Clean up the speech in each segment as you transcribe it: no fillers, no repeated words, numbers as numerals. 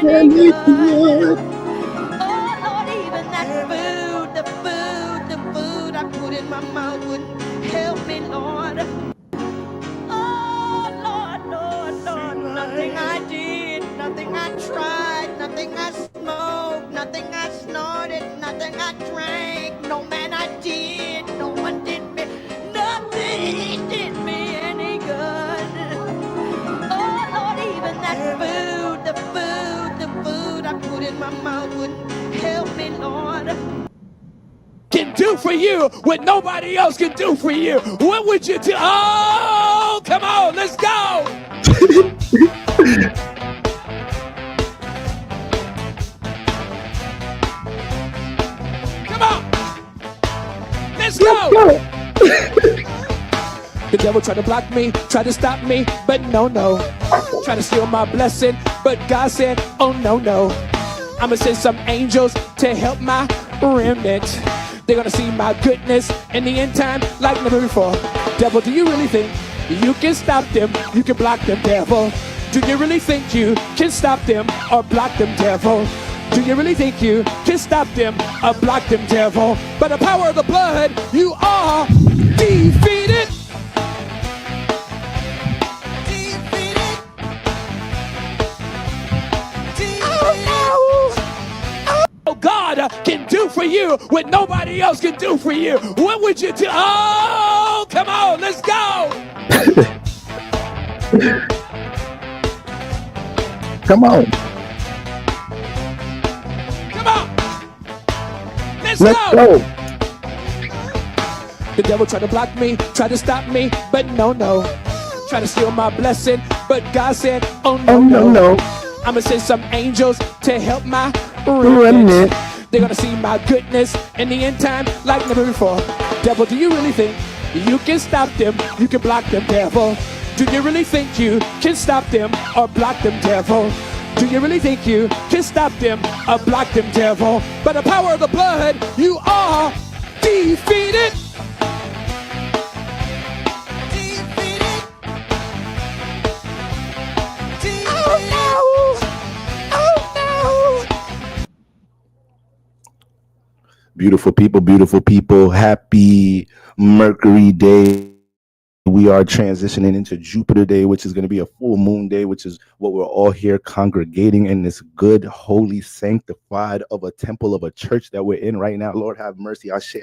any good. Oh Lord, even that the food I put in my mouth wouldn't help me, Lord. Oh Lord, nothing I did, nothing I tried, nothing I smoked, nothing I snorted, nothing I drank, no man I did, no one did me, nothing did me any good. Oh Lord, even that the food I put in my mouth wouldn't help me, Lord. Can do for you what nobody else can do for you. What would you do? Oh, come on, let's go. Come on, let's go. The devil tried to block me, tried to stop me, but no. Tried to steal my blessing, but God said, oh no. I'ma send some angels to help my remnant. They're gonna see my goodness in the end time like never before. Devil, do you really think you can stop them? You can block them, devil. Do you really think you can stop them or block them, devil? Do you really think you can stop them or block them, devil? By the power of the blood, you are defeated. God can do for you what nobody else can do for you. What would you do? Oh, come on, let's go. Come on. Come on. Let's go. The devil tried to block me, tried to stop me, but no. Tried to steal my blessing, but God said, oh no. I'ma send some angels to help my remnant. They're gonna see my goodness in the end time like never before. Devil, do you really think you can stop them? You can block them, devil. Do you really think you can stop them or block them, devil? Do you really think you can stop them or block them, devil? By the power of the blood, you are defeated. Beautiful people. Happy Mercury day. We are transitioning into Jupiter day, which is going to be a full moon day, which is what we're all here congregating in this good, holy, sanctified of a temple of a church that we're in right now. Lord have mercy. Ashe.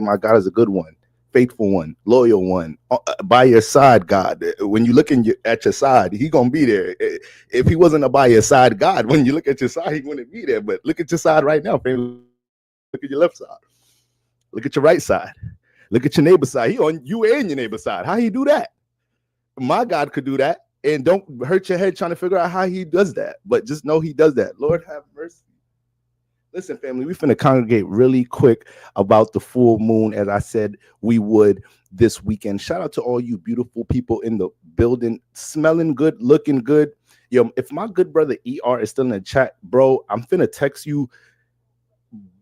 My God is a good one, faithful one, loyal one, by your side, God. When you look at your side, he gonna be there. If he wasn't a by your side God, when you look at your side, he wouldn't be there. But look at your side right now, family. Look at your left side. Look at your right side. Look at your neighbor's side. He on you and your neighbor's side. How he do that? My God could do that. And don't hurt your head trying to figure out how he does that. But just know he does that. Lord have mercy. Listen, family, we finna congregate really quick about the full moon, as I said we would this weekend. Shout out to all you beautiful people in the building, smelling good, looking good. Yo, if my good brother ER is still in the chat, bro, I'm finna text you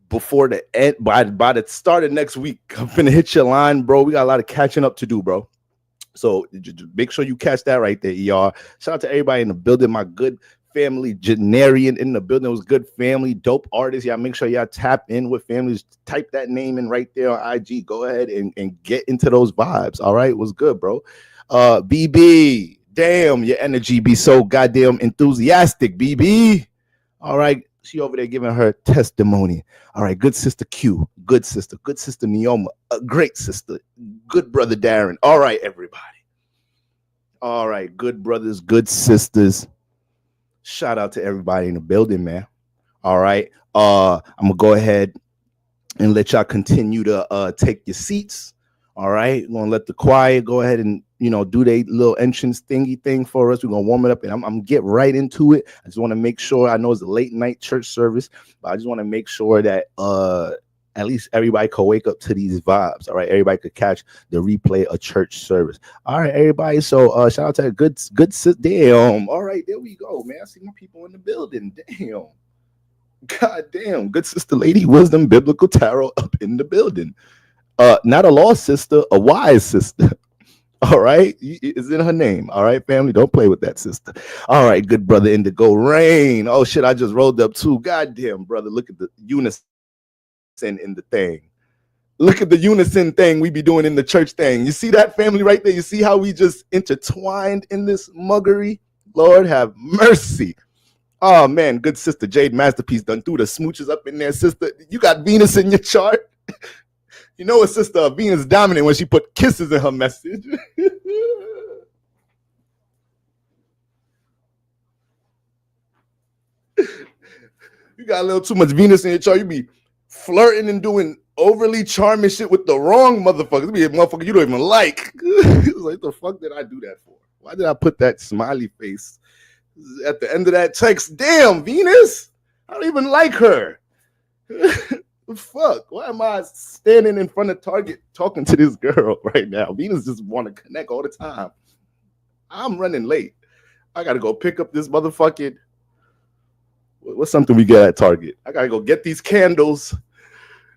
before the end, by the start of next week. I'm finna hit your line, bro. We got a lot of catching up to do, bro. So just make sure you catch that right there, ER. Shout out to everybody in the building, my good family, Genarian in the building. It was good family, dope artists. Y'all make sure y'all tap in with families. Type that name in right there on IG. Go ahead and get into those vibes. All right, what's good, bro? BB, damn, your energy be so goddamn enthusiastic, BB. All right. She over there giving her testimony. All right, good sister Q, good sister Neoma, a great sister, good brother Darren. All right, everybody. All right, good brothers, good sisters. Shout out to everybody in the building, man. All right, I'm gonna go ahead and let y'all continue to take your seats. All right, we're gonna let the choir go ahead and do their little entrance thingy thing for us. We're gonna warm it up, and I'm gonna get right into it. I just want to make sure. I know it's a late night church service, but I just want to make sure that at least everybody could wake up to these vibes. All right, everybody could catch the replay of church service. All right, everybody. So shout out to good damn. All right, there we go, man. I see my people in the building. Damn. God damn. Good sister Lady Wisdom Biblical Tarot up in the building. Not a lost sister, a wise sister. All right, it's in her name. All right, family, don't play with that sister. All right, good brother Indigo Rain. Oh shit, I just rolled up too. Goddamn, brother, look at the unison in the thing. Look at the unison thing we be doing in the church thing. You see that, family, right there? You see how we just intertwined in this muggery? Lord have mercy. Oh man, good sister Jade Masterpiece done threw the smooches up in there, sister. You got Venus in your chart. You know a sister Venus dominant when she put kisses in her message. You got a little too much Venus in your chart. You be flirting and doing overly charming shit with the wrong motherfuckers. Be a motherfucker you don't even like. Like, the fuck did I do that for? Why did I put that smiley face at the end of that text? Damn, Venus. I don't even like her. Fuck. Why am I standing in front of Target talking to this girl right now? Venus just want to connect all the time. I'm running late. I gotta go pick up this motherfucking. What's something we get at Target? I gotta go get these candles.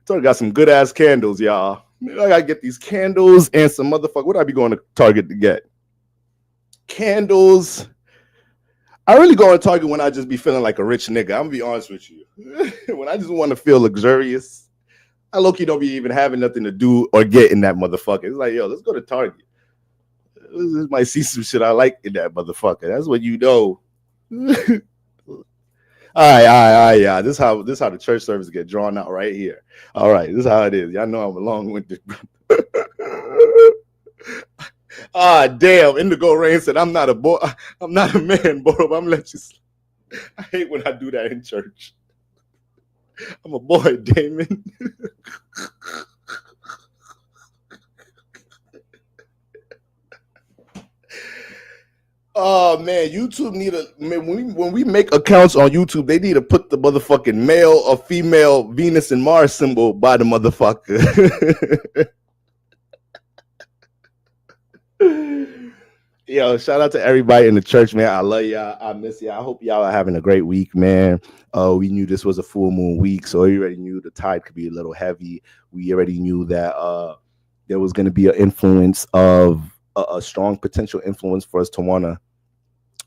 Target got some good ass candles, y'all. I gotta get these candles and some motherfucker. What I be going to Target to get? Candles. I really go on Target when I just be feeling like a rich nigga. I'm gonna be honest with you. When I just want to feel luxurious, I low-key don't be even having nothing to do or get in that motherfucker. It's like, yo, let's go to Target. This might see some shit I like in that motherfucker. That's what you know. All right, yeah. This is how the church service get drawn out right here. All right, this is how it is. Y'all know I'm a long-winded. Ah, damn. Indigo Rain said, I'm not a boy. I'm not a man, boy. I'm gonna let you sleep. I hate when I do that in church. I'm a boy, Damon. Oh man, YouTube need a when we make accounts on YouTube, they need to put the motherfucking male or female Venus and Mars symbol by the motherfucker. Yo, shout out to everybody in the church, man. I love y'all. I miss y'all. I hope y'all are having a great week, man. We knew this was a full moon week, so we already knew the tide could be a little heavy. We already knew that there was going to be an influence of a strong potential influence for us to want to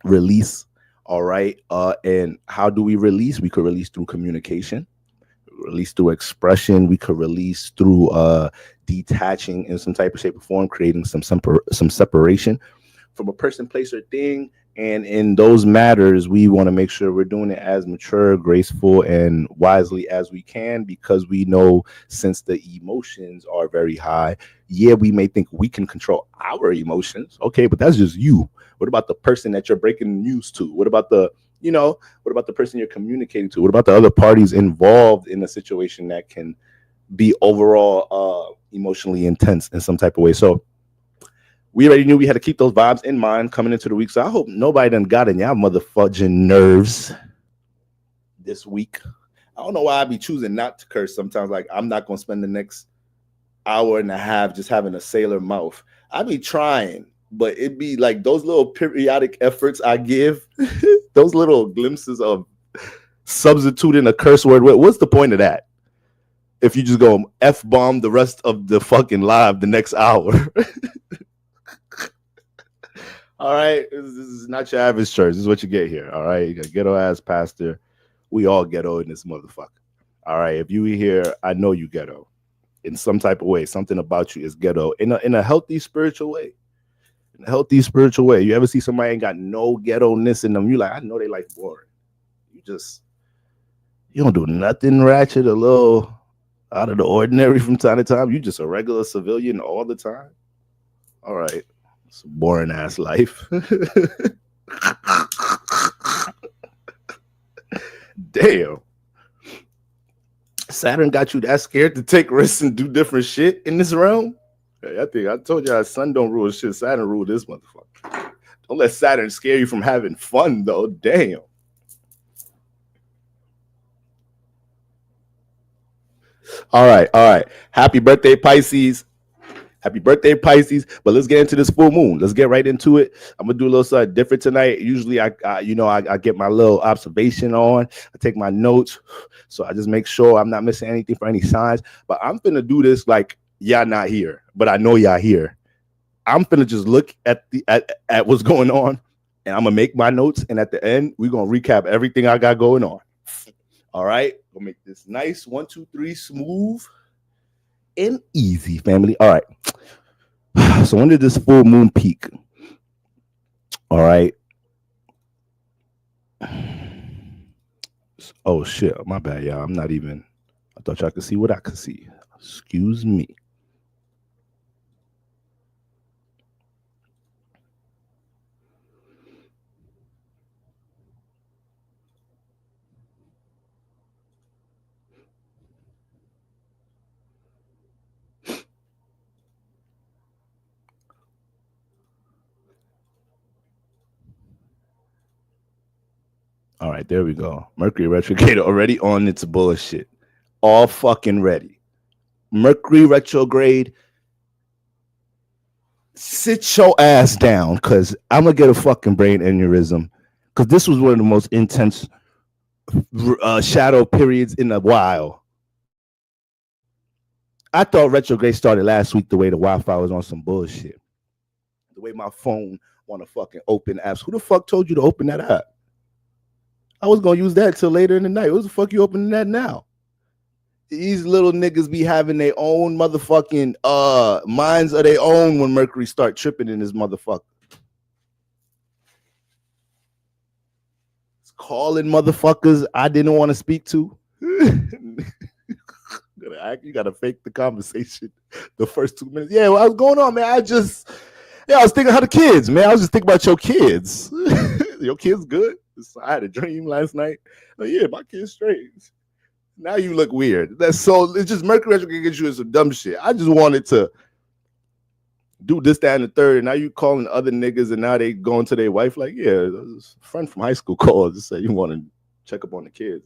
release. All right. And how do we release? We could release through communication, release through expression. We could release through detaching in some type of shape or form, creating some separation from a person, place, or thing. And in those matters, we want to make sure we're doing it as mature, graceful, and wisely as we can, because we know since the emotions are very high, yeah, we may think we can control our emotions. Okay, but that's just you. What about the person that you're breaking news to? What about the person you're communicating to? What about the other parties involved in a situation that can be overall emotionally intense in some type of way? So we already knew we had to keep those vibes in mind coming into the week. So I hope nobody done got in y'all motherfucking nerves this week. I don't know why I be choosing not to curse sometimes. Like, I'm not going to spend the next hour and a half just having a sailor mouth. I be trying, but it be like those little periodic efforts I give, those little glimpses of substituting a curse word. What's the point of that? If you just go F-bomb the rest of the fucking live the next hour. All right, this is not your average church. This is what you get here. All right, you got ghetto ass pastor. We all ghetto in this motherfucker. All right, if you here, I know you ghetto in some type of way. Something about you is ghetto in a healthy spiritual way. In a healthy spiritual way. You ever see somebody ain't got no ghetto-ness in them? You like, I know they life boring. You don't do nothing ratchet, a little out of the ordinary from time to time. You just a regular civilian all the time. All right. It's a boring ass life. Damn. Saturn got you that scared to take risks and do different shit in this realm? Hey, I think I told y'all sun don't rule shit. Saturn rule this motherfucker. Don't let Saturn scare you from having fun though. Damn. All right. Happy birthday, Pisces. Happy birthday, Pisces. But let's get into this full moon. Let's get right into it. I'm gonna do a little something different tonight. Usually I get my little observation on. I take my notes. So I just make sure I'm not missing anything for any signs. But I'm gonna do this like y'all not here, but I know y'all here. I'm finna just look at at what's going on, and I'm gonna make my notes. And at the end, we're gonna recap everything I got going on. All right, we'll make this nice 1, 2, 3, smooth and easy, family. All right. So when did this full moon peak? All right. Oh shit, my bad, y'all. I'm not even. I thought y'all could see what I could see. Excuse me. All right, there we go. Mercury retrograde already on its bullshit. All fucking ready. Mercury retrograde. Sit your ass down, cause I'm gonna get a fucking brain aneurysm. Cause this was one of the most intense shadow periods in a while. I thought retrograde started last week. The way the Wi-Fi was on some bullshit. The way my phone want to fucking open apps. Who the fuck told you to open that app? I was gonna use that till later in the night. What the fuck you opening that now? These little niggas be having their own motherfucking minds of their own when Mercury start tripping in this motherfucker. It's calling motherfuckers I didn't want to speak to. You gotta fake the conversation the first 2 minutes. Yeah, what's going on, man? I was thinking how the kids, man. I was just thinking about your kids. Your kids good? I had a dream last night. Oh, yeah, my kid's straight. Now you look weird. It's just Mercury retrograde get you in some dumb shit. I just wanted to do this, that, and the third. And now you calling other niggas, and now they going to their wife like, yeah, a friend from high school called to say you want to check up on the kids.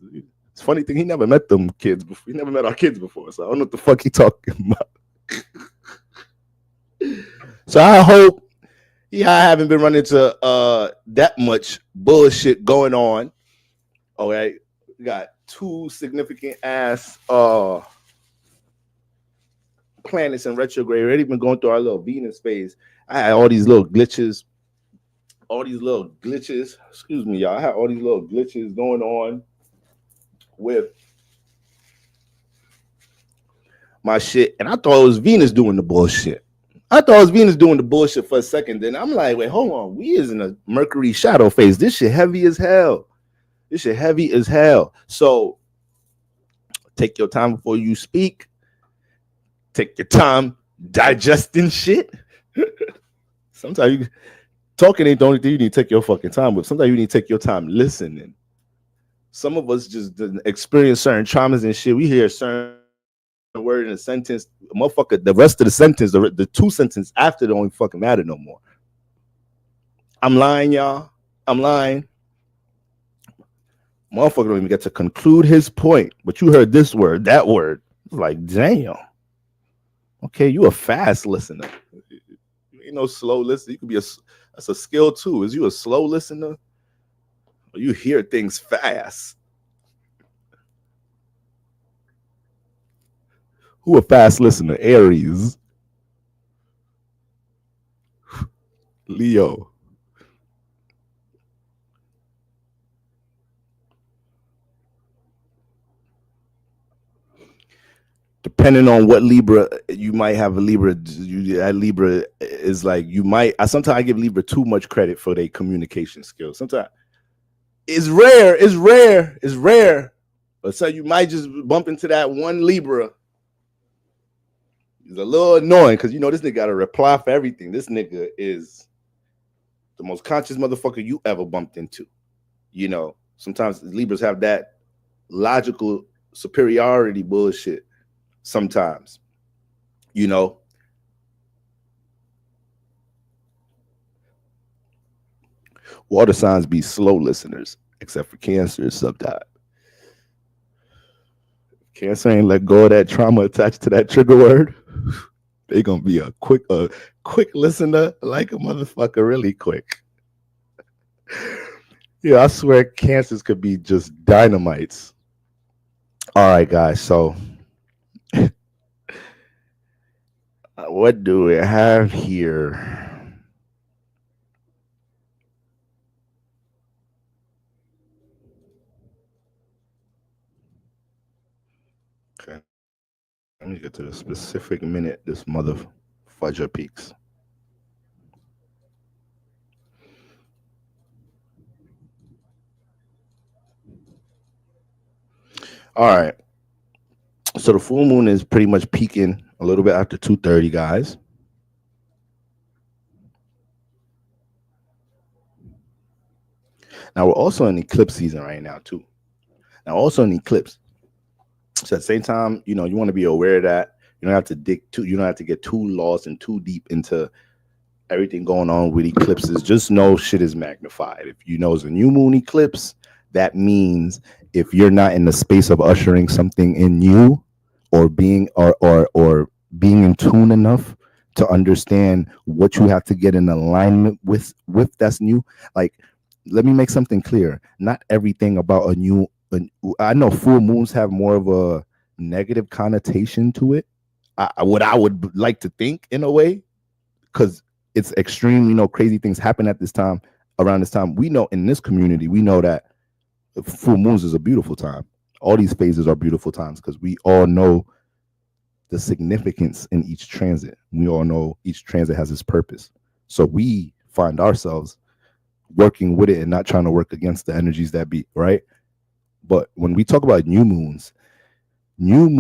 It's a funny thing, he never met them kids before. He never met our kids before, so I don't know what the fuck he talking about. So I hope I haven't been running into that much bullshit going on. All right, we got 2 significant ass planets in retrograde. Already been going through our little Venus phase. I had all these little glitches. Excuse me, y'all. I had all these little glitches going on with my shit, and I thought it was Venus doing the bullshit. For a second. Then I'm like, wait, hold on. We is in a Mercury shadow phase. This shit heavy as hell. So take your time before you speak. Take your time digesting shit. Sometimes you talking ain't the only thing you need to take your fucking time with. Sometimes you need to take your time listening. Some of us just didn't experience certain traumas and shit. We hear a certain word in a sentence, motherfucker, the rest of the sentence, the 2 sentences after don't even fucking matter no more. I'm lying, y'all. Motherfucker don't even get to conclude his point, but you heard this word, that word. It's like, damn. Okay, you a fast listener. You ain't no slow listener. You could be that's a skill too. Is you a slow listener? Or you hear things fast? Who a fast listener? Aries. Leo. Depending on what Libra, you might have a Libra. Libra is like, you might. Sometimes I give Libra too much credit for their communication skills. Sometimes it's rare. But so you might just bump into that one Libra. It's a little annoying because this nigga got a reply for everything. This nigga is the most conscious motherfucker you ever bumped into. Sometimes Libras have that logical superiority bullshit. Sometimes, water signs be slow listeners, except for Cancer sometimes. Cancer ain't let go of that trauma attached to that trigger word. They gonna be a quick listener, like a motherfucker, really quick. Yeah, I swear Cancers could be just dynamites. All right, guys, so What do we have here? Okay, let me get to the specific minute this mother fudger peaks. All right. So the full moon is pretty much peaking a little bit after 2:30, guys. Now we're also in eclipse season right now too. Now also in eclipse. So at the same time, you want to be aware of that. You don't have to dig too. You don't have to get too lost and too deep into everything going on with eclipses. Just know shit is magnified. If you know it's a new moon eclipse, that means if you're not in the space of ushering something in you, or being in tune enough to understand what you have to get in alignment with that's new. Like, let me make something clear. Not everything about I know full moons have more of a negative connotation to it. What I would like to think in a way, because it's extreme, crazy things happen at this time, around this time. We know in this community, we know that full moons is a beautiful time. All these phases are beautiful times because we all know the significance in each transit. We all know each transit has its purpose. So we find ourselves working with it and not trying to work against the energies that be, right? But when we talk about new moons, you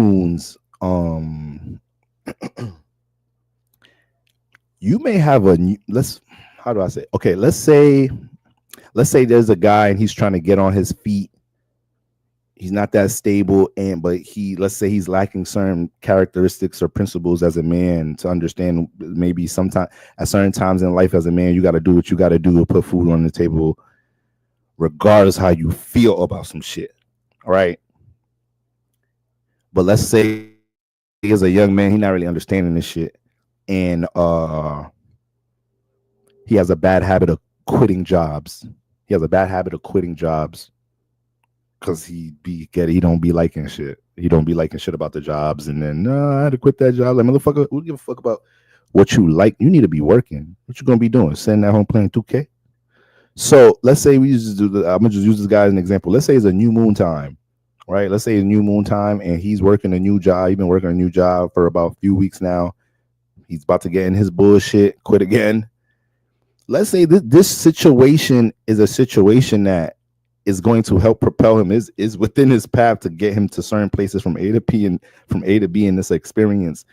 may have how do I say? Okay, let's say there's a guy and he's trying to get on his feet. He's not that stable, but let's say he's lacking certain characteristics or principles as a man to understand. Maybe sometime at certain times in life as a man, you got to do what you got to do to put food on the table, regardless how you feel about some shit. All right. But let's say he is a young man, he's not really understanding this shit, and he has a bad habit of quitting jobs. He has a bad habit of quitting jobs because he don't be liking shit. He don't be liking shit about the jobs, and then I had to quit that job. Like, motherfucker, who give a fuck about what you like? You need to be working. What you gonna be doing? Sitting at home playing 2K? So let's say I'm gonna just use this guy as an example. Let's say it's a new moon time, right? Let's say it's new moon time, and he's working a new job. He's been working a new job for about a few weeks now. He's about to get in his bullshit, quit again. Let's say this situation is a situation that is going to help propel him, is within his path to get him to certain places from A to P and from A to B in this experience.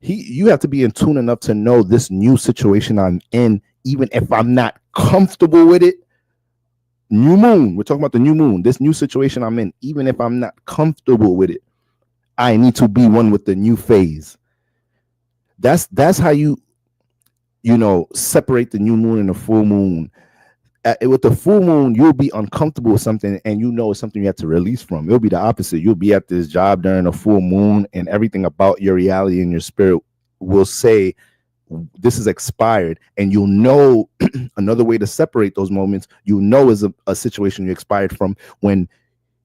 You have to be in tune enough to know this new situation I'm in, even if I'm not comfortable with it. New moon, we're talking about the new moon, this new situation I'm in, even if I'm not comfortable with it, I need to be one with the new phase. That's how you separate the new moon and the full moon. With the full moon, you'll be uncomfortable with something, and it's something you have to release from. It'll be the opposite. You'll be at this job during a full moon, and everything about your reality and your spirit will say this is expired, and you'll know. Another way to separate those moments, is a situation you expired from, when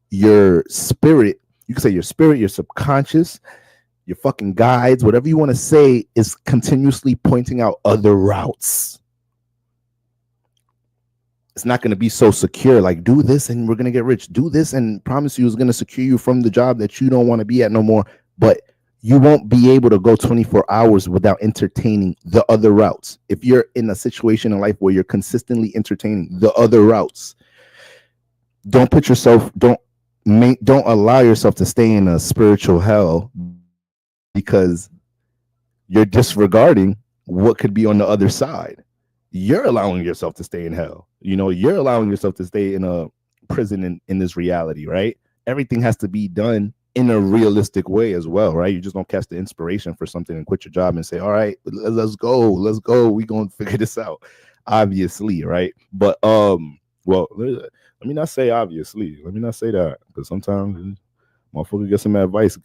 your spirit, you can say your spirit, your subconscious, your fucking guides, whatever you want to say, is continuously pointing out other routes. It's not going to be so secure, like, do this and we're going to get rich. Do this and promise you is going to secure you from the job that you don't want to be at no more. But you won't be able to go 24 hours without entertaining the other routes. If you're in a situation in life where you're consistently entertaining the other routes, don't allow yourself to stay in a spiritual hell, because you're disregarding what could be on the other side. You're allowing yourself to stay in hell. You're allowing yourself to stay in a prison in this reality, right? Everything has to be done in a realistic way as well, right? You just don't catch the inspiration for something and quit your job and say, all right, let's go. We gonna figure this out, obviously, right? But well, let me not say obviously. Let me not say that, because sometimes motherfucker get some advice,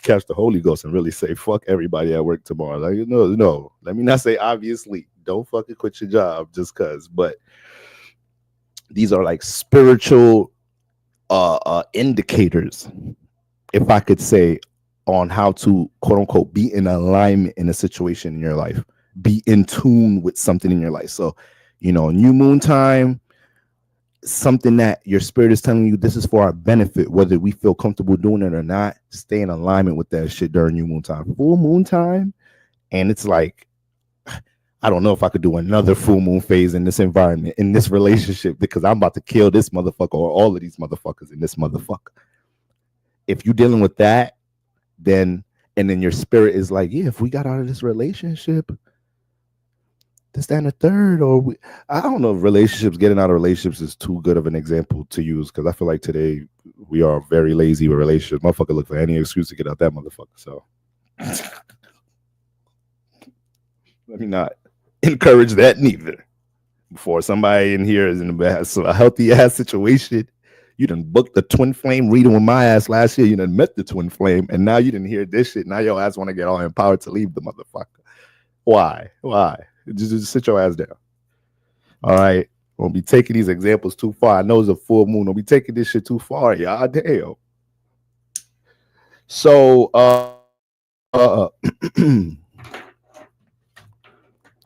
catch the Holy Ghost and really say, fuck everybody at work tomorrow. Like, no. Let me not say obviously. Don't fucking quit your job just cause. But these are like spiritual indicators, if I could say, on how to quote unquote be in alignment in a situation in your life, be in tune with something in your life. So, new moon time, something that your spirit is telling you this is for our benefit, whether we feel comfortable doing it or not. Stay in alignment with that shit during new moon time. Full moon time, and it's like, I don't know if I could do another full moon phase in this environment, in this relationship, because I'm about to kill this motherfucker or all of these motherfuckers in this motherfucker. If you're dealing with that, then your spirit is like, yeah, if we got out of this relationship, this, that, and the third, or I don't know if getting out of relationships is too good of an example to use, because I feel like today we are very lazy with relationships. Motherfucker look for any excuse to get out that motherfucker. So let me not encourage that neither. Before somebody in here is in a healthy ass situation, you done booked the twin flame reading with my ass last year. You done met the twin flame, and now you didn't hear this shit. Now your ass want to get all empowered to leave the motherfucker. Why? Just sit your ass down. All right. Won't be taking these examples too far. I know it's a full moon. Don't be taking this shit too far, y'all. Damn. So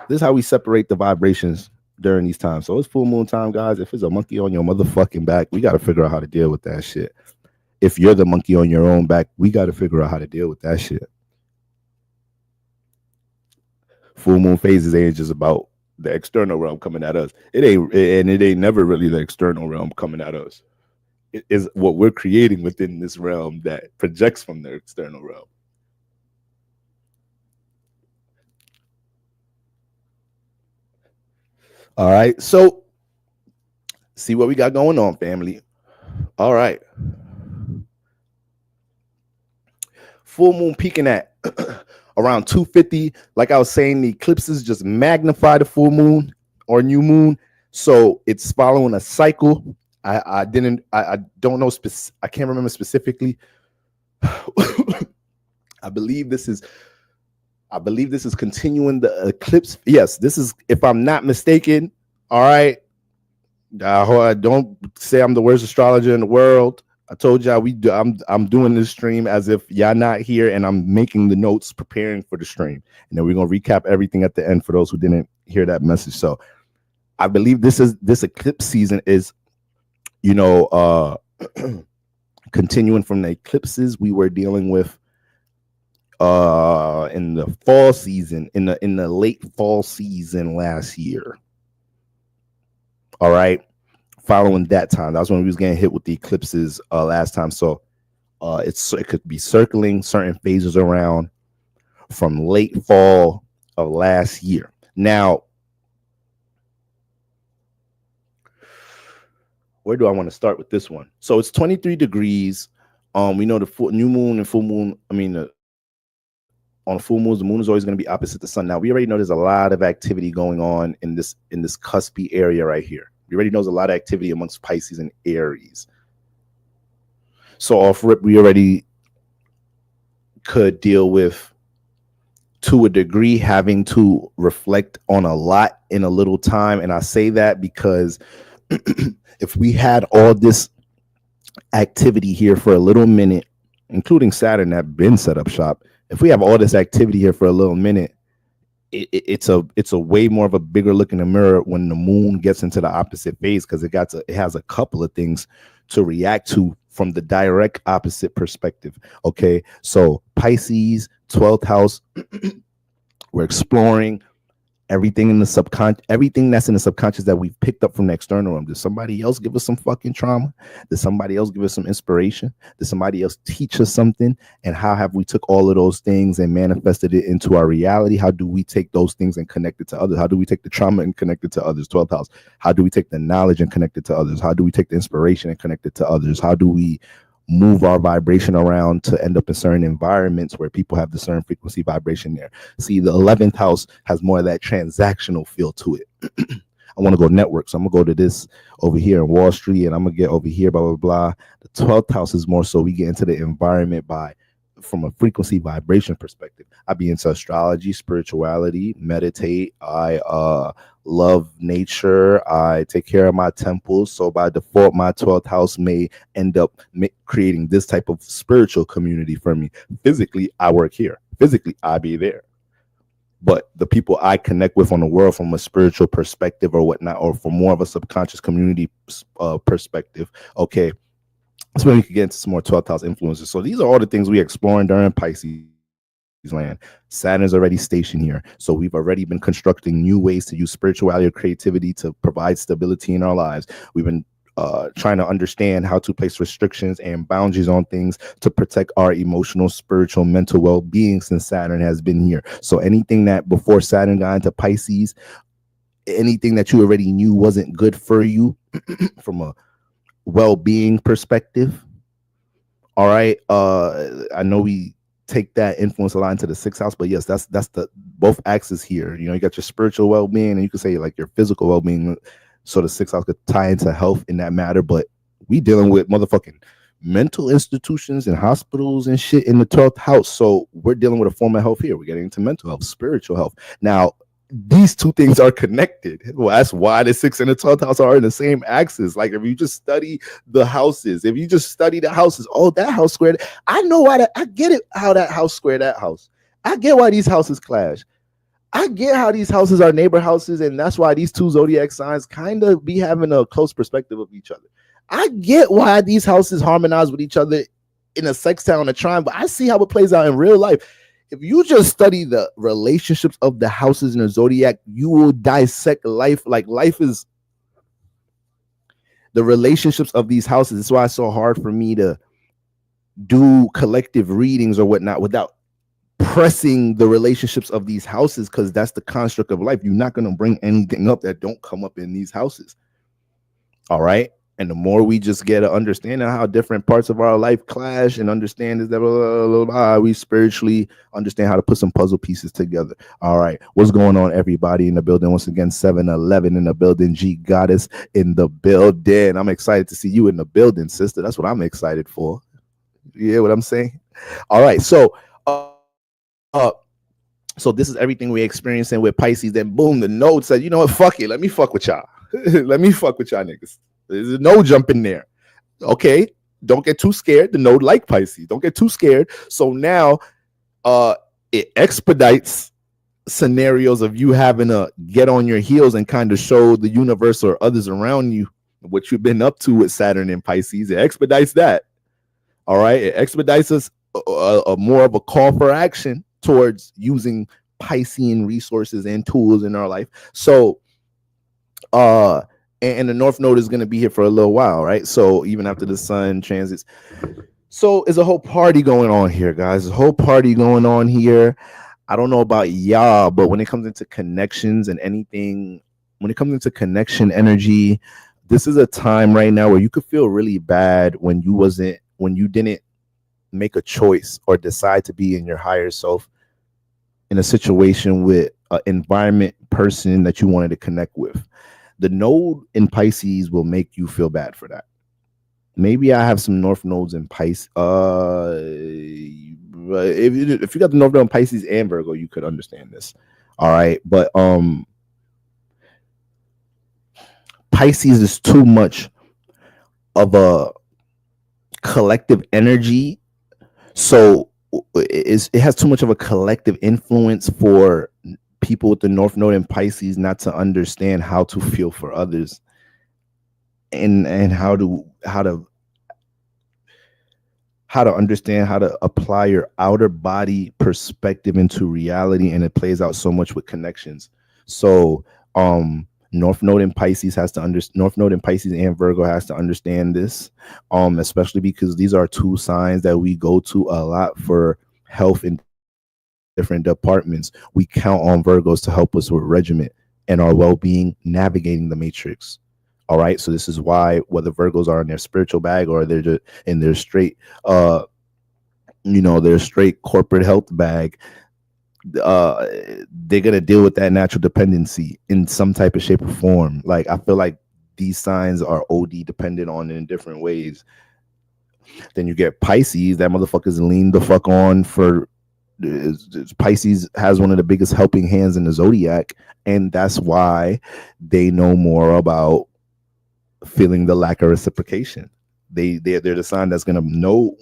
this is how we separate the vibrations during these times. So it's full moon time, guys. If it's a monkey on your motherfucking back, we got to figure out how to deal with that shit. If you're the monkey on your own back, we got to figure out how to deal with that shit. Full moon phases ain't just about the external realm coming at us. It ain't never really the external realm coming at us. It is what we're creating within this realm that projects from the external realm. All right, so see what we got going on, family. All right. Full moon peaking at around 250. Like I was saying, the eclipses just magnify the full moon or new moon. So it's following a cycle. I don't know. I can't remember specifically. I believe this is continuing the eclipse. Yes, this is, if I'm not mistaken. All right. Don't say I'm the worst astrologer in the world. I told y'all I'm doing this stream as if y'all not here, and I'm making the notes, preparing for the stream. And then we're gonna recap everything at the end for those who didn't hear that message. So I believe this eclipse season is, continuing from the eclipses we were dealing with in the fall season, in the late fall season last year. All right. Following that time, that was when we was getting hit with the eclipses last time. So it could be circling certain phases around from late fall of last year. Now, where do I want to start with this one? So it's 23 degrees. We know the new moon and full moon. On full moons, the moon is always going to be opposite the sun. Now, we already know there's a lot of activity going on in this cuspy area right here. We already know there's a lot of activity amongst Pisces and Aries. So off rip, we already could deal with, to a degree, having to reflect on a lot in a little time. And I say that because if we had all this activity here for a little minute, including Saturn that been set up shop, if we have all this activity here for a little minute, it's a way more of a bigger look in the mirror when the moon gets into the opposite phase, because it has a couple of things to react to from the direct opposite perspective. Okay, so Pisces, 12th house, we're exploring everything in the subconscious, everything that's in the subconscious that we've picked up from the external realm. Did somebody else give us some fucking trauma? Did somebody else give us some inspiration? Did somebody else teach us something? And how have we took all of those things and manifested it into our reality? How do we take those things and connect it to others? How do we take the trauma and connect it to others? 12th house. How do we take the knowledge and connect it to others? How do we take the inspiration and connect it to others? How do we move our vibration around to end up in certain environments where people have the certain frequency vibration there? See, the 11th house has more of that transactional feel to it. I want to go network, so I'm gonna go to this over here in Wall Street, and I'm gonna get over here, blah blah blah. The 12th house is more so we get into the environment by from a frequency vibration perspective. I be into astrology, spirituality, meditate. I love nature. I take care of my temples. So by default, my 12th house may end up creating this type of spiritual community for me. Physically, I work here. Physically, I be there. But the people I connect with on the world from a spiritual perspective or whatnot, or from more of a subconscious community perspective, okay, that's where we can get into some more 12th house influences. So these are all the things we exploring during Pisces land. Saturn's already stationed here. So we've already been constructing new ways to use spirituality or creativity to provide stability in our lives. We've been trying to understand how to place restrictions and boundaries on things to protect our emotional, spiritual, mental well-being since Saturn has been here. So anything that before Saturn got into Pisces, anything that you already knew wasn't good for you from a well-being perspective, all right, I know we take that influence a lot into the 6th house, but yes, that's the both axes here. You know, you got your spiritual well-being and you could say like your physical well-being. So the 6th house could tie into health in that matter, but we dealing with motherfucking mental institutions and hospitals and shit in the 12th house. So we're dealing with a form of health here. We're getting into mental health, spiritual health. Now, these two things are connected. Well, that's why the 6th and the 12th house are in the same axis. Like if you just study the houses, if you just study the houses, oh, that house squared. I know why I get it, how that house squared that house. I get why these houses clash. I get how these houses are neighbor houses, and that's why these two zodiac signs kind of be having a close perspective of each other. I get why these houses harmonize with each other in a sextile and a trine, but I see how it plays out in real life. If you just study the relationships of the houses in the zodiac, you will dissect life. Like life is the relationships of these houses. That's why it's so hard for me to do collective readings or whatnot without pressing the relationships of these houses, because that's the construct of life. You're not going to bring anything up that don't come up in these houses. All right. And the more we just get to understanding how different parts of our life clash and understand is that we spiritually understand how to put some puzzle pieces together. All right. What's going on, everybody in the building? Once again, 7-11 in the building. G Goddess in the building. I'm excited to see you in the building, sister. That's what I'm excited for. You hear what I'm saying? All right. So, so this is everything we're experiencing with Pisces. Then boom, the node said, you know what? Fuck it. Let me fuck with y'all. Let me fuck with y'all niggas. There's a node jump in there. Okay. Don't get too scared. The node like Pisces. Don't get too scared. So now it expedites scenarios of you having to get on your heels and kind of show the universe or others around you what you've been up to with Saturn and Pisces. It expedites that. All right. It expedites us a more of a call for action towards using Piscean resources and tools in our life. So and the North Node is going to be here for a little while, right? So even after the Sun transits, so there's a whole party going on here, guys. There's a whole party going on here. I don't know about y'all, but when it comes into connections and anything, when it comes into connection energy, this is a time right now where you could feel really bad when you didn't make a choice or decide to be in your higher self in a situation with an environment person that you wanted to connect with. The node in Pisces will make you feel bad for that. Maybe I have some North nodes in Pisces. If you got the North node in Pisces and Virgo, you could understand this. All right. But Pisces is too much of a collective energy. So it has too much of a collective influence for people with the North Node in Pisces not to understand how to feel for others and how to understand how to apply your outer body perspective into reality. And it plays out so much with connections. So North Node in Pisces North Node in Pisces and Virgo has to understand this, especially because these are two signs that we go to a lot for health in different departments. We count on Virgos to help us with regiment and our well-being navigating the matrix. All right. So this is why whether Virgos are in their spiritual bag or they're just in their straight, their straight corporate health bag, they're gonna deal with that natural dependency in some type of shape or form. Like I feel like these signs are OD dependent on in different ways. Then you get Pisces. That motherfucker's lean the fuck on for Pisces has one of the biggest helping hands in the zodiac, and that's why they know more about feeling the lack of reciprocation. They're the sign that's gonna know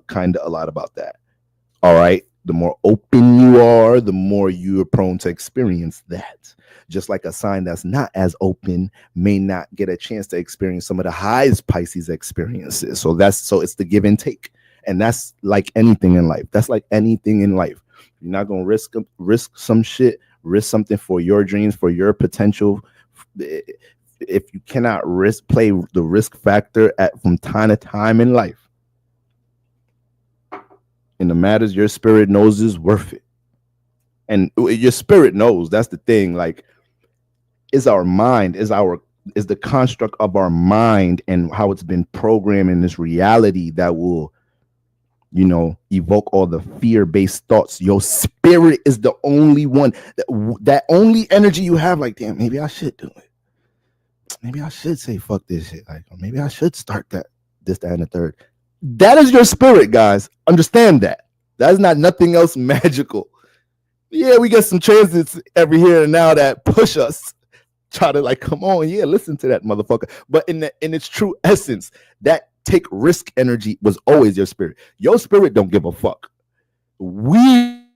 kind of a lot about that. All right. The more open you are, the more you're prone to experience that. Just like a sign that's not as open may not get a chance to experience some of the highest Pisces experiences. So it's the give and take. And that's like anything in life. That's like anything in life. You're not gonna risk some shit, risk something for your dreams, for your potential. If you cannot play the risk factor from time to time in life, in the matters your spirit knows is worth it. And your spirit knows. That's the thing. Like, is our mind, is the construct of our mind and how it's been programmed in this reality that will, evoke all the fear-based thoughts. Your spirit is the only one, that only energy you have. Like, damn, maybe I should do it. Maybe I should say fuck this shit. Like, maybe I should start this, that, and the third. That is your spirit, guys. Understand that. That is not nothing else magical. Yeah, we get some transits every here and now that push us, try to like, come on, yeah, listen to that motherfucker. But in its true essence, that take risk energy was always your spirit. Your spirit don't give a fuck. We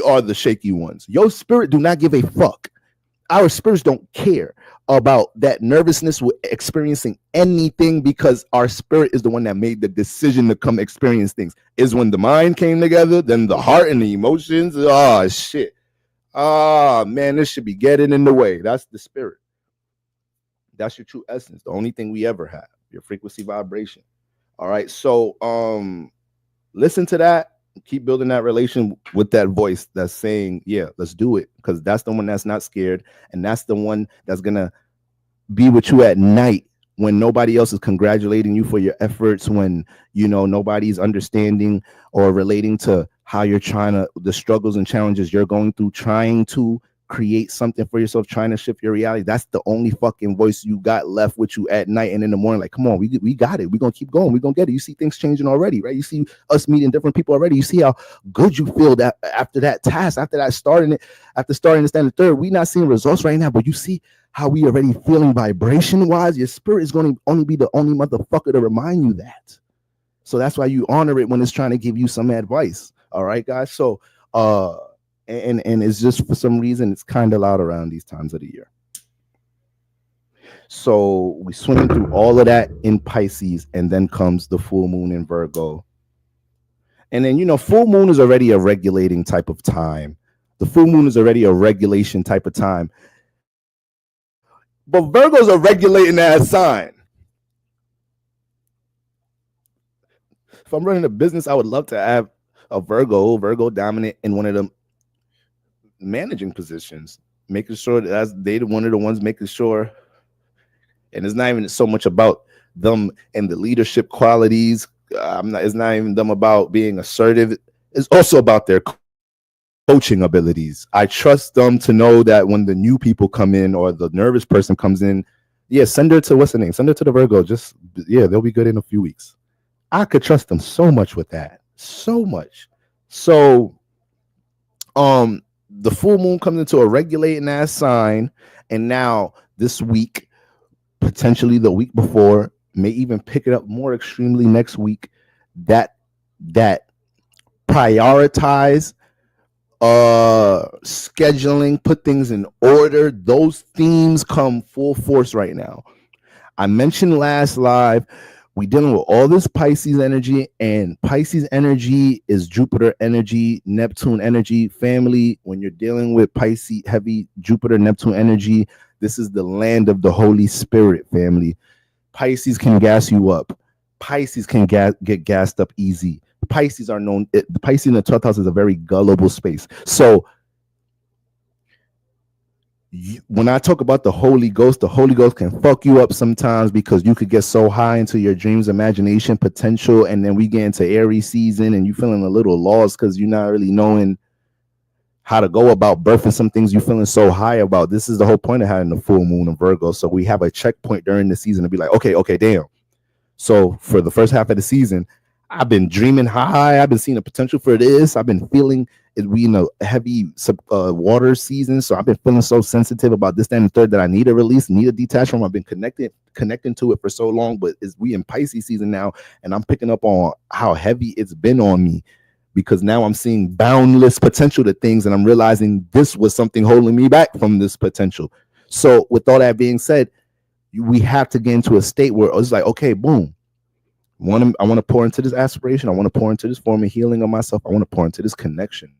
are the shaky ones. Your spirit do not give a fuck. Our spirits don't care about that nervousness with experiencing anything, because our spirit is the one that made the decision to come experience things. Is when the mind came together, then the heart and the emotions. Oh shit. Oh man, this should be getting in the way. That's the spirit. That's your true essence. The only thing we ever have, your frequency vibration. All right. So listen to that. Keep building that relation with that voice that's saying, yeah, let's do it, because that's the one that's not scared, and that's the one that's gonna be with you at night when nobody else is congratulating you for your efforts, when nobody's understanding or relating to how you're the struggles and challenges you're going through, trying to create something for yourself, trying to shift your reality. That's the only fucking voice you got left with you at night and in the morning. Like, come on, we got it. We're gonna keep going. We're gonna get it. You see things changing already, right? You see us meeting different people already. You see how good you feel that after that task, after starting the standard third. We not seeing results right now, but you see how we already feeling vibration wise. Your spirit is going to only be the only motherfucker to remind you that. So that's why you honor it when it's trying to give you some advice. All right, guys. So and it's just, for some reason, it's kind of loud around these times of the year. So we swimming through all of that in Pisces, and then comes the full moon in Virgo. And then, full moon is already a regulating type of time. The full moon is already a regulation type of time. But Virgo's a regulating ass sign. If I'm running a business, I would love to have a Virgo dominant in one of them managing positions, making sure that they're one of the ones making sure. And it's not even so much about them and the leadership qualities. It's not even them about being assertive. It's also about their coaching abilities. I trust them to know that when the new people come in or the nervous person comes in, yeah, send her to, what's her name? Send her to the Virgo. Just, yeah, they'll be good in a few weeks. I could trust them so much with that. So much. So, the full moon comes into a regulating ass sign, and now this week, potentially the week before, may even pick it up more extremely next week, that prioritize scheduling, put things in order, those themes come full force right now. I mentioned last live, we dealing with all this Pisces energy, and Pisces energy is Jupiter energy, Neptune energy. Family, when you're dealing with Pisces heavy Jupiter, Neptune energy, this is the land of the Holy Spirit, family. Pisces can gas you up. Pisces can get gassed up easy. Pisces are known, the Pisces in the 12th house is a very gullible space. So when I talk about the Holy Ghost can fuck you up sometimes, because you could get so high into your dreams, imagination, potential, and then we get into Aries season and you feeling a little lost because you're not really knowing how to go about birthing some things you're feeling so high about. This is the whole point of having the full moon in Virgo. So we have a checkpoint during the season to be like, okay, damn. So for the first half of the season, I've been dreaming high. I've been seeing the potential for this. I've been feeling it. We in a heavy water season, so I've been feeling so sensitive about this, that, and the third that I need a release, need a detach from. I've been connecting to it for so long, but we in Pisces season now, and I'm picking up on how heavy it's been on me because now I'm seeing boundless potential to things, and I'm realizing this was something holding me back from this potential. So, with all that being said, we have to get into a state where it's like, okay, boom. I want to pour into this aspiration. I want to pour into this form of healing of myself. I want to pour into this connection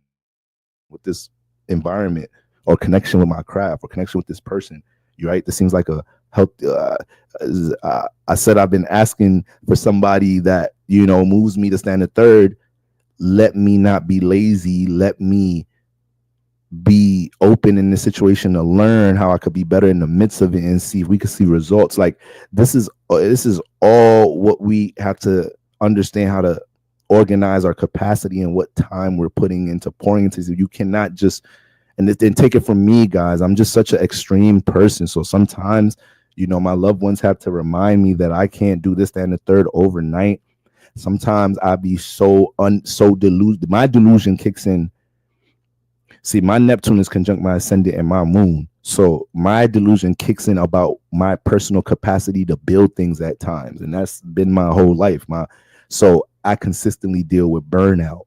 with this environment or connection with my craft or connection with this person. You're right. This seems like a health. I said I've been asking for somebody that, moves me to stand a third. Let me not be lazy. Let me be open in this situation to learn how I could be better in the midst of it and see if we could see results. Like this is all what we have to understand, how to organize our capacity and what time we're putting into pouring into. You cannot just and then take it from me, guys. I'm just such an extreme person. So sometimes, my loved ones have to remind me that I can't do this, that, and the third overnight. Sometimes I be so deluded. My delusion kicks in. See, my Neptune is conjunct my ascendant and my moon. So my delusion kicks in about my personal capacity to build things at times. And that's been my whole life. So I consistently deal with burnout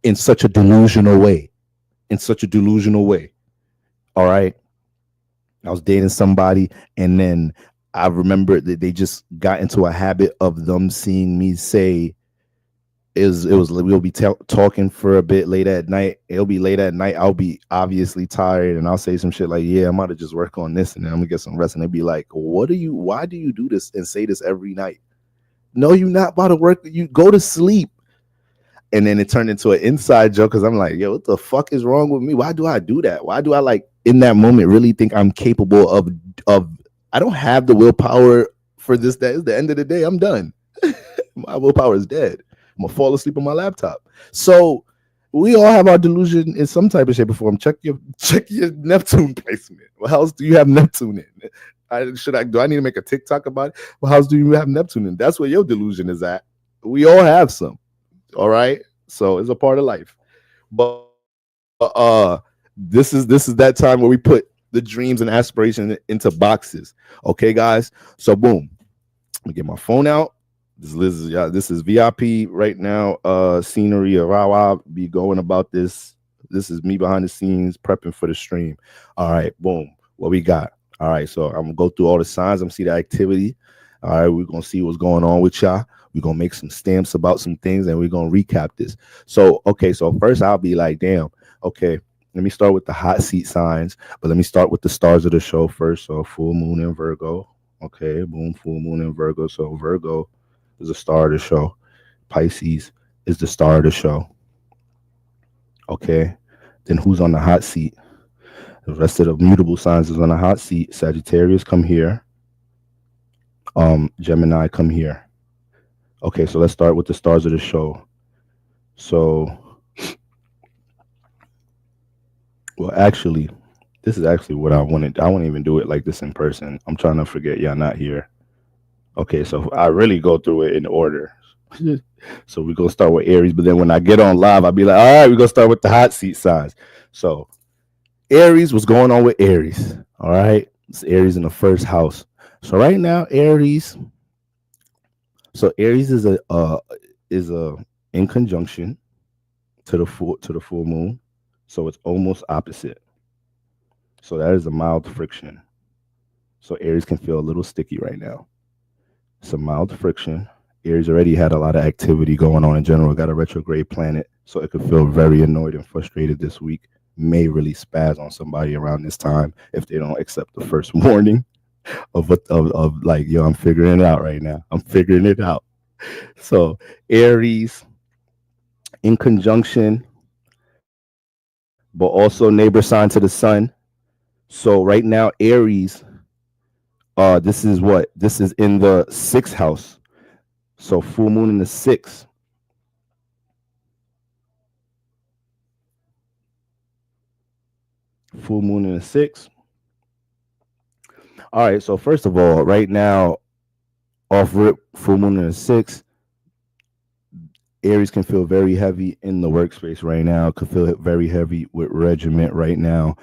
in such a delusional way. All right. I was dating somebody, and then I remember that they just got into a habit of them seeing me say, we'll be talking for a bit late at night. It'll be late at night. I'll be obviously tired, and I'll say some shit like, yeah, I'm about to just work on this, and then I'm gonna get some rest. And they'd be like, why do you do this and say this every night? No, you're not about to work. You go to sleep. And then it turned into an inside joke because I'm like, yo, what the fuck is wrong with me? Why do I do that? Why do I, like, in that moment really think I'm capable of I don't have the willpower for this. That is the end of the day. I'm done. My willpower is dead. I'm gonna fall asleep on my laptop. So we all have our delusion in some type of shape or form. Check your Neptune placement. What house do you have Neptune in? Do I need to make a TikTok about it? What house do you have Neptune in? That's where your delusion is at. We all have some. All right. So it's a part of life. But this is that time where we put the dreams and aspirations into boxes. Okay, guys. So boom. Let me get my phone out. This is VIP right now. Scenery of how I'll be going about this. This is me behind the scenes prepping for the stream. All right, boom. What we got? All right, so I'm gonna go through all the signs. I'm gonna see the activity. All right, we're gonna see what's going on with y'all. We're gonna make some stamps about some things, and we're gonna recap this. So, okay, so first I'll be like, damn, okay, let me start with the hot seat signs, but let me start with the stars of the show first. So full moon in Virgo. Okay, boom, full moon in Virgo. So Virgo is the star of the show. Pisces is the star of the show. Okay, then who's on the hot seat? The rest of the mutable signs is on the hot seat. Sagittarius, come here. Gemini, come here. Okay, so let's start with the stars of the show. So, well, actually, this is actually what I wanted. I won't even do it like this in person. I'm trying to forget y'all not here. Okay, so I really go through it in order. So we're gonna start with Aries, but then when I get on live, I'll be like, all right, we're gonna start with the hot seat signs. So Aries, what's going on with Aries? All right, it's Aries in the first house. So right now, Aries. So Aries is a in conjunction to the full moon. So it's almost opposite. So that is a mild friction. So Aries can feel a little sticky right now. It's a mild friction. Aries already had a lot of activity going on in general. Got a retrograde planet, so it could feel very annoyed and frustrated this week. May really spaz on somebody around this time if they don't accept the first warning of like, yo, I'm figuring it out right now. I'm figuring it out. So Aries in conjunction, but also neighbor sign to the sun. So right now, Aries, this is what? This is in the 6th house. So full moon in the 6th. Full moon in the 6th. All right, so first of all, right now, Off rip, full moon in the 6th. Aries can feel very heavy in the workspace right now. Could feel very heavy with regiment right now.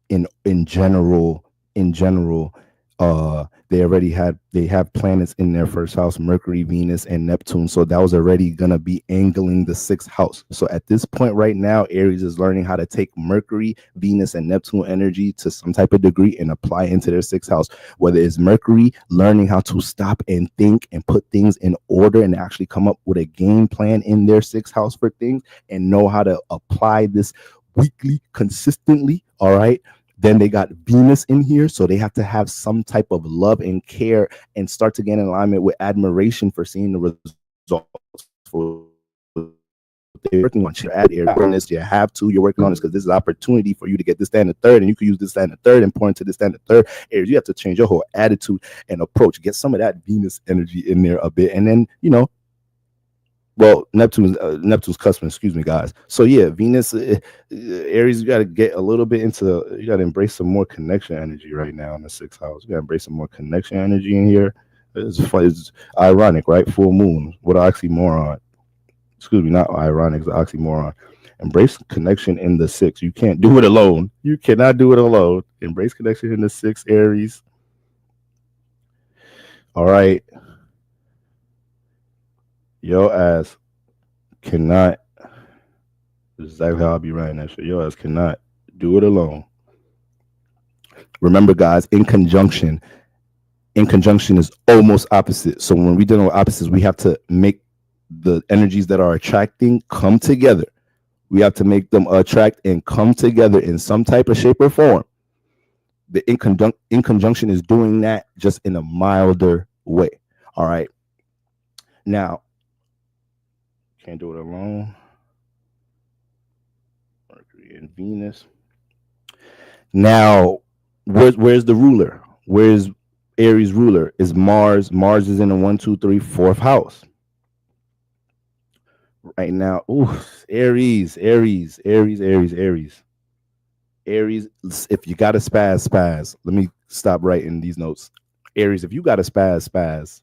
In general, they have planets in their first house, Mercury, Venus, and Neptune. So that was already gonna be angling the 6th house. So at this point right now, Aries is learning how to take Mercury, Venus, and Neptune energy to some type of degree and apply into their 6th house. Whether it's Mercury learning how to stop and think and put things in order and actually come up with a game plan in their 6th house for things and know how to apply this weekly consistently. All right. Then they got Venus in here, so they have to have some type of love and care and start to get in alignment with admiration for seeing the results for they're working on. You're at awareness, you have to. You're working on this because this is an opportunity for you to get this, that, and the third, and you can use this, that, and the third, and pour into this, that, and the third areas. You have to change your whole attitude and approach. Get some of that Venus energy in there a bit, and then well, Neptune's cusp, excuse me, guys. So yeah, Venus, Aries, you got to get a little bit into, you got to embrace some more connection energy right now in the 6th house. You got to embrace some more connection energy in here. It's ironic, right? Full moon. What oxymoron? Excuse me, not ironic, it's oxymoron. Embrace connection in the 6th. You can't do it alone. You cannot do it alone. Embrace connection in the 6th, Aries. All right. Your ass cannot, this is exactly how I'll be writing that shit. Your ass cannot do it alone. Remember, guys, in conjunction is almost opposite. So when we deal with opposites, we have to make the energies that are attracting come together. We have to make them attract and come together in some type of shape or form. The in conjunction is doing that just in a milder way. All right. Now, can't do it alone. Mercury and Venus. Now, where's the ruler? Where's Aries ruler? Is Mars. Mars is in the 1, 2, 3, 4th house. Right now, Aries. Aries, if you got to spaz. Let me stop writing these notes. Aries, if you got to spaz.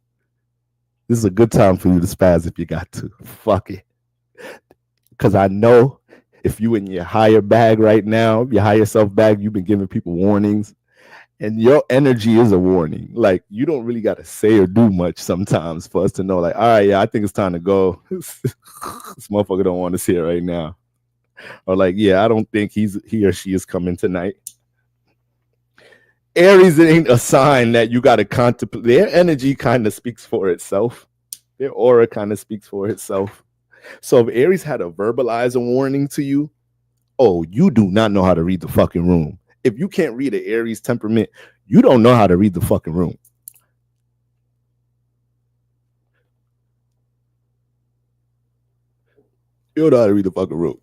This is a good time for you to spaz if you got to. Fuck it. Because I know if you in your higher bag right now, your higher self bag, you've been giving people warnings. And your energy is a warning. Like, you don't really got to say or do much sometimes for us to know, like, all right, yeah, I think it's time to go. This motherfucker don't want to see it right now. Or like, yeah, I don't think he or she is coming tonight. Aries ain't a sign that you got to contemplate. Their energy kind of speaks for itself. Their aura kind of speaks for itself. So if Aries had to verbalize a warning to you, you do not know how to read the fucking room. If you can't read an Aries temperament, you don't know how to read the fucking room. You don't know how to read the fucking room.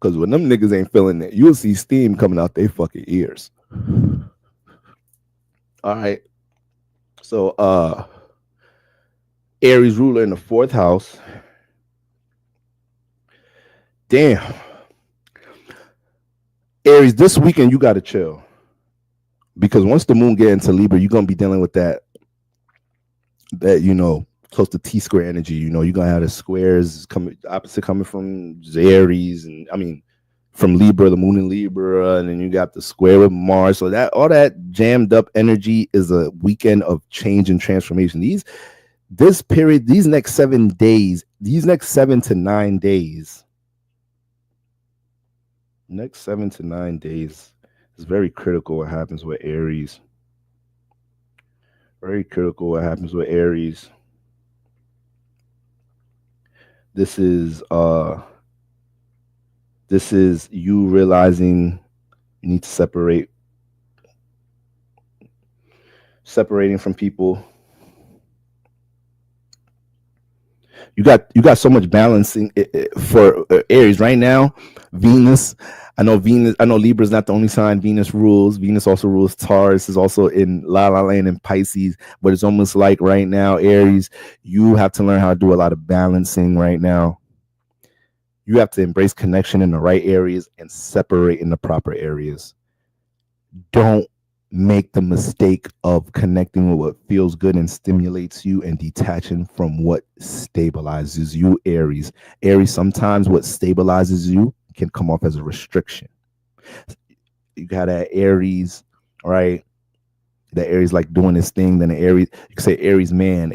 Because when them niggas ain't feeling it, you'll see steam coming out their fucking ears. All right. So Aries ruler in the 4th house. Damn. Aries, this weekend you gotta chill. Because once the moon get into Libra, you're gonna be dealing with that close to T-square energy. You're gonna have the squares opposite coming from Aries, and I mean from Libra, the moon in Libra, and then you got the square with Mars. So that all that jammed up energy is a weekend of change and transformation. This period, these next 7 days, these next 7 to 9 days, is very critical what happens with Aries. Very critical what happens with Aries. This is you realizing you need to separating from people. You got so much balancing for Aries right now. Venus, I know Libra is not the only sign Venus rules. Venus also rules Taurus, is also in La Land and Pisces, but it's almost like right now, Aries, you have to learn how to do a lot of balancing right now. You have to embrace connection in the right areas and separate in the proper areas. Don't make the mistake of connecting with what feels good and stimulates you and detaching from what stabilizes you, Aries. Aries, sometimes what stabilizes you can come off as a restriction. You got that Aries, right? That Aries like doing this thing, then the Aries, you can say Aries man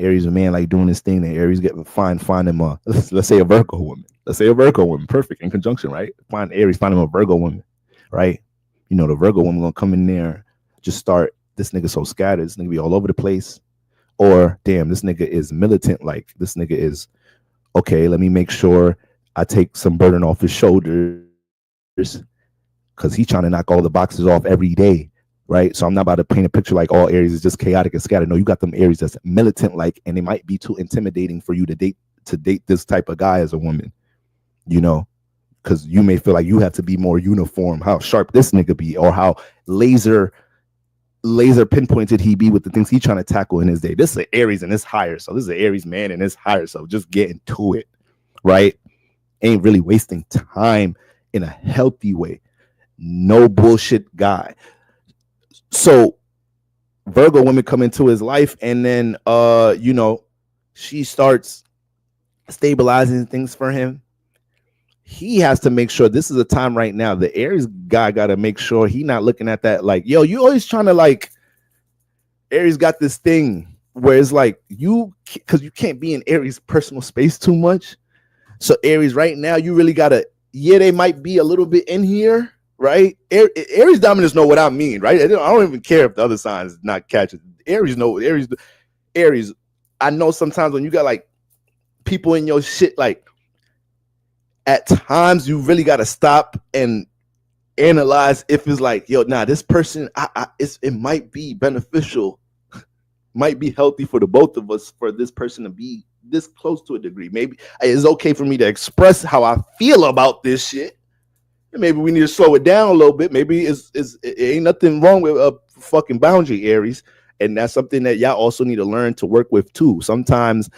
like doing this thing, then Aries get find him a let's say a Virgo woman. Let's say a Virgo woman, perfect in conjunction, right? Find Aries, find him a Virgo woman, right? You know, the Virgo woman gonna come in there, just start, this nigga so scattered, this nigga be all over the place. Or damn, this nigga is militant, like this nigga is okay, let me make sure I take some burden off his shoulders because he's trying to knock all the boxes off every day, right? So I'm not about to paint a picture like all Aries is just chaotic and scattered. No, you got them Aries that's militant, like, and they might be too intimidating for you to date this type of guy as a woman, you know, because you may feel like you have to be more uniform, how sharp this nigga be, or how laser pinpointed he be with the things he's trying to tackle in his day. This is an Aries and it's higher, so this is an Aries man and it's higher, so just get into it, right? Ain't really wasting time in a healthy way. No bullshit guy. So Virgo women come into his life, and then you know, she starts stabilizing things for him. He has to make sure this is a time right now. The Aries guy got to make sure he not looking at that like, yo, you always trying to like, Aries got this thing where it's like because you can't be in Aries personal space too much. So Aries right now, you really got to, yeah, they might be a little bit in here, right? Aries dominants know what I mean, right? I don't even care if the other signs not catching. Aries know, Aries. I know sometimes when you got like people in your shit, like at times you really got to stop and analyze if it's like, yo, nah, this person, it might be beneficial, might be healthy for the both of us for this person to be this close to a degree. Maybe it's okay for me to express how I feel about this shit. Maybe we need to slow it down a little bit. Maybe it ain't nothing wrong with a fucking boundary, Aries. And that's something that y'all also need to learn to work with too. Sometimes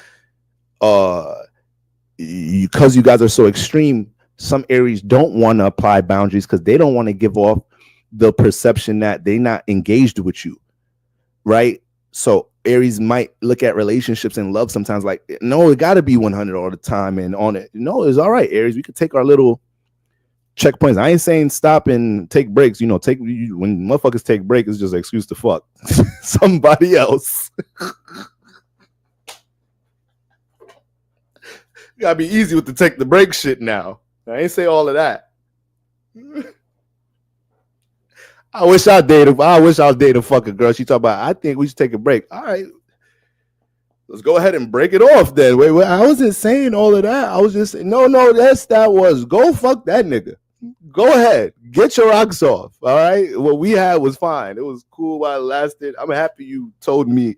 because you guys are so extreme, some Aries don't want to apply boundaries because they don't want to give off the perception that they're not engaged with you, right? So Aries might look at relationships and love sometimes like, no, it got to be 100 all the time and on it. No, it's all right, Aries. We could take our little checkpoints. I ain't saying stop and take breaks. You know, when motherfuckers take breaks, it's just an excuse to fuck somebody else. You gotta be easy with the take the break shit now. I ain't say all of that. I wish I was dating a fucking girl. She talk about, I think we should take a break. All right, let's go ahead and break it off then. Wait, I wasn't saying all of that. I was just saying, no, that was go fuck that nigga. Go ahead, get your rocks off. All right, what we had was fine. It was cool while it lasted. I'm happy you told me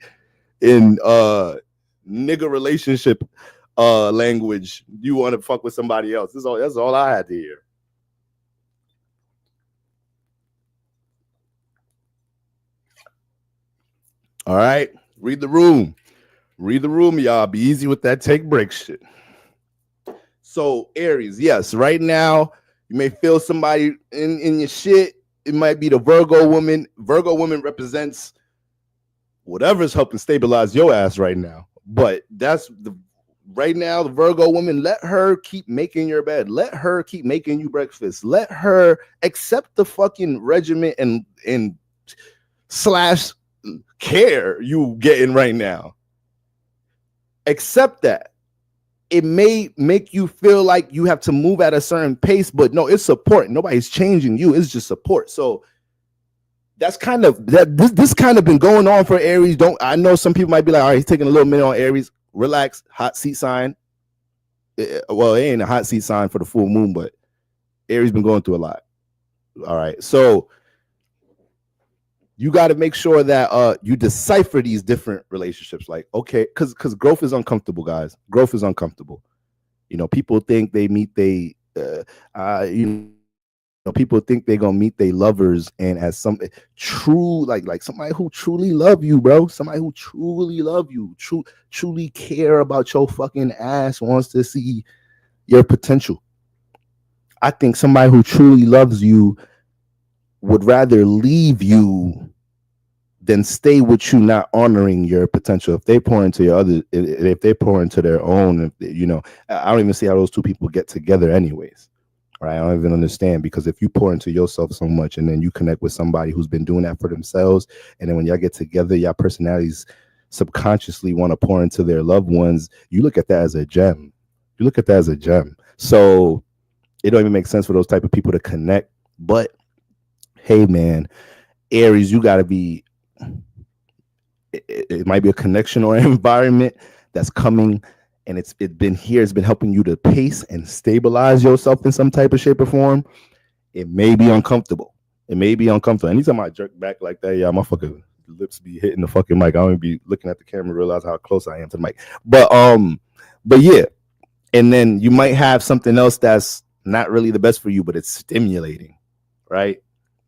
in nigga relationship language you want to fuck with somebody else. That's all I had to hear. All right, read the room, y'all. Be easy with that take break shit. So Aries, yes, right now you may feel somebody in your shit. It might be the Virgo woman. Virgo woman represents whatever's helping stabilize your ass right now. But that's right now, the Virgo woman, let her keep making your bed. Let her keep making you breakfast. Let her accept the fucking regimen and slash care you getting right now. Accept that. It may make you feel like you have to move at a certain pace, but no, it's support. Nobody's changing you. It's just support. So that's kind of that. This kind of been going on for Aries. I know some people might be like, all right, he's taking a little minute on Aries. Relax, hot seat sign. Well, it ain't a hot seat sign for the full moon, but Aries been going through a lot. All right, so you got to make sure that you decipher these different relationships. Like, okay, because growth is uncomfortable, guys. Growth is uncomfortable. You know, people think they meet people think they're gonna meet their lovers, and as some true like somebody who truly love you, bro, somebody who truly love you, truly care about your fucking ass, wants to see your potential. I think somebody who truly loves you would rather leave you then stay with you not honoring your potential. If they pour into your other, if they pour into their own, if they, I don't even see how those two people get together anyways. Right? I don't even understand, because if you pour into yourself so much and then you connect with somebody who's been doing that for themselves, and then when y'all get together, y'all personalities subconsciously want to pour into their loved ones, you look at that as a gem. You look at that as a gem. So it don't even make sense for those type of people to connect. But hey, man, Aries, you got to be, it might be a connection or an environment that's coming, and it's been helping you to pace and stabilize yourself in some type of shape or form. It may be uncomfortable. Anytime I jerk back like that, yeah, my fucking lips be hitting the fucking mic. I don't even be looking at the camera, realize how close I am to the mic. But yeah, and then you might have something else that's not really the best for you, but it's stimulating, right?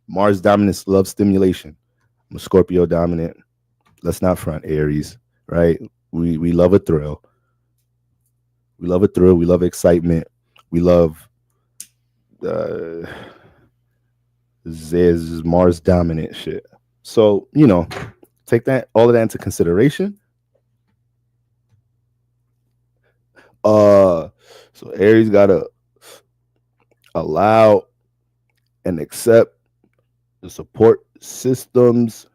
Mars dominance loves stimulation. I'm a Scorpio dominant. Let's not front, Aries, right? We love a thrill. We love a thrill. We love excitement. We love this Mars dominant shit. So, take all of that into consideration. So Aries gotta allow and accept the support systems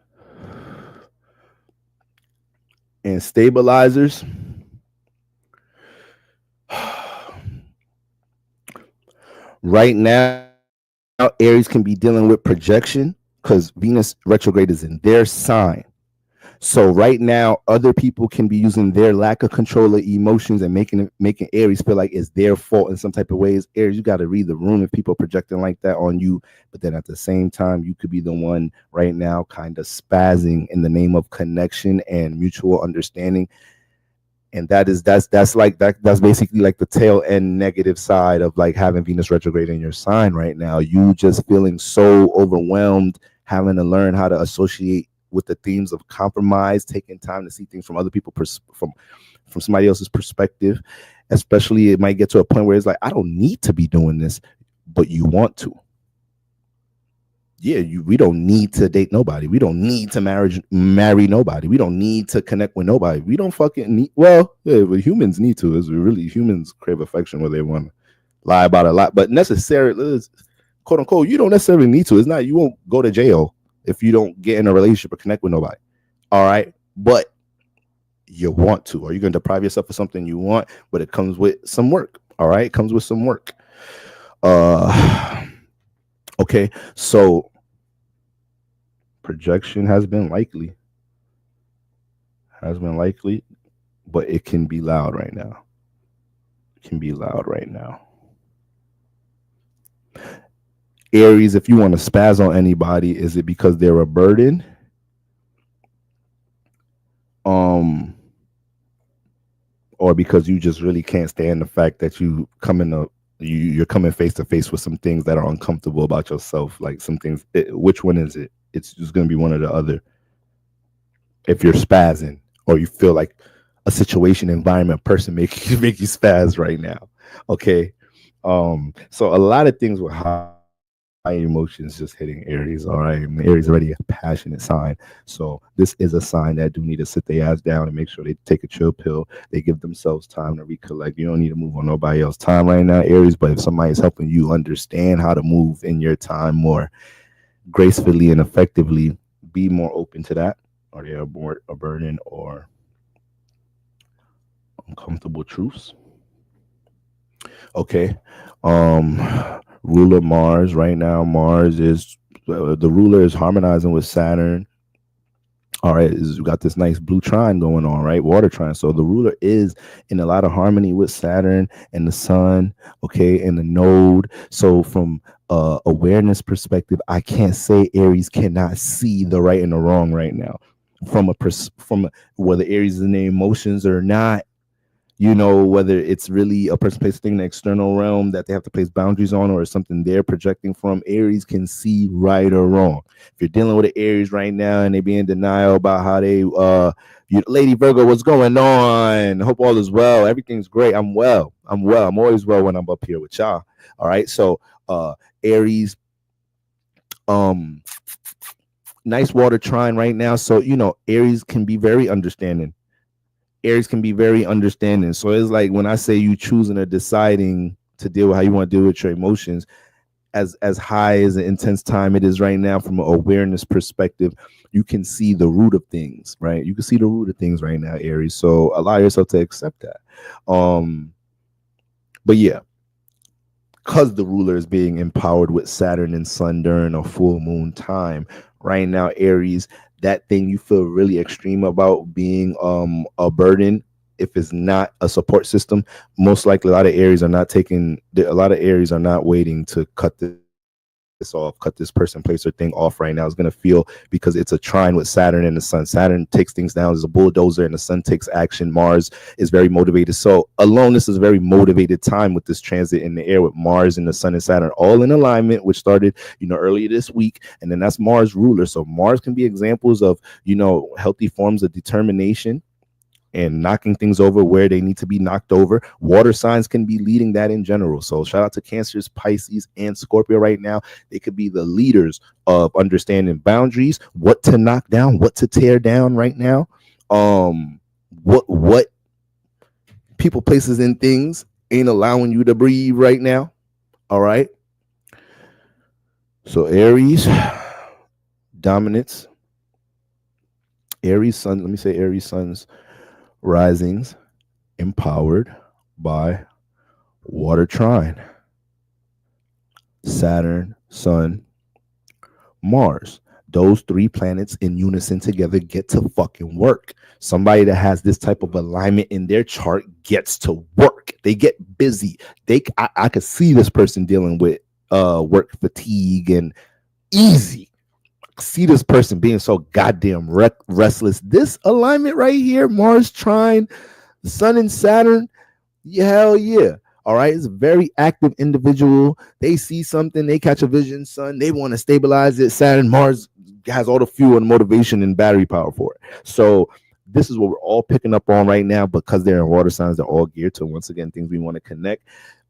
and stabilizers. Right now, Aries can be dealing with projection because Venus retrograde is in their sign. So right now, other people can be using their lack of control of emotions and making Aries feel like it's their fault in some type of ways. Aries, you got to read the room if people are projecting like that on you. But then at the same time, you could be the one right now kind of spazzing in the name of connection and mutual understanding. And that's basically like the tail end negative side of like having Venus retrograde in your sign right now. You just feeling so overwhelmed, having to learn how to associate with the themes of compromise, taking time to see things from other people from somebody else's perspective. Especially, it might get to a point where it's like, I don't need to be doing this, but you want to. Yeah, we don't need to date nobody. We don't need to marry nobody. We don't need to connect with nobody. We don't fucking need. Well, yeah, but humans need to. It's really, humans crave affection where they want to lie about a lot, but necessarily, quote unquote, you don't necessarily need to. It's not, you won't go to jail if you don't get in a relationship or connect with nobody. All right, but you want to, or you're going to deprive yourself of something you want, but it comes with some work. All right, it comes with some work. Okay, so projection has been likely, but it can be loud right now. Aries, if you want to spaz on anybody, is it because they're a burden? Or because you just really can't stand the fact that you're coming face to face with some things that are uncomfortable about yourself, like some things. Which one is it? It's just going to be one or the other. If you're spazzing, or you feel like a situation, environment, person make you spaz right now. Okay. So a lot of things with high emotions just hitting Aries. All right. Aries already a passionate sign. So this is a sign that do need to sit their ass down and make sure they take a chill pill. They give themselves time to recollect. You don't need to move on nobody else's time right now, Aries. But if somebody's helping you understand how to move in your time more gracefully and effectively, be more open to that. Are they a burden or uncomfortable truths? Okay. Ruler Mars right now. Mars is the ruler is harmonizing with Saturn. All right, we got this nice blue trine going on, right? Water trine. So the ruler is in a lot of harmony with Saturn and the sun, okay, and the node. So from awareness perspective, I can't say Aries cannot see the right and the wrong right now. From whether Aries is in their emotions or not, whether it's really a person placing in the external realm that they have to place boundaries on, or something they're projecting from, Aries can see right or wrong. If you're dealing with an Aries right now and they be in denial about how they, Lady Virgo, what's going on? Hope all is well. Everything's great. I'm well. I'm always well when I'm up here with y'all. All right. So, Aries, nice water trine right now. So, Aries can be very understanding. Aries can be very understanding. So it's like when I say you choosing or deciding to deal with how you want to deal with your emotions, as high as an intense time it is right now from an awareness perspective, you can see the root of things, right? You can see the root of things right now, Aries. So allow yourself to accept that. But yeah, because the ruler is being empowered with Saturn and Sun during a full moon time right now, Aries, that thing you feel really extreme about being a burden, if it's not a support system, most likely a lot of Aries are not waiting to cut this off, cut this person, place, or thing off right now. It's going to feel, because it's a trine with Saturn and the Sun. Saturn takes things down as a bulldozer, and the Sun takes action. Mars is very motivated. So alone, this is a very motivated time with this transit in the air with Mars and the Sun and Saturn all in alignment, which started, earlier this week. And then that's Mars ruler. So Mars can be examples of, healthy forms of determination and knocking things over where they need to be knocked over. Water signs can be leading that in general. So shout out to Cancers, Pisces, and Scorpio right now. They could be the leaders of understanding boundaries, what to knock down, what to tear down right now. What people, places, and things ain't allowing you to breathe right now. All right. So Aries, dominance. Aries sun. Let me say Aries suns risings empowered by water trine, Saturn, Sun, Mars. Those three planets in unison together get to fucking work. Somebody that has this type of alignment in their chart gets to work. They get busy. I could see this person dealing with work fatigue and easy. See this person being so goddamn restless. This alignment right here, Mars trine, Sun and Saturn, hell yeah. All right, it's a very active individual. They see something, they catch a vision, Sun, they want to stabilize it. Saturn, Mars has all the fuel and motivation and battery power for it. So this is what we're all picking up on right now, because they're in water signs. They're all geared to, once again, things we want to connect.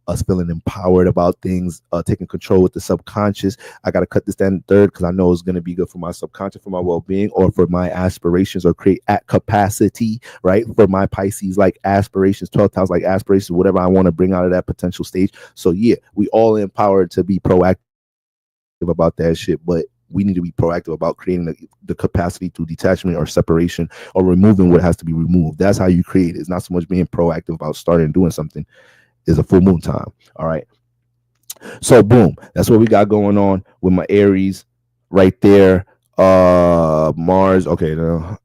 Us feeling empowered about things, taking control with the subconscious. I got to cut this down third because I know it's going to be good for my subconscious, for my well-being, or for my aspirations, or create at capacity, right? For my Pisces, like aspirations, 12th house, like aspirations, whatever I want to bring out of that potential stage. So yeah, we all empowered to be proactive about that shit, but we need to be proactive about creating the capacity to detachment or separation or removing what has to be removed. That's how you create it. It's not so much being proactive about starting and doing something. Is a full moon time. All right. So boom, that's what we got going on with my Aries right there. Mars. Okay.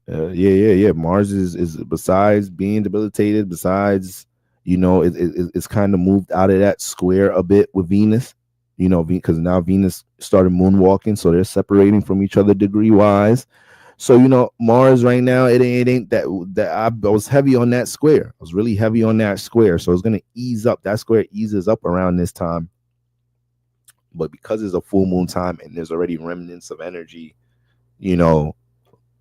Yeah. Mars is besides being debilitated, besides, it's kind of moved out of that square a bit with Venus, because now Venus started moonwalking. So they're separating from each other degree wise. So, Mars right now, it ain't that I was heavy on that square. I was really heavy on that square. So it's going to ease up. That square eases up around this time. But because it's a full moon time and there's already remnants of energy,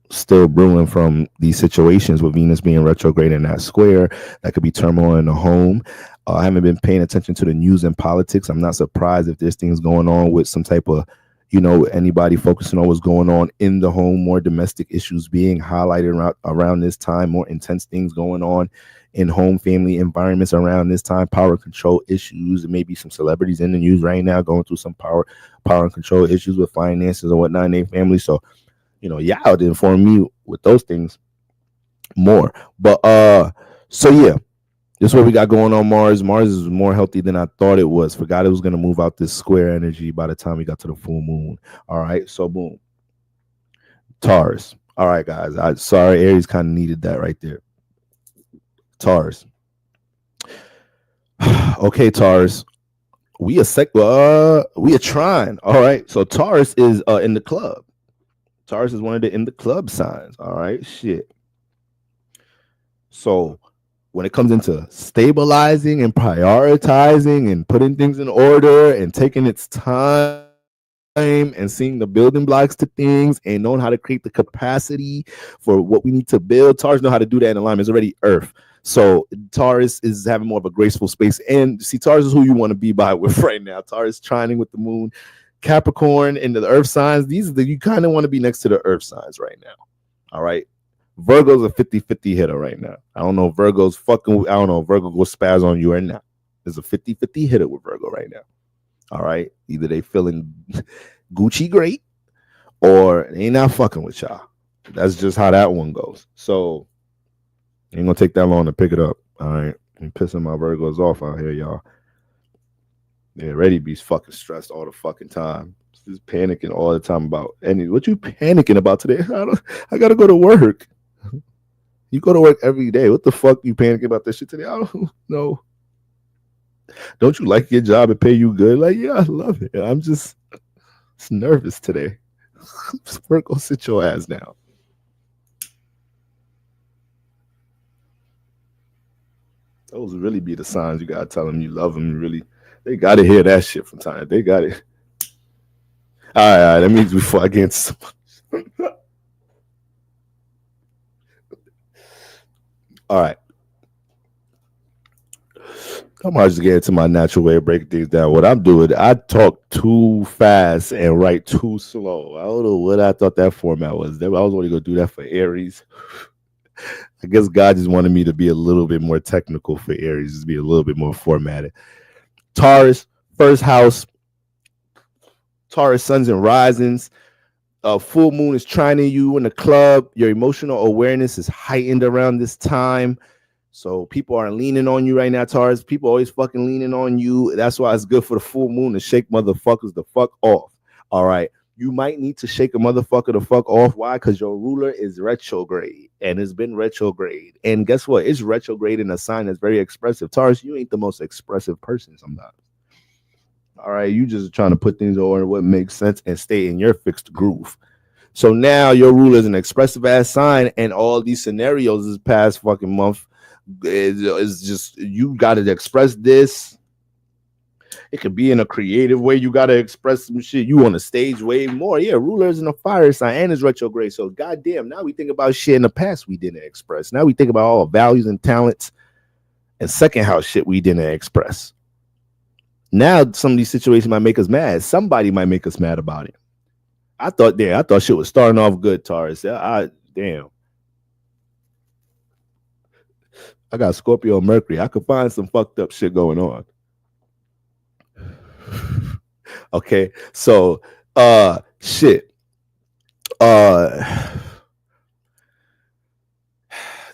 still brewing from these situations with Venus being retrograde in that square, that could be turmoil in the home. I haven't been paying attention to the news and politics. I'm not surprised if there's things going on with some type of, anybody focusing on what's going on in the home, more domestic issues being highlighted around this time, more intense things going on in home family environments around this time, power control issues, and maybe some celebrities in the news right now going through some power and control issues with finances and whatnot in their family. So, y'all to inform me with those things more. But so yeah. This is what we got going on Mars. Mars is more healthy than I thought it was. Forgot it was going to move out this square energy by the time we got to the full moon. All right. So boom. Taurus. All right, guys. Sorry, Aries kind of needed that right there. Taurus. Okay, Taurus. We a trine. All right. So Taurus is in the club. Taurus is one of the in the club signs. All right. Shit. So when it comes into stabilizing and prioritizing and putting things in order and taking its time and seeing the building blocks to things and knowing how to create the capacity for what we need to build, Taurus know how to do that in alignment. It's already Earth. So Taurus is having more of a graceful space. And see, Taurus is who you want to be by with right now. Taurus trining with the moon. Capricorn and the earth signs, these are the, you kind of want to be next to the earth signs right now. All right. Virgo's a 50-50 hitter right now. I don't know if Virgo's fucking, I don't know if Virgo will spaz on you or not. There's a 50-50 hitter with Virgo right now. All right. Either they feeling Gucci great or they not fucking with y'all. That's just how that one goes. So ain't gonna take that long to pick it up. All right. I'm pissing my Virgos off out here, y'all. They're ready to be fucking stressed all the fucking time. Just panicking all the time about what you panicking about today? I gotta go to work. You go to work every day. What the fuck you panicking about this shit today? I don't know. Don't you like your job and pay you good? Like, yeah, I love it. I'm just nervous today. Virgo, sit your ass down. Those really be the signs you gotta tell them you love them. Really, they gotta hear that shit from time. They got it. All right, that means before I get into some... All right. I'm about to get into my natural way of breaking things down. What I'm doing, I talk too fast and write too slow. I don't know what I thought that format was. I was only going to do that for Aries. I guess God just wanted me to be a little bit more technical for Aries, just be a little bit more formatted. Taurus, first house. Taurus, suns and risings. Full moon is trining you in the club. Your emotional awareness is heightened around this time. So people are leaning on you right now, Taurus. People always fucking leaning on you. That's why it's good for the full moon to shake motherfuckers the fuck off. All right. You might need to shake a motherfucker the fuck off. Why? Because your ruler is retrograde and it's been retrograde. And guess what? It's retrograde in a sign that's very expressive. Taurus, you ain't the most expressive person sometimes. All right. You just trying to put things in order, what makes sense, and stay in your fixed groove. So now your ruler is an expressive ass sign, and all these scenarios this past fucking month is just, you got to express this. It could be in a creative way. You got to express some shit. You on the stage way more. Yeah, ruler's in a fire sign and is retrograde. So goddamn, now we think about shit in the past we didn't express. Now we think about all values and talents and second house shit we didn't express. Now some of these situations might make us mad. Somebody might make us mad about it. I thought shit was starting off good, Taurus. Damn. I got Scorpio Mercury. I could find some fucked up shit going on. Okay, so shit.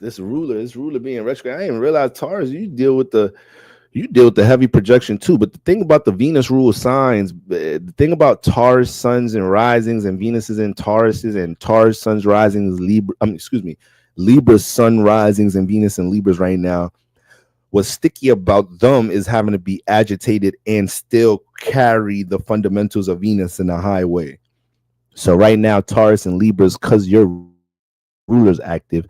This ruler being retrograde. I didn't realize, Taurus, you deal with the heavy projection too. But the thing about the Venus rule signs, the thing about Taurus suns and risings and Venuses and Tauruses and Taurus suns risings, Libra sun risings and Venus and Libras right now, what's sticky about them is having to be agitated and still carry the fundamentals of Venus in a high way. So right now, Taurus and Libras, because your ruler's active,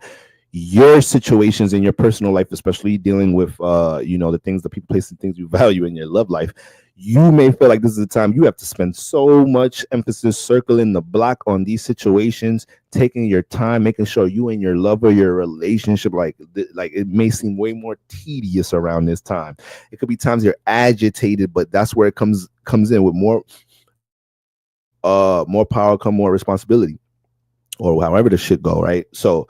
your situations in your personal life, especially dealing with the things, the people, places, things you value in your love life, you may feel like this is the time you have to spend so much emphasis circling the block on these situations, taking your time, making sure you and your lover, your relationship, like it may seem way more tedious around this time. It could be times you're agitated, but that's where it comes in with more power, come more responsibility, or however the shit go, right? So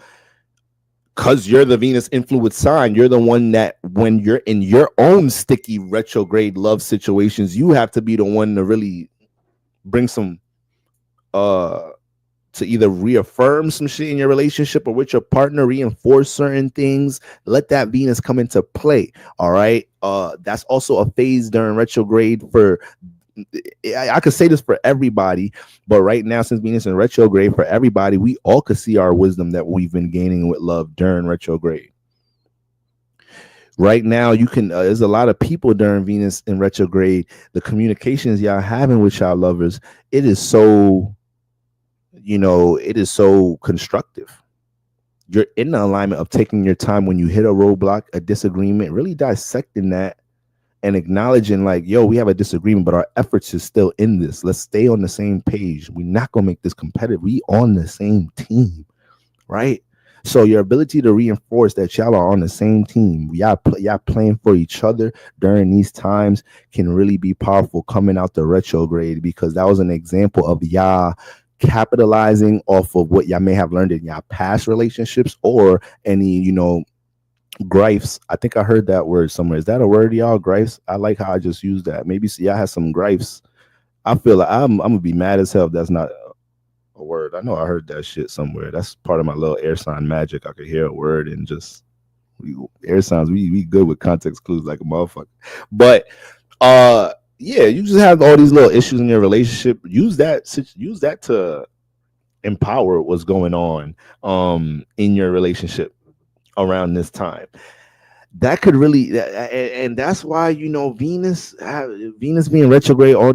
because you're the Venus influence sign, you're the one that when you're in your own sticky retrograde love situations, you have to be the one to really bring some to either reaffirm some shit in your relationship or with your partner, reinforce certain things, let that Venus come into play. All right. That's also a phase during retrograde for, I could say this for everybody, but right now, since Venus in retrograde, for everybody, we all could see our wisdom that we've been gaining with love during retrograde. Right now, you can, there's a lot of people during Venus in retrograde, the communications y'all having with y'all lovers, it is so constructive. You're in the alignment of taking your time when you hit a roadblock, a disagreement, really dissecting that and acknowledging like, yo, we have a disagreement, but our efforts is still in this. Let's stay on the same page. We're not going to make this competitive. We on the same team, right? So your ability to reinforce that y'all are on the same team, y'all playing for each other during these times can really be powerful coming out the retrograde, because that was an example of y'all capitalizing off of what y'all may have learned in y'all past relationships, or any, gripes. I think I heard that word somewhere. Is that a word, y'all? Gripes? I like how I just used that. Maybe y'all have some gripes. I feel like I'm gonna be mad as hell if that's not a word. I know I heard that shit somewhere. That's part of my little air sign magic. I could hear a word and just air signs. We good with context clues like a motherfucker. But yeah, you just have all these little issues in your relationship. Use that to empower what's going on in your relationship around this time. That could really, and that's why Venus being retrograde, all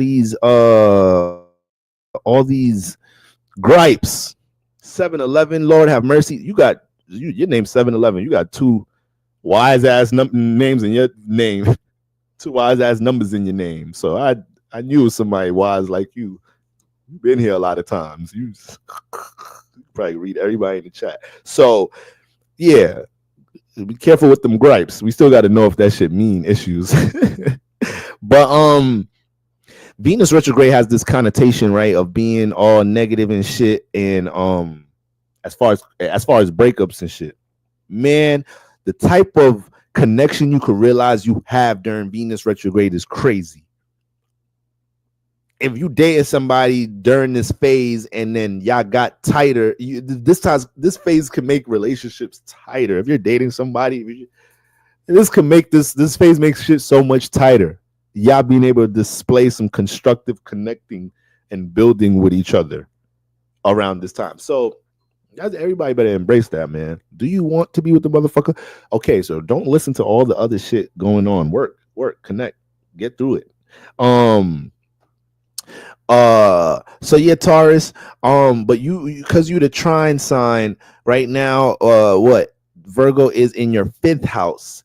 these gripes. 7-Eleven, Lord have mercy. Your name 7-Eleven. You got two wise ass names in your name, two wise ass numbers in your name. So I knew somebody wise like you. You've been here a lot of times. You probably read everybody in the chat. So yeah, be careful with them gripes. We still got to know if that shit mean issues. But Venus retrograde has this connotation, right, of being all negative and shit, and as far as breakups and shit. Man, the type of connection you could realize you have during Venus retrograde is crazy. If you dated somebody during this phase and then y'all got tighter, this phase can make relationships tighter. If you're dating somebody, this phase makes shit so much tighter. Y'all being able to display some constructive connecting and building with each other around this time. So everybody better embrace that, man. Do you want to be with the motherfucker? Okay, so don't listen to all the other shit going on. Work, connect, get through it. So yeah, Taurus, but because you the trine sign right now, what Virgo is in your 5th house.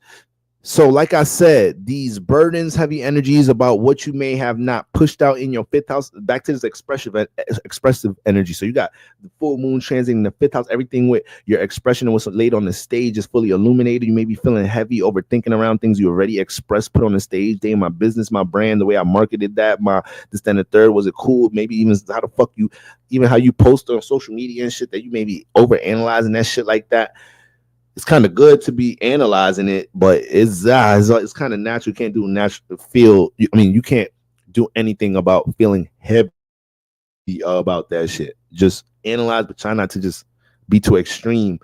So like I said, these burdens, heavy energies about what you may have not pushed out in your 5th house, back to this expressive energy. So you got the full moon transiting the 5th house, everything with your expression and what's laid on the stage is fully illuminated. You may be feeling heavy, overthinking around things you already expressed, put on the stage. Day, my business, my brand, the way I marketed that, my this, then the third, was it cool? Maybe even how you post on social media and shit, that you may be over analyzing that shit like that. It's kind of good to be analyzing it, but it's kind of natural. You can't do natural feel. You can't do anything about feeling heavy about that shit. Just analyze, but try not to just be too extreme,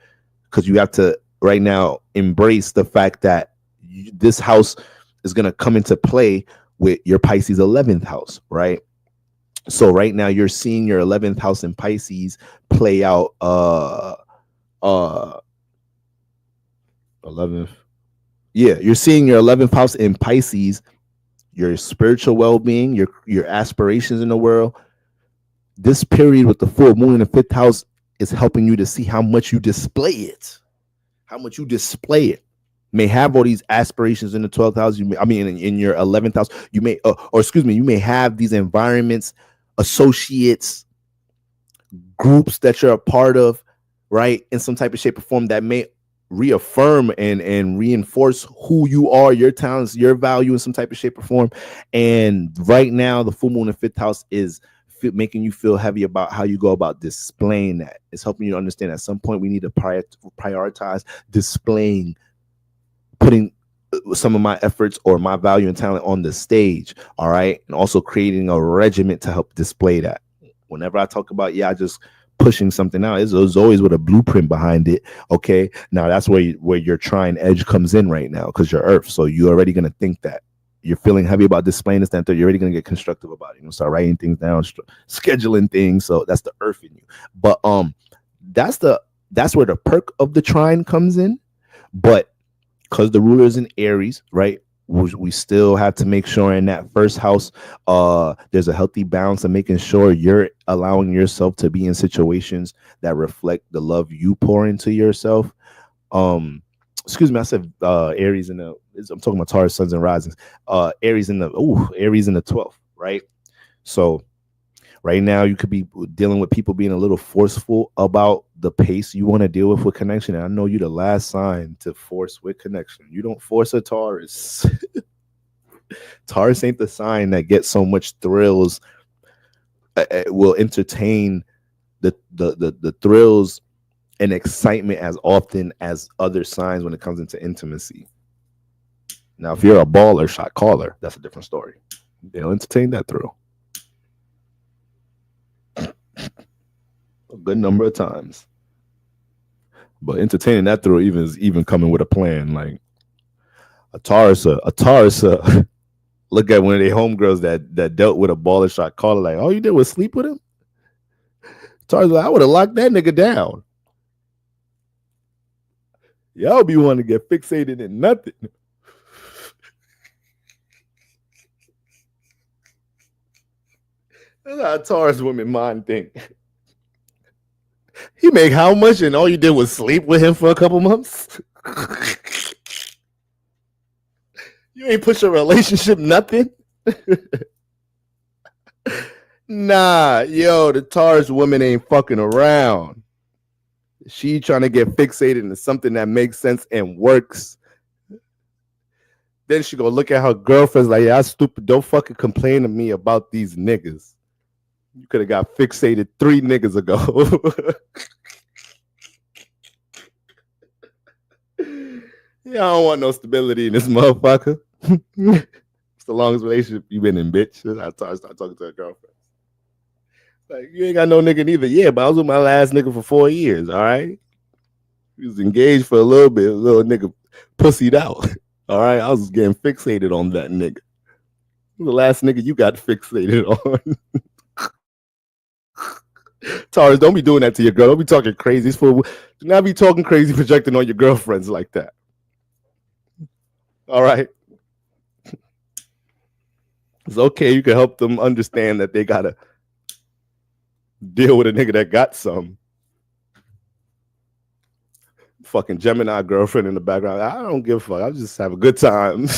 because you have to right now embrace the fact that this house is going to come into play with your Pisces 11th house, right? So right now you're seeing your 11th house in Pisces play out 11th. Yeah, you're seeing your 11th house in Pisces, your spiritual well-being, your aspirations in the world. This period with the full moon in the 5th house is helping you to see how much you display it. May have all these aspirations in the 12th house. In your 11th house, you may have these environments, associates, groups that you're a part of, right, in some type of shape or form that may reaffirm and reinforce who you are, your talents, your value in some type of shape or form. And right now, the full moon in 5th house is making you feel heavy about how you go about displaying that. It's helping you to understand at some point we need to prioritize displaying, putting some of my efforts or my value and talent on the stage. All right. And also creating a regiment to help display that. Whenever I talk about, just pushing something out, it's always with a blueprint behind it. Okay, now that's where your trine edge comes in right now, because you're Earth, so you're already going to think that you're feeling heavy about displaying this, that, you're already going to get constructive about it. Start writing things down, scheduling things. So that's the Earth in you. But that's where the perk of the trine comes in. But because the ruler is in Aries, right, we still have to make sure in that 1st house there's a healthy balance of making sure you're allowing yourself to be in situations that reflect the love you pour into yourself. Excuse me, I said Aries I'm talking about Taurus, suns and risings. Aries in the 12th, right? So Right now, you could be dealing with people being a little forceful about the pace you want to deal with connection. And I know you're the last sign to force with connection. You don't force a Taurus. Taurus ain't the sign that gets so much thrills. Will entertain the thrills and excitement as often as other signs when it comes into intimacy. Now, if you're a baller shot caller, that's a different story. They'll entertain that thrill a good number of times. But entertaining that thrill even coming with a plan. Like a Taurus, look at one of their homegirls that dealt with a baller shot caller. Like, all you did was sleep with him? Taurus, like, I would have locked that nigga down. Y'all be wanting to get fixated in nothing. That's how Taurus women mind think. He make how much and all you did was sleep with him for a couple months? You ain't push a relationship, nothing? Nah, yo, the Taurus woman ain't fucking around. She trying to get fixated into something that makes sense and works. Then she go look at her girlfriends like, yeah, I'm stupid. Don't fucking complain to me about these niggas. You could have got fixated 3 niggas ago. Yeah, I don't want no stability in this motherfucker. It's the longest relationship you been in, bitch. I start talking to a girlfriend. Like, you ain't got no nigga neither. Yeah, but I was with my last nigga for 4 years, all right? He was engaged for a little bit. A little nigga pussied out. All right? I was getting fixated on that nigga. The last nigga you got fixated on. Taurus, don't be doing that to your girl. Don't be talking crazy. Do not be talking crazy, projecting on your girlfriends like that. All right? It's okay. You can help them understand that they got to deal with a nigga that got some. Fucking Gemini girlfriend in the background. I don't give a fuck. I'll just have a good time.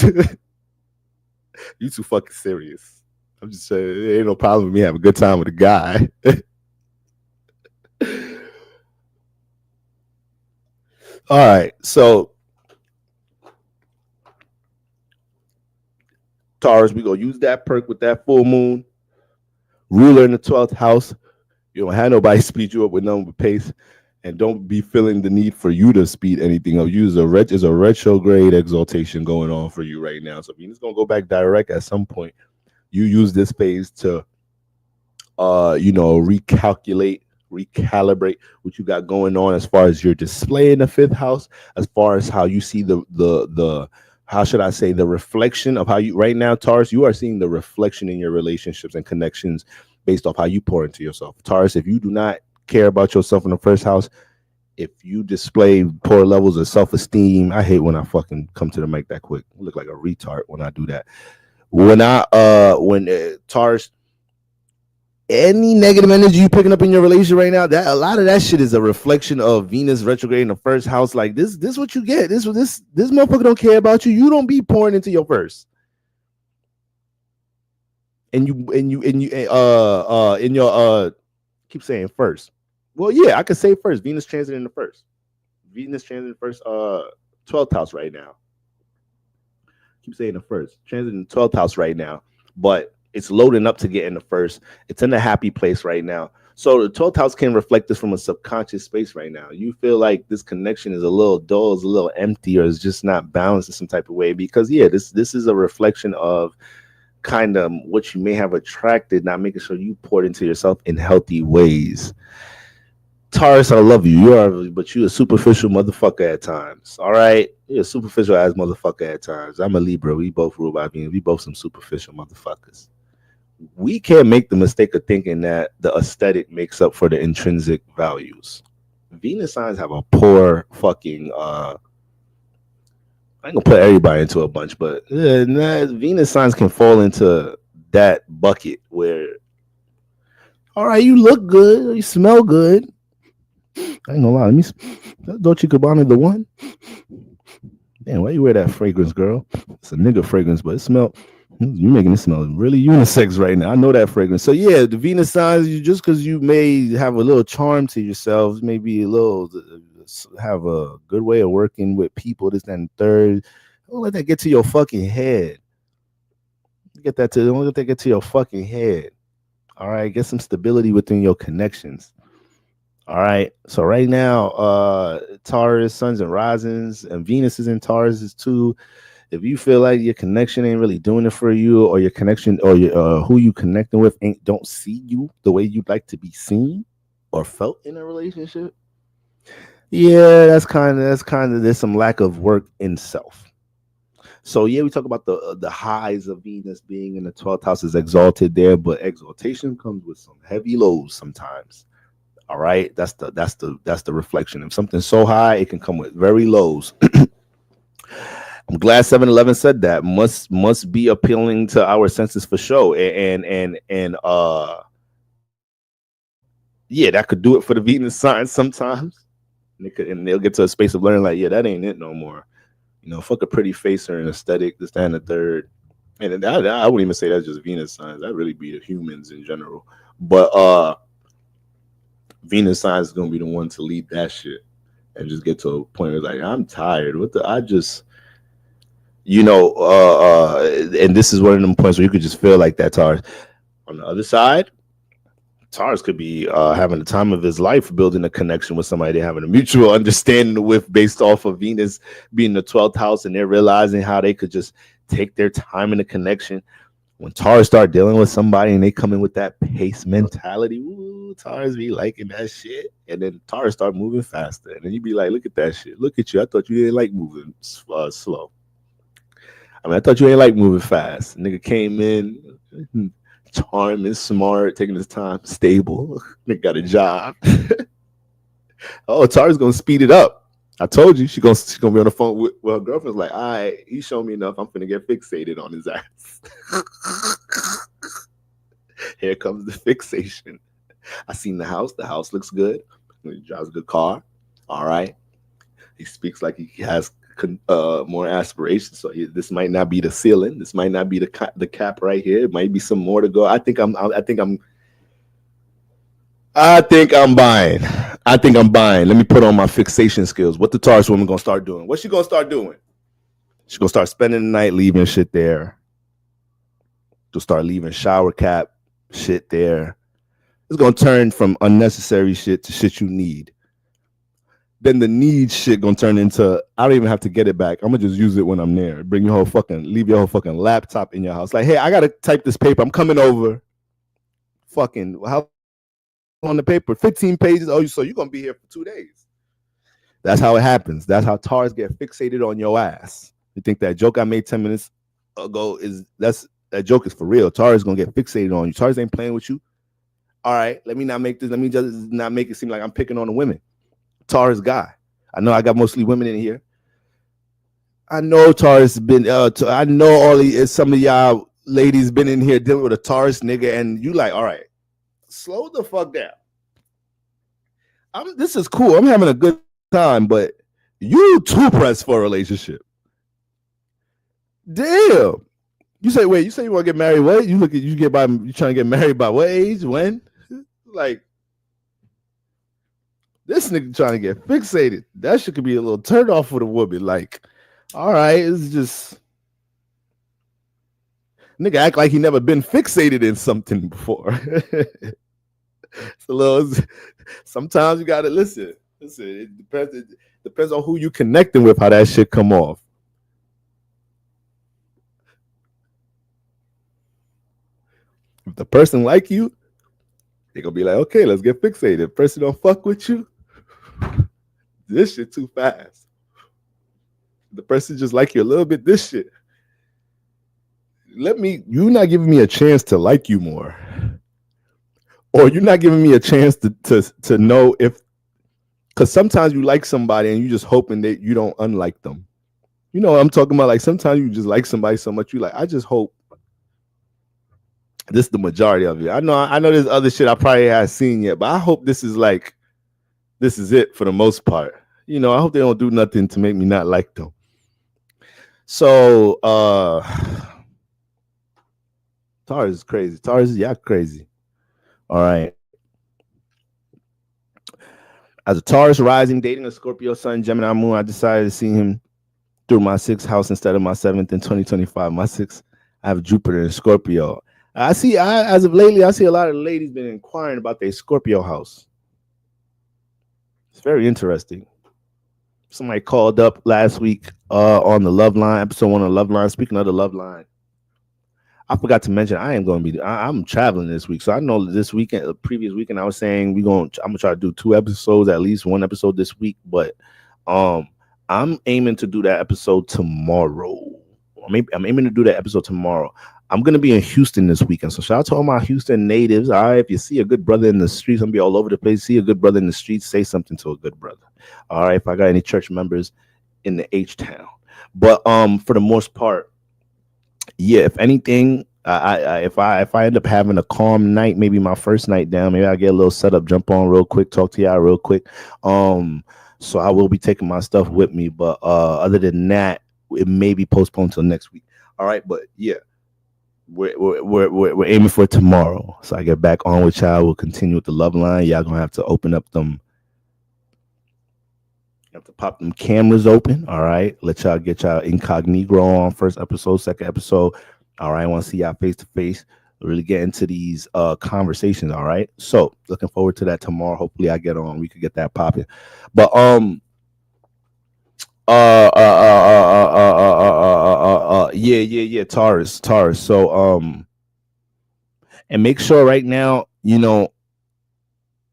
You too fucking serious. I'm just saying, there ain't no problem with me having a good time with a guy. All right, so Taurus, we gonna use that perk with that full moon. Ruler in the 12th house. You don't have nobody speed you up with nothing but pace, and don't be feeling the need for you to speed anything up. There's a retrograde exaltation going on for you right now. So Venus gonna go back direct at some point. You use this phase to, recalibrate what you got going on as far as your display in the 5th house, as far as how you see the how should I say, the reflection of how you right now, Taurus, you are seeing the reflection in your relationships and connections based off how you pour into yourself. Taurus, if you do not care about yourself in the 1st house, if you display poor levels of self-esteem, I hate when I fucking come to the mic that quick. I look like a retard when I do that. When Taurus, any negative energy you picking up in your relationship right now, that a lot of that shit is a reflection of Venus retrograde in the 1st house. Like this what you get. This motherfucker don't care about you. You don't be pouring into your 1st. And you keep saying 1st. Well, yeah, I could say 1st. Venus transit in the 1st. Venus transit in the 1st 12th house right now. Keep saying the 1st. Transit in the 12th house right now. But it's loading up to get in the 1st. It's in a happy place right now. So the 12th house can reflect this from a subconscious space right now. You feel like this connection is a little dull, is a little empty, or is just not balanced in some type of way. Because, yeah, this is a reflection of kind of what you may have attracted, not making sure you poured into yourself in healthy ways. Taurus, I love you. But you're a superficial motherfucker at times. All right? You're a superficial ass motherfucker at times. I'm a Libra. We both rule by being, we both some superficial motherfuckers. We can't make the mistake of thinking that the aesthetic makes up for the intrinsic values. Venus signs have a poor fucking I ain't gonna put everybody into a bunch, but Venus signs can fall into that bucket where, all right, you look good, you smell good. I ain't gonna lie, Dolce & Gabbana the one. Damn, why you wear that fragrance, girl? It's a nigga fragrance, but it smell. You're making it smell really unisex right now. I know that fragrance. So yeah, the Venus signs, you just because you may have a little charm to yourselves, maybe a little have a good way of working with people, this, that, and third. Don't let that get to your fucking head. Don't let that get to your fucking head. All right. Get some stability within your connections. All right. So right now, Taurus, Suns and Risings, and Venus is in Taurus is too. If you feel like your connection ain't really doing it for you, or your connection or your who you connecting with don't see you the way you'd like to be seen or felt in a relationship, yeah, that's kind of there's some lack of work in self. So yeah, we talk about the highs of Venus being in the 12th house is exalted there, but exaltation comes with some heavy lows sometimes. All right, that's the reflection. If something's so high, it can come with very lows. I'm glad 7-Eleven said that. Must be appealing to our senses for sure. And yeah, that could do it for the Venus sign sometimes. And they'll get to a space of learning like, yeah, that ain't it no more. Fuck a pretty face or an aesthetic, this, that, and the third. And I wouldn't even say that's just Venus signs. That really be the humans in general. But Venus signs is gonna be the one to lead that shit and just get to a point where it's like, I'm tired. And this is one of them points where you could just feel like that. Taurus. On the other side, Taurus could be having the time of his life building a connection with somebody they're having a mutual understanding with based off of Venus being the 12th house, and they're realizing how they could just take their time in the connection. When Taurus start dealing with somebody and they come in with that pace mentality, ooh, Taurus be liking that shit. And then Taurus start moving faster. And then you be like, look at that shit. Look at you. I thought you didn't like moving slow. I mean, I thought you ain't like moving fast. Nigga came in, charming, smart, taking his time, stable. Nigga got a job. Oh, Tara's gonna speed it up. I told you she's gonna be on the phone with her girlfriend's like, all right, he showed me enough. I'm finna get fixated on his ass. Here comes the fixation. I seen the house. The house looks good. He drives a good car. All right. He speaks like he has more aspirations. So this might not be the ceiling. This might not be the cap right here. It might be some more to go. I think I'm buying. I think I'm buying. Let me put on my fixation skills. What the Taurus woman gonna start doing? What's she gonna start doing? She's gonna start spending the night leaving shit there. She'll start leaving shower cap shit there. It's gonna turn from unnecessary shit to shit you need. Then the need shit gonna turn into, I don't even have to get it back. I'm gonna just use it when I'm there. Leave your whole fucking laptop in your house. Like, hey, I gotta type this paper. I'm coming over. Fucking, how on the paper? 15 pages. Oh, so you're gonna be here for 2 days. That's how it happens. That's how Taurus get fixated on your ass. You think that joke I made 10 minutes ago that joke is for real. Taurus gonna get fixated on you. Taurus ain't playing with you. All right, let me just not make it seem like I'm picking on the women. Taurus guy. I know I got mostly women in here. I know Taurus been. I know some of y'all ladies been in here dealing with a Taurus nigga, and you like, all right, slow the fuck down. This is cool. I'm having a good time, but you too pressed for a relationship. Damn. You say you want to get married? What? You trying to get married by what age? When? Like, this nigga trying to get fixated. That shit could be a little turn off for the woman. Like, all right, it's just nigga act like he never been fixated in something before. It's a little. Sometimes you gotta listen. It depends on who you connecting with, how that shit come off. If the person like you, they gonna be like, okay, let's get fixated. If the person don't fuck with you, this shit too fast. The person just like you a little bit, this shit. You're not giving me a chance to like you more. Or you're not giving me a chance to know if, because sometimes you like somebody and you just hoping that you don't unlike them. You know what I'm talking about? Like sometimes you just like somebody so much, you like, I just hope this is the majority of it. I know there's other shit I probably haven't seen yet, but I hope this is it for the most part. I hope they don't do nothing to make me not like them. So Taurus is crazy. Taurus is y'all crazy. All right. As a Taurus rising, dating a Scorpio sun, Gemini moon, I decided to see him through my sixth house instead of my seventh in 2025. My sixth, I have Jupiter in Scorpio. As of lately, I see a lot of ladies been inquiring about their Scorpio house. It's very interesting. Somebody called up last week on the Love Line, episode 1 of the Love Line. Speaking of the Love Line, I forgot to mention I am going to be. I'm traveling this week, so I know this weekend, the previous weekend, I was saying I'm gonna try to do 2 episodes, at least 1 episode this week. But I'm aiming to do that episode tomorrow. Or maybe I'm aiming to do that episode tomorrow. I'm gonna be in Houston this weekend, so shout out to all my Houston natives. All right, if you see a good brother in the streets, I'm gonna be all over the place. See a good brother in the streets, say something to a good brother. All right, if I got any church members in the H town, but for the most part, yeah, if anything, if I end up having a calm night, maybe my first night down, maybe I get a little setup, jump on real quick, talk to y'all real quick. So I will be taking my stuff with me, but other than that, it may be postponed till next week. All right, but yeah, we're aiming for tomorrow. So I get back on with y'all. We'll continue with the love line. Y'all gonna have to open up them. You have to pop them cameras open. All right. Let y'all get y'all incognito on first episode, second episode. All right. I want to see y'all face to face. Really get into these conversations. All right. So looking forward to that tomorrow. Hopefully I get on. We could get that popping. But yeah, Taurus. So and make sure right now,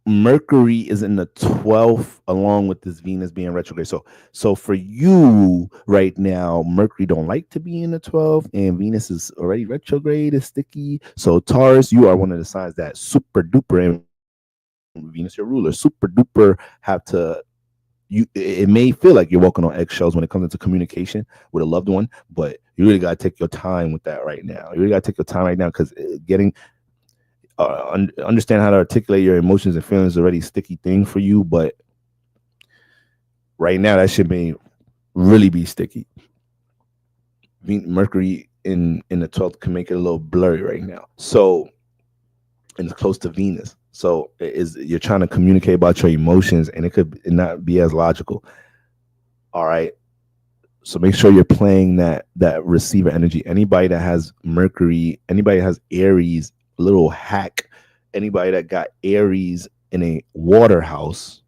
Mercury is in the 12th along with this Venus being retrograde. So for you right now, Mercury don't like to be in the 12th and Venus is already retrograde, is sticky. So Taurus, you are one of the signs that super duper, and Venus your ruler, super duper have to, it may feel like you're walking on eggshells when it comes into communication with a loved one, but you really got to take your time with that right now. You really got to take your time right now, because getting understand how to articulate your emotions and feelings is already a sticky thing for you, but right now that shit may really be sticky. Mercury in the 12th can make it a little blurry right now, so, and it's close to Venus, so you're trying to communicate about your emotions and it could not be as logical. All right, so make sure you're playing that receiver energy. Anybody that has Mercury, anybody that has Aries, little hack, anybody that got Aries in a water house,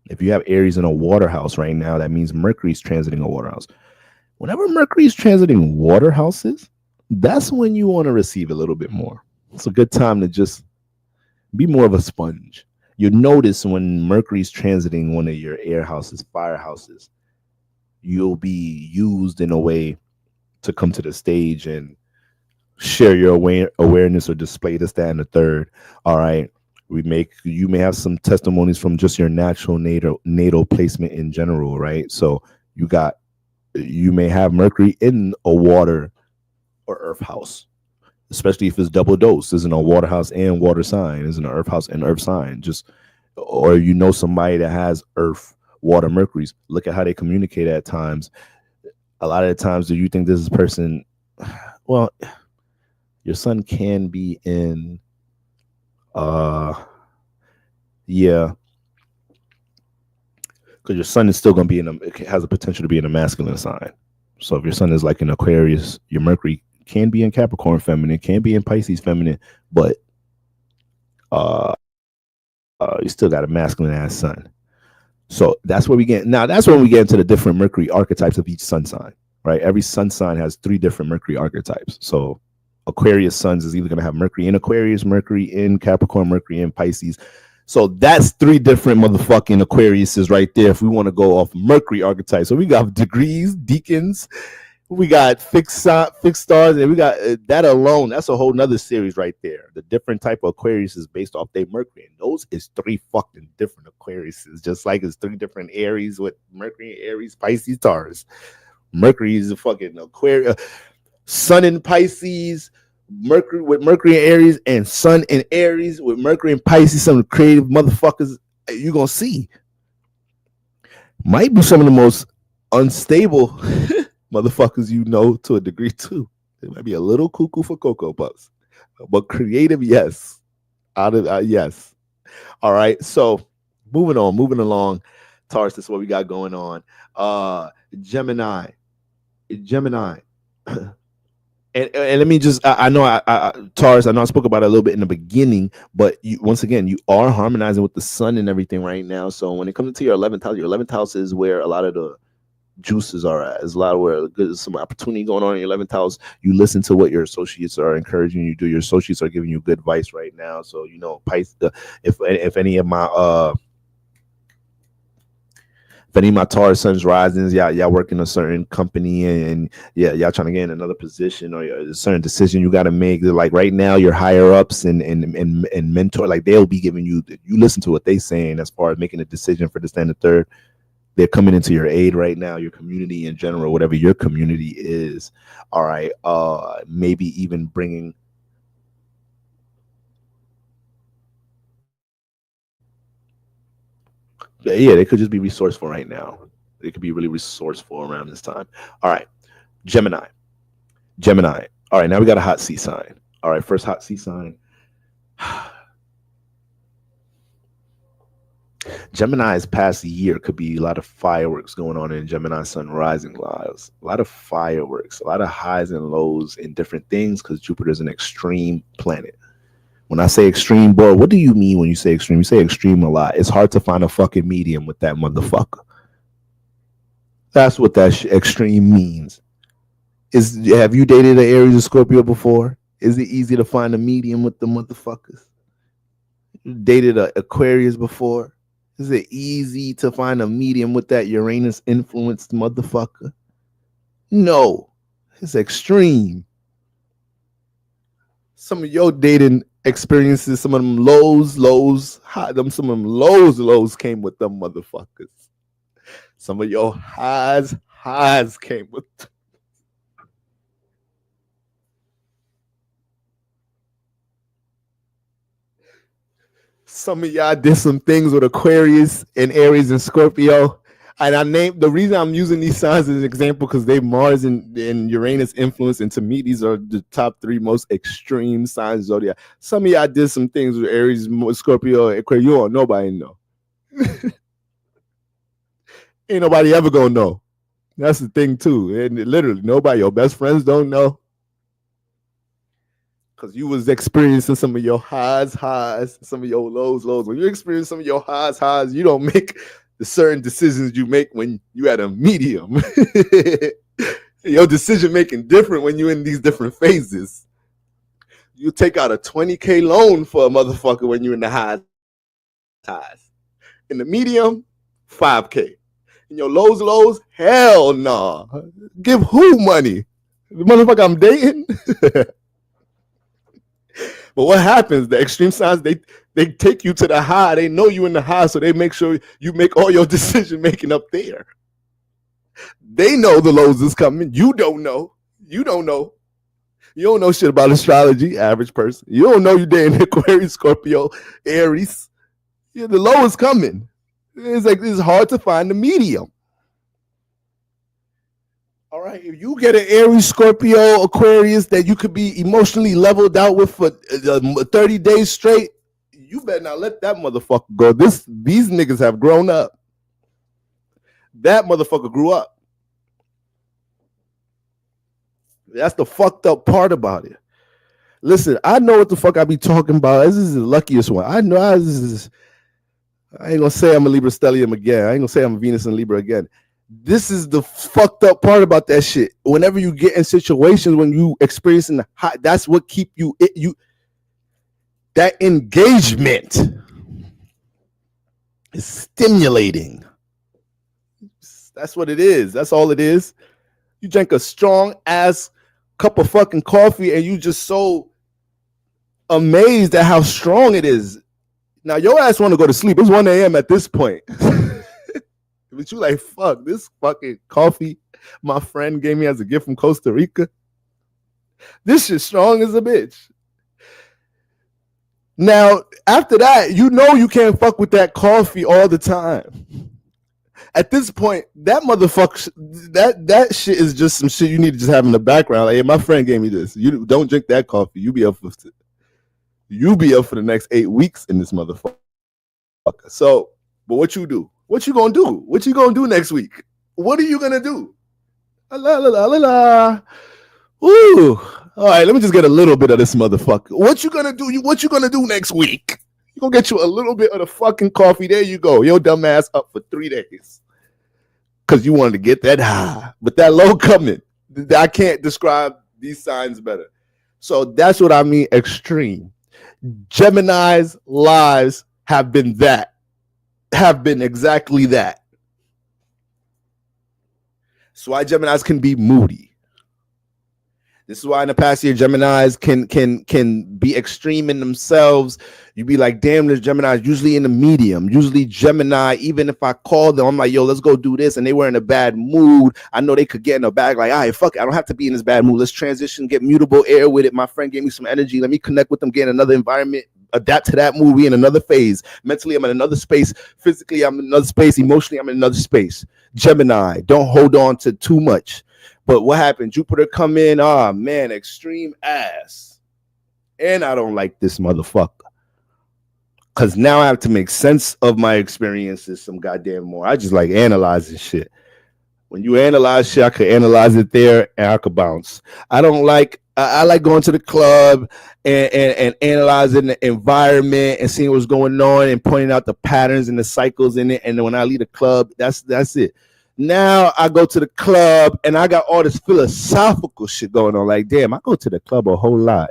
if you have Aries in a water house right now, that means Mercury's transiting a water house. Whenever Mercury's transiting water houses, that's when you want to receive a little bit more. It's a good time to just be more of a sponge. You'll notice when Mercury's transiting one of your air houses, fire houses, you'll be used in a way to come to the stage and share your awareness or display this, that, and the third. All right. You may have some testimonies from just your natural natal placement in general, right? So you may have Mercury in a water or earth house, especially if it's double dose. Isn't a water house and water sign, isn't an earth house and earth sign. Or somebody that has earth, water, Mercury's. Look at how they communicate at times. A lot of the times, do you think this person, well, your sun can be in, yeah, because your sun is still going to be it has a potential to be in a masculine sign. So if your sun is like in Aquarius, your Mercury can be in Capricorn feminine, can be in Pisces feminine, but you still got a masculine ass sun. So that's where we get that's when we get into the different Mercury archetypes of each sun sign, right? Every sun sign has 3 different Mercury archetypes. So Aquarius suns is either going to have Mercury in Aquarius, Mercury in Capricorn, Mercury in Pisces. So that's 3 different motherfucking Aquariuses right there if we want to go off Mercury archetype. So we got degrees, deacons, we got fixed stars, and we got that alone. That's a whole nother series right there. The different type of Aquarius is based off their Mercury. And those is 3 fucking different Aquariuses, just like it's 3 different Aries with Mercury, Aries, Pisces, Taurus. Mercury is a fucking Aquarius. Sun in Pisces, Mercury with Mercury and Aries, and Sun in Aries with Mercury and Pisces. Some of the creative motherfuckers you're gonna see might be some of the most unstable motherfuckers to a degree too. They might be a little cuckoo for Cocoa Puffs. But creative, yes. Yes. All right. So moving along. Taurus, this is what we got going on. Gemini. And let me just, I know Taurus, I know I spoke about it a little bit in the beginning, but once again, you are harmonizing with the sun and everything right now. So when it comes to your 11th house is where a lot of the juices are at. There's a lot of where there's some opportunity going on in your 11th house. You listen to what your associates are encouraging you to do. Your associates are giving you good advice right now. So, if any of my, if any of my Taurus Suns risings, y'all work in a certain company and y'all trying to get in another position or a certain decision you got to make. Like right now, your higher ups and mentor, like they'll be giving you listen to what they saying as far as making a decision for the standard third. They're coming into your aid right now, your community in general, whatever your community is. All right. Maybe even bringing they could just be resourceful right now. They could be really resourceful around this time. All right. Gemini. All right. Now we got a hot sea sign. All right. First hot sea sign. Gemini's past year could be a lot of fireworks going on in Gemini sun rising lives. A lot of fireworks, a lot of highs and lows in different things because Jupiter's an extreme planet. When I say extreme, boy, what do you mean when you say extreme? You say extreme a lot. It's hard to find a fucking medium with that motherfucker. That's what that extreme means. Have you dated an Aries or Scorpio before? Is it easy to find a medium with the motherfuckers? You dated an Aquarius before? Is it easy to find a medium with that Uranus influenced motherfucker? No, it's extreme. Some of your dating experiences, some of them lows, some of them lows came with them motherfuckers. Some of your highs came with them. Some of y'all did some things with Aquarius and Aries and Scorpio. And I named the reason I'm using these signs as an example because they Mars and Uranus influence. And to me, these are the top 3 most extreme signs zodiac. Some of y'all did some things with Aries, Scorpio, Aquarius. You don't nobody know. Ain't nobody ever gonna know. That's the thing too. And literally nobody, your best friends don't know. Because you was experiencing some of your highs, some of your lows. When you experience some of your highs, you don't make the certain decisions you make when you at a medium. Your decision making different when you're in these different phases. You take out a 20K loan for a motherfucker when you're in the highs. In the medium, 5K. In your lows, hell no. Nah. Give who money? The motherfucker I'm dating? But what happens? The extreme signs, they take you to the high. They know you in the high, so they make sure you make all your decision making up there. They know the lows is coming. You don't know. You don't know shit about astrology, average person. You don't know you're dating Aquarius, Scorpio, Aries. Yeah, the low is coming. It's hard to find the medium. All right, if you get an Aries, Scorpio, Aquarius that you could be emotionally leveled out with for 30 days straight, you better not let that motherfucker go. These niggas have grown up. That motherfucker grew up. That's the fucked up part about it. Listen, I know what the fuck I be talking about. This is the luckiest one. I know I ain't gonna say I'm a Libra stellium again. I ain't gonna say I'm a Venus and Libra again. This is the fucked up part about that shit. Whenever you get in situations when you experiencing the high, that's what keep you that engagement is stimulating. That's what it is. That's all it is. You drink a strong ass cup of fucking coffee and you just so amazed at how strong it is. Now your ass want to go to sleep. It's 1 a.m. at this point. But you like, fuck, this fucking coffee my friend gave me as a gift from Costa Rica. This shit strong as a bitch. Now, after that, you know you can't fuck with that coffee all the time. At this point, that motherfucker, that shit is just some shit you need to just have in the background. Like, hey, my friend gave me this. You don't drink that coffee. You be up with it. You be up for the next 8 weeks in this motherfucker. So, but what you do? What you gonna do? What you gonna do next week? What are you gonna do? La la la la la. Ooh. All right, let me just get a little bit of this motherfucker. What you gonna do? What you gonna do next week? You gonna get you a little bit of the fucking coffee. There you go. Your dumb ass up for 3 days. Cause you wanted to get that high. But that low coming. I can't describe these signs better. So that's what I mean, extreme. Gemini's lives have been exactly that. That's why Geminis can be moody. This is why in the past year, Geminis can be extreme in themselves. You be like, damn, there's Geminis usually in the medium. Usually Gemini, even if I call them, I'm like, yo, let's go do this. And they were in a bad mood. I know they could get in a bag like, all right, fuck it. I don't have to be in this bad mood. Let's transition, get mutable air with it. My friend gave me some energy. Let me connect with them, get in another environment, adapt to that mood. We in another phase. Mentally, I'm in another space. Physically, I'm in another space. Emotionally, I'm in another space. Gemini, don't hold on to too much. But what happened? Jupiter come in. Oh, man, extreme ass. And I don't like this motherfucker. Because now I have to make sense of my experiences some goddamn more. I just like analyzing shit. When you analyze shit, I could analyze it there and I could bounce. I don't like, I like going to the club and analyzing the environment and seeing what's going on and pointing out the patterns and the cycles in it. And then when I leave the club, that's it. Now I go to the club and I got all this philosophical shit going on. Like, damn, I go to the club a whole lot.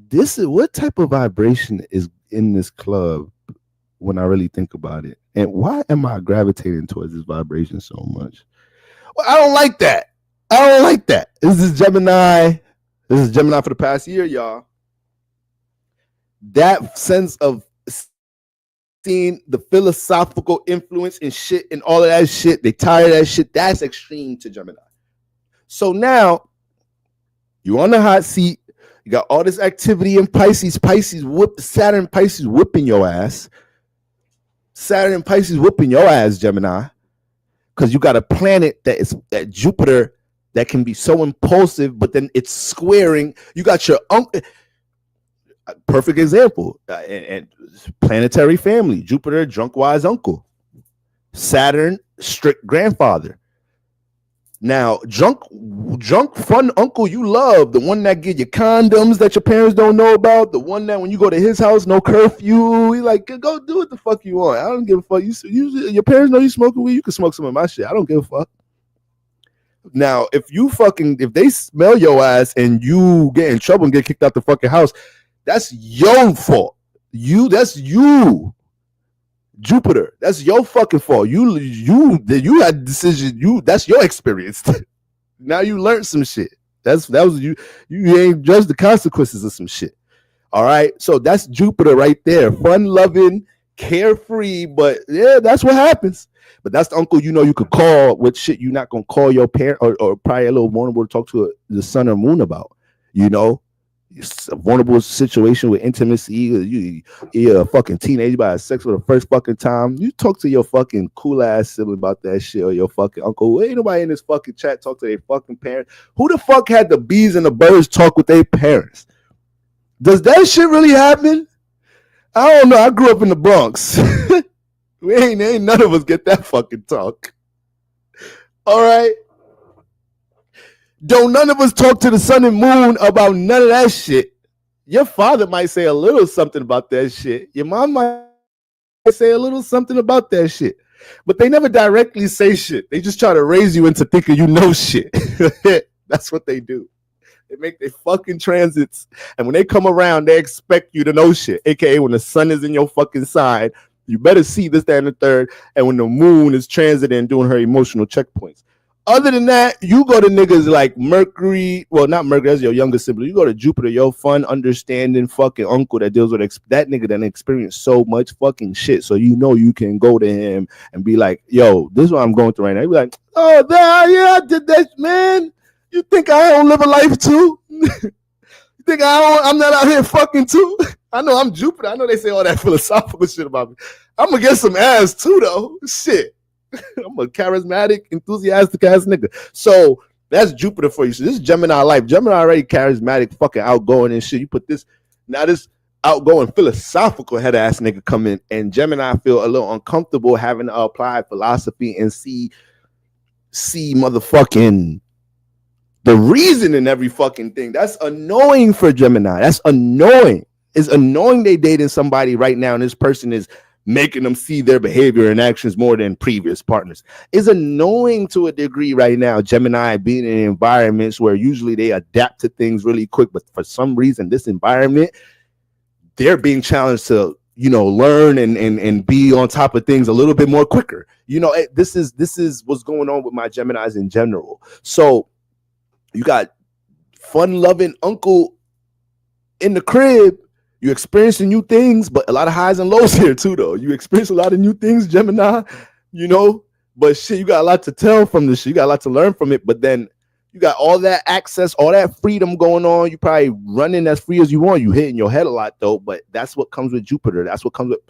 This is what type of vibration is in this club when I really think about it. And why am I gravitating towards this vibration so much? Well, I don't like that. I don't like that. This is Gemini. This is Gemini for the past year, y'all. That sense of seeing the philosophical influence and shit and all of that shit, they tired of that shit. That's extreme to Gemini. So now you're on the hot seat. You got all this activity in Pisces. Saturn Pisces whipping your ass. Saturn and Pisces whipping your ass, Gemini. Because you got a planet that is at Jupiter that can be so impulsive, but then it's squaring. You got your uncle. Perfect example. And planetary family. Jupiter, drunk wise uncle. Saturn, strict grandfather. Now, drunk fun uncle you love, the one that give you condoms that your parents don't know about, the one that when you go to his house, no curfew, he like, go do what the fuck you want. I don't give a fuck. Your parents know you smoking weed, you can smoke some of my shit. I don't give a fuck. Now, if they smell your ass and you get in trouble and get kicked out the fucking house, that's your fault. That's you. Jupiter, that's your fucking fault. You had decision. That's your experience. Now you learned some shit. That was you. You ain't judged the consequences of some shit. All right. So that's Jupiter right there. Fun loving, carefree, but yeah, that's what happens. But that's the uncle you could call with shit you're not gonna call your parent or probably a little vulnerable to talk to the sun or moon about. It's a vulnerable situation with intimacy. You're a fucking teenager, by sex for the first fucking time. You talk to your fucking cool ass sibling about that shit, or your fucking uncle. Ain't nobody in this fucking chat talk to their fucking parents. Who the fuck had the bees and the birds talk with their parents? Does that shit really happen? I don't know. I grew up in the Bronx. ain't none of us get that fucking talk. All right. Don't none of us talk to the sun and moon about none of that shit. Your father might say a little something about that shit. Your mom might say a little something about that shit. But they never directly say shit. They just try to raise you into thinking you know shit. That's what they do. They make their fucking transits. And when they come around, they expect you to know shit. AKA when the sun is in your fucking sign, you better see this, that, and the third. And when the moon is transiting and doing her emotional checkpoints. Other than that, you go to niggas like Mercury. Well, not Mercury, that's your younger sibling. You go to Jupiter, your fun, understanding fucking uncle that deals with that nigga that experienced so much fucking shit. So you can go to him and be like, yo, this is what I'm going through right now. You be like, oh, yeah, I did that, man. You think I don't live a life too? You think I'm not out here fucking too? I know I'm Jupiter. I know they say all that philosophical shit about me. I'm gonna get some ass too, though. Shit. I'm a charismatic, enthusiastic ass nigga. So that's Jupiter for you. So this is Gemini life. Gemini already charismatic, fucking outgoing and shit. You put this Now this outgoing philosophical head ass nigga come in, and Gemini feel a little uncomfortable having to apply philosophy and see motherfucking the reason in every fucking thing. That's annoying for Gemini. That's annoying. It's annoying they dating somebody right now and this person is making them see their behavior and actions more than previous partners. It's annoying to a degree right now, Gemini being in environments where usually they adapt to things really quick, but for some reason, this environment, they're being challenged to, you know, learn and be on top of things a little bit more quicker. You know, this is what's going on with my Geminis in general. So you got fun-loving uncle in the crib. You're experiencing new things, but a lot of highs and lows here too, though. You experience a lot of new things, Gemini, you know, but shit, you got a lot to tell from this shit. You got a lot to learn from it, but then you got all that access, all that freedom going on. You probably running as free as you want. You hitting your head a lot, though, but that's what comes with Jupiter. That's what comes with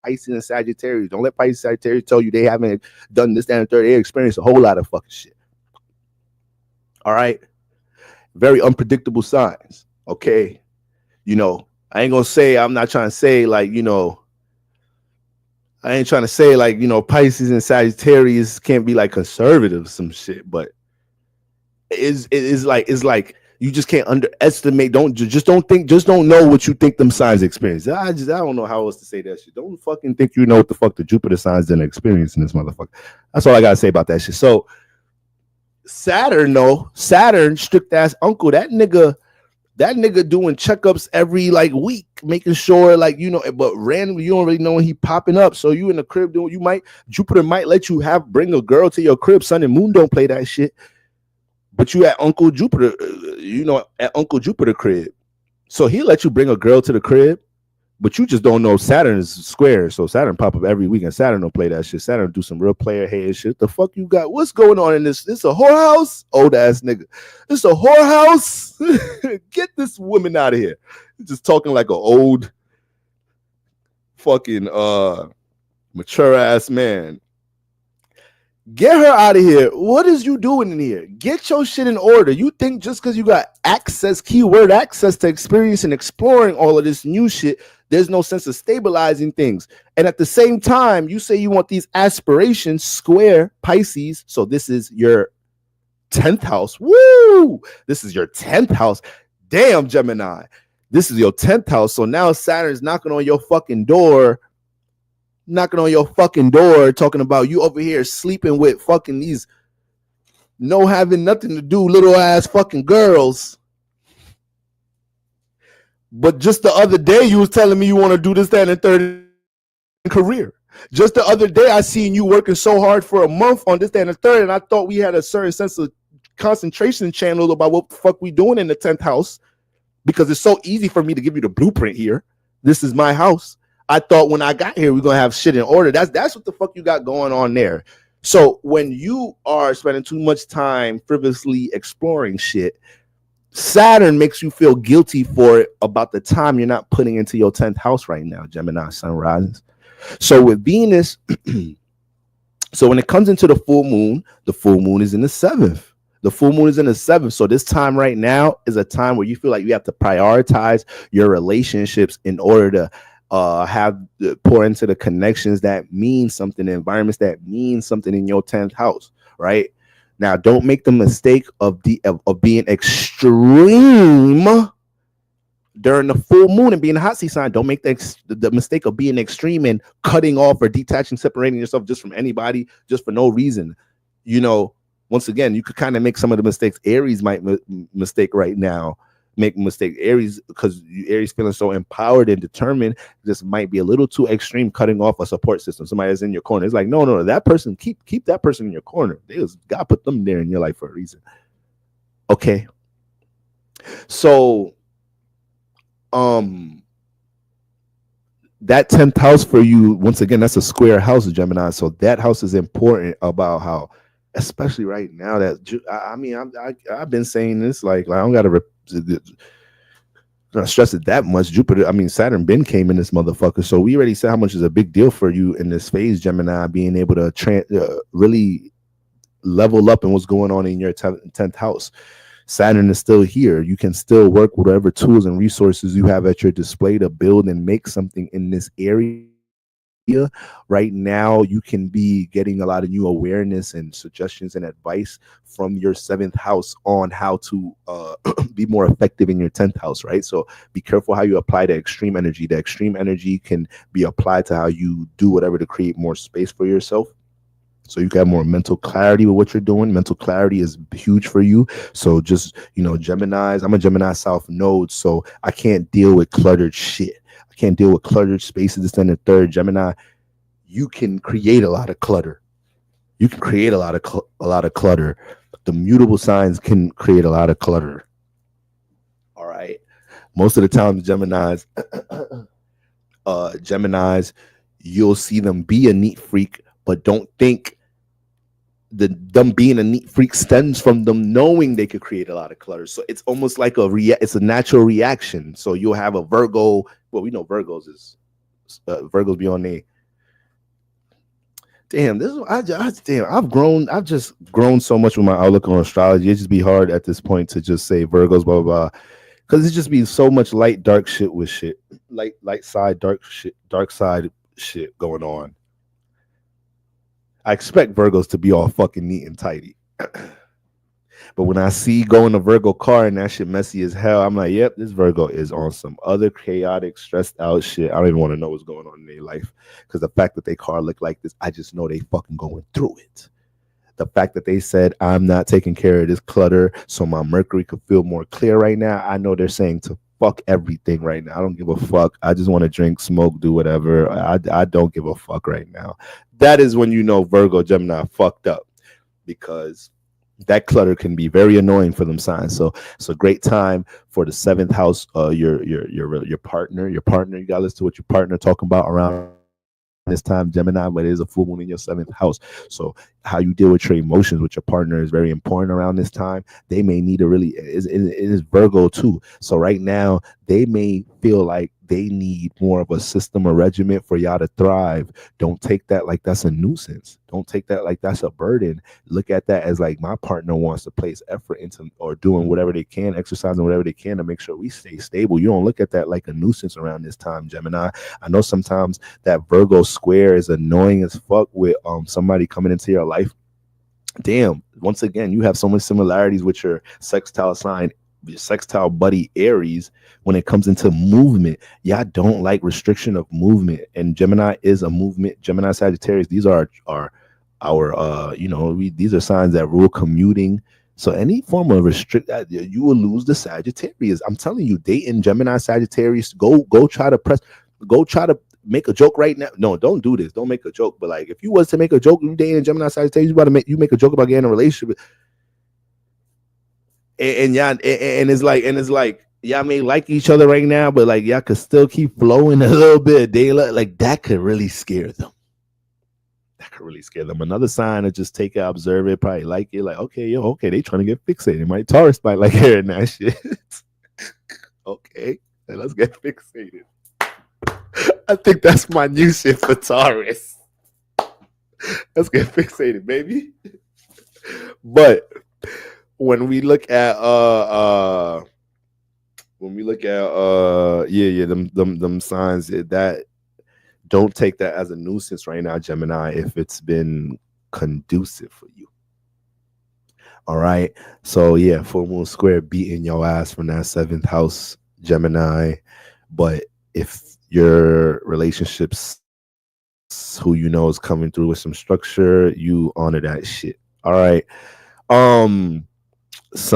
Pisces and Sagittarius. Don't let Pisces and Sagittarius tell you they haven't done this, that, and third. They experience a whole lot of fucking shit. All right? Very unpredictable signs, okay? You know, I ain't gonna say, I'm not trying to say like, you know, I ain't trying to say like, you know, Pisces and Sagittarius can't be like conservative, some shit, but it's like you just can't underestimate. Don't know what you think them signs experience. I don't know how else to say that shit. Don't fucking think you know what the fuck the Jupiter signs didn't experience in this motherfucker. That's all I gotta say about that shit. So Saturn, strict ass uncle, that nigga doing checkups every like week, making sure like, you know, but randomly you don't really know when he popping up. So you in the crib doing, Jupiter might let you bring a girl to your crib. Sun and moon don't play that shit. But you at Uncle Jupiter, at Uncle Jupiter crib. So he'll let you bring a girl to the crib, but you just don't know Saturn is square. So Saturn pop up every week and Saturn don't play that shit. Saturn do some real player hated shit. The fuck you got? What's going on in this? This a whorehouse? Old ass nigga. This a whorehouse? Get this woman out of here. Just talking like an old fucking mature ass man. Get her out of here. What is you doing in here? Get your shit in order. You think just because you got access, keyword access to experience and exploring all of this new shit, there's no sense of stabilizing things. And at the same time, you say you want these aspirations, square Pisces. So this is your 10th house. Woo! This is your 10th house. Damn, Gemini. This is your 10th house. So now Saturn's knocking on your fucking door, talking about you over here sleeping with fucking these having nothing to do little ass fucking girls. But just the other day you was telling me you want to do this, that, and third career. Just the other day I seen you working so hard for a month on this, that, and the third, and I thought we had a certain sense of concentration channel about what the fuck we doing in the 10th house, because it's so easy for me to give you the blueprint here. This is my house. I thought when I got here, we're going to have shit in order. That's what the fuck you got going on there. So when you are spending too much time frivolously exploring shit, Saturn makes you feel guilty for it about the time you're not putting into your 10th house right now, Gemini sun rises. So with Venus, so when it comes into the full moon is in the 7th. The full moon is in the 7th. So this time right now is a time where you feel like you have to prioritize your relationships in order to pour into the connections that mean something, the environments that mean something in your 10th house, right? Now, don't make the mistake of being extreme during the full moon and being a hot sea sign. Don't make the mistake of being extreme and cutting off or detaching, separating yourself just from anybody, just for no reason. You know, once again, you could kind of make some of the mistakes Aries might mistake right now. Make a mistake, Aries, because Aries feeling so empowered and determined, this might be a little too extreme, cutting off a support system. Somebody that's in your corner. It's like, no, that person, keep that person in your corner. God put them there in your life for a reason. Okay. So, that 10th house for you, once again, that's a square house of Gemini. So that house is important about how, especially right now, that I've been saying this, like I don't got to not stress it that much. Saturn came in this motherfucker. So we already said how much is a big deal for you in this phase, Gemini, being able to really level up in what's going on in your 10th house. Saturn is still here. You can still work with whatever tools and resources you have at your display to build and make something in this area. Right now, you can be getting a lot of new awareness and suggestions and advice from your seventh house on how to be more effective in your 10th house, right? So be careful how you apply the extreme energy. The extreme energy can be applied to how you do whatever to create more space for yourself, so you can have more mental clarity with what you're doing. Mental clarity is huge for you. So just, Geminis, I'm a Gemini South node, so I can't deal with cluttered shit. I can't deal with cluttered spaces. This and the third. Gemini, you can create a lot of clutter. You can create a lot of clutter. The mutable signs can create a lot of clutter. All right. Most of the time, Geminis, you'll see them be a neat freak, but don't think them being a neat freak stems from them knowing they could create a lot of clutter. So it's almost like it's a natural reaction. So you'll have a Virgo. Well, we know Virgos be on there. Damn, I've just grown so much with my outlook on astrology. It just be hard at this point to just say Virgos, blah blah blah, because it just be so much light, dark shit with shit, light side, dark side shit going on. I expect Virgos to be all fucking neat and tidy. But when I see go in a Virgo car and that shit messy as hell, I'm like, yep, this Virgo is on some other chaotic, stressed out shit. I don't even want to know what's going on in their life. Because the fact that their car look like this, I just know they fucking going through it. The fact that they said, I'm not taking care of this clutter so my Mercury could feel more clear right now, I know they're saying to fuck everything right now. I don't give a fuck. I just want to drink, smoke, do whatever. I don't give a fuck right now. That is when you know Virgo, Gemini fucked up, because that clutter can be very annoying for them signs. So it's a great time for the seventh house. Your partner. You gotta listen to what your partner talking about around this time, Gemini, but it is a full moon in your seventh house. So how you deal with your emotions with your partner is very important around this time. They may need a really, it is Virgo too. So right now they may feel like they need more of a system or regiment for y'all to thrive. Don't take that like that's a nuisance. Don't take that like that's a burden. Look at that as like, my partner wants to place effort into or doing whatever they can, exercising whatever they can to make sure we stay stable. You don't look at that like a nuisance around this time, Gemini. I know sometimes that Virgo square is annoying as fuck with somebody coming into your life. Damn, once again, you have so many similarities with your sextile sign, your sextile buddy Aries. When it comes into movement, y'all don't like restriction of movement, and Gemini is a movement. Gemini, Sagittarius, these are our these are signs that rule commuting. So any form of restrict, you will lose the Sagittarius. I'm telling you, dating Gemini, Sagittarius, go try to make a joke right now. No, don't do this. Don't make a joke. But like, if you was to make a joke, you dating Gemini, Sagittarius, you make a joke about getting in a relationship, and it's like y'all may like each other right now, but like y'all could still keep flowing a little bit of daylight. Like that could really scare them. Another sign to just take it, observe it, probably like it, like, okay, they trying to get fixated. My Taurus might like hearing that shit. Okay, let's get fixated. I think that's my new shit for Taurus. Let's get fixated, baby. But when we look at them signs that don't take that as a nuisance right now, Gemini, if it's been conducive for you. All right. So yeah, full moon square beating your ass from that seventh house, Gemini. But if your relationships, who you know is coming through with some structure, you honor that shit. All right. Sun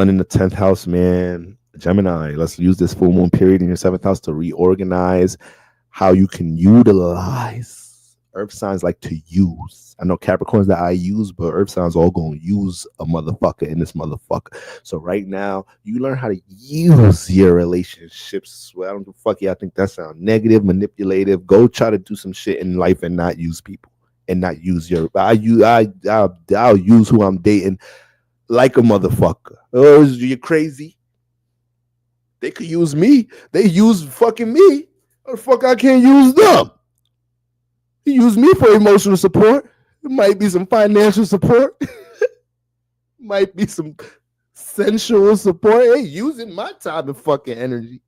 in the 10th house, man. Gemini, let's use this full moon period in your 7th house to reorganize how you can utilize. Earth signs like to use. I know Capricorns that I use, but Earth signs all gonna use a motherfucker in this motherfucker. So right now, you learn how to use your relationships. Well, I don't give a fuck. Yeah, I think that sounds negative, manipulative. Go try to do some shit in life and not use people and not use your. I'll use who I'm dating like a motherfucker. Oh, you're crazy. They could use me. They use fucking me. Or the fuck I can't use them. He used me for emotional support. It might be some financial support. Might be some sensual support. They using my time and fucking energy.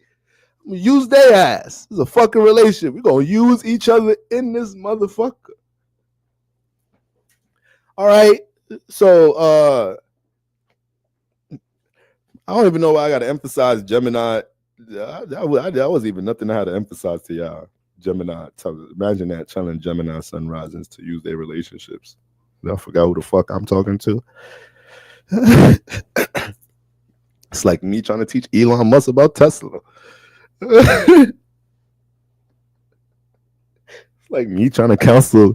I'm gonna use their ass. It's a fucking relationship. We're gonna use each other in this motherfucker. All right. So I don't even know why I gotta emphasize Gemini. That was even nothing I had to emphasize to y'all. Gemini. Imagine that telling Gemini sun risings to use their relationships. I forgot who the fuck I'm talking to. It's like me trying to teach Elon Musk about Tesla. It's like me trying to counsel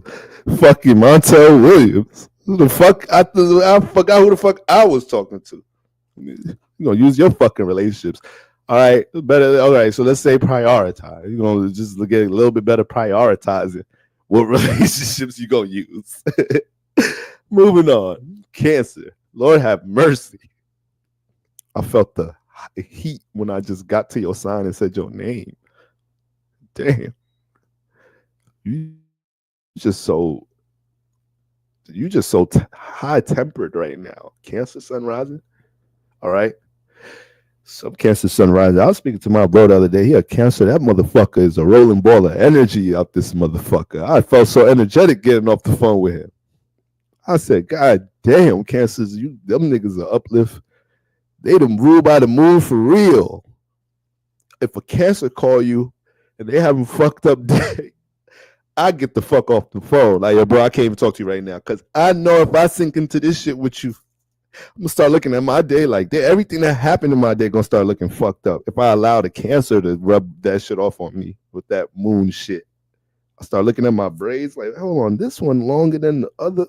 fucking Montel Williams. Who the fuck? I forgot who the fuck I was talking to. You're gonna use your fucking relationships. All right, better. All right, so let's say prioritize. You're gonna just get a little bit better prioritizing what relationships you gonna use. Moving on. Cancer. Lord have mercy. I felt the heat when I just got to your sign and said your name. Damn. You just so high tempered right now. Cancer sun rising. All right. Some Cancer sun rising. I was speaking to my bro the other day. He a Cancer. That motherfucker is a rolling ball of energy out this motherfucker. I felt so energetic getting off the phone with him. I said, God damn, Cancers, them niggas are uplift. They them rule by the moon for real. If a Cancer call you and they having fucked up day, I get the fuck off the phone. Like, yo, bro, I can't even talk to you right now. Because I know if I sink into this shit with you, I'm going to start looking at my day like everything that happened in my day going to start looking fucked up. If I allow the Cancer to rub that shit off on me with that moon shit, I start looking at my braids like, hold on, this one longer than the other.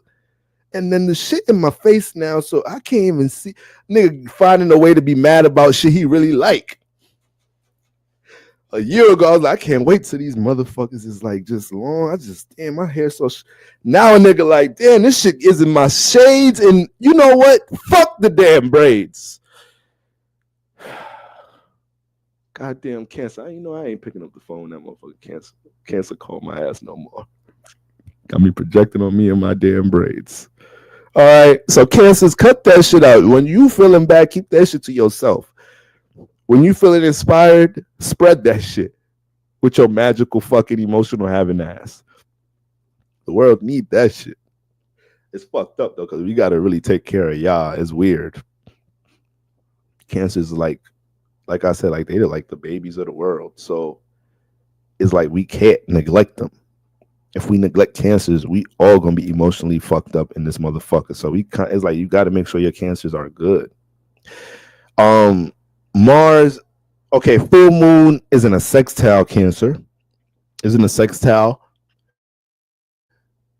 And then the shit in my face now, so I can't even see. Nigga finding a way to be mad about shit he really like. A year ago, I was like, I can't wait till these motherfuckers is like just long. Damn, my hair so. Now a nigga like, damn, this shit is in my shades. And you know what? Fuck the damn braids. Goddamn Cancer. You know, I ain't picking up the phone. That motherfucker Cancer. Cancer called my ass no more. Got me projecting on me and my damn braids. All right, so Cancers, cut that shit out. When you feeling bad, keep that shit to yourself. When you feeling inspired, spread that shit with your magical fucking emotional having ass. The world need that shit. It's fucked up though, because we gotta really take care of y'all. It's weird. Cancers like I said, like they're like the babies of the world. So it's like we can't neglect them. If we neglect Cancers, we all gonna be emotionally fucked up in this motherfucker. So it's like you got to make sure your Cancers are good. Mars, okay, full moon is in a sextile Cancer. Is in a sextile.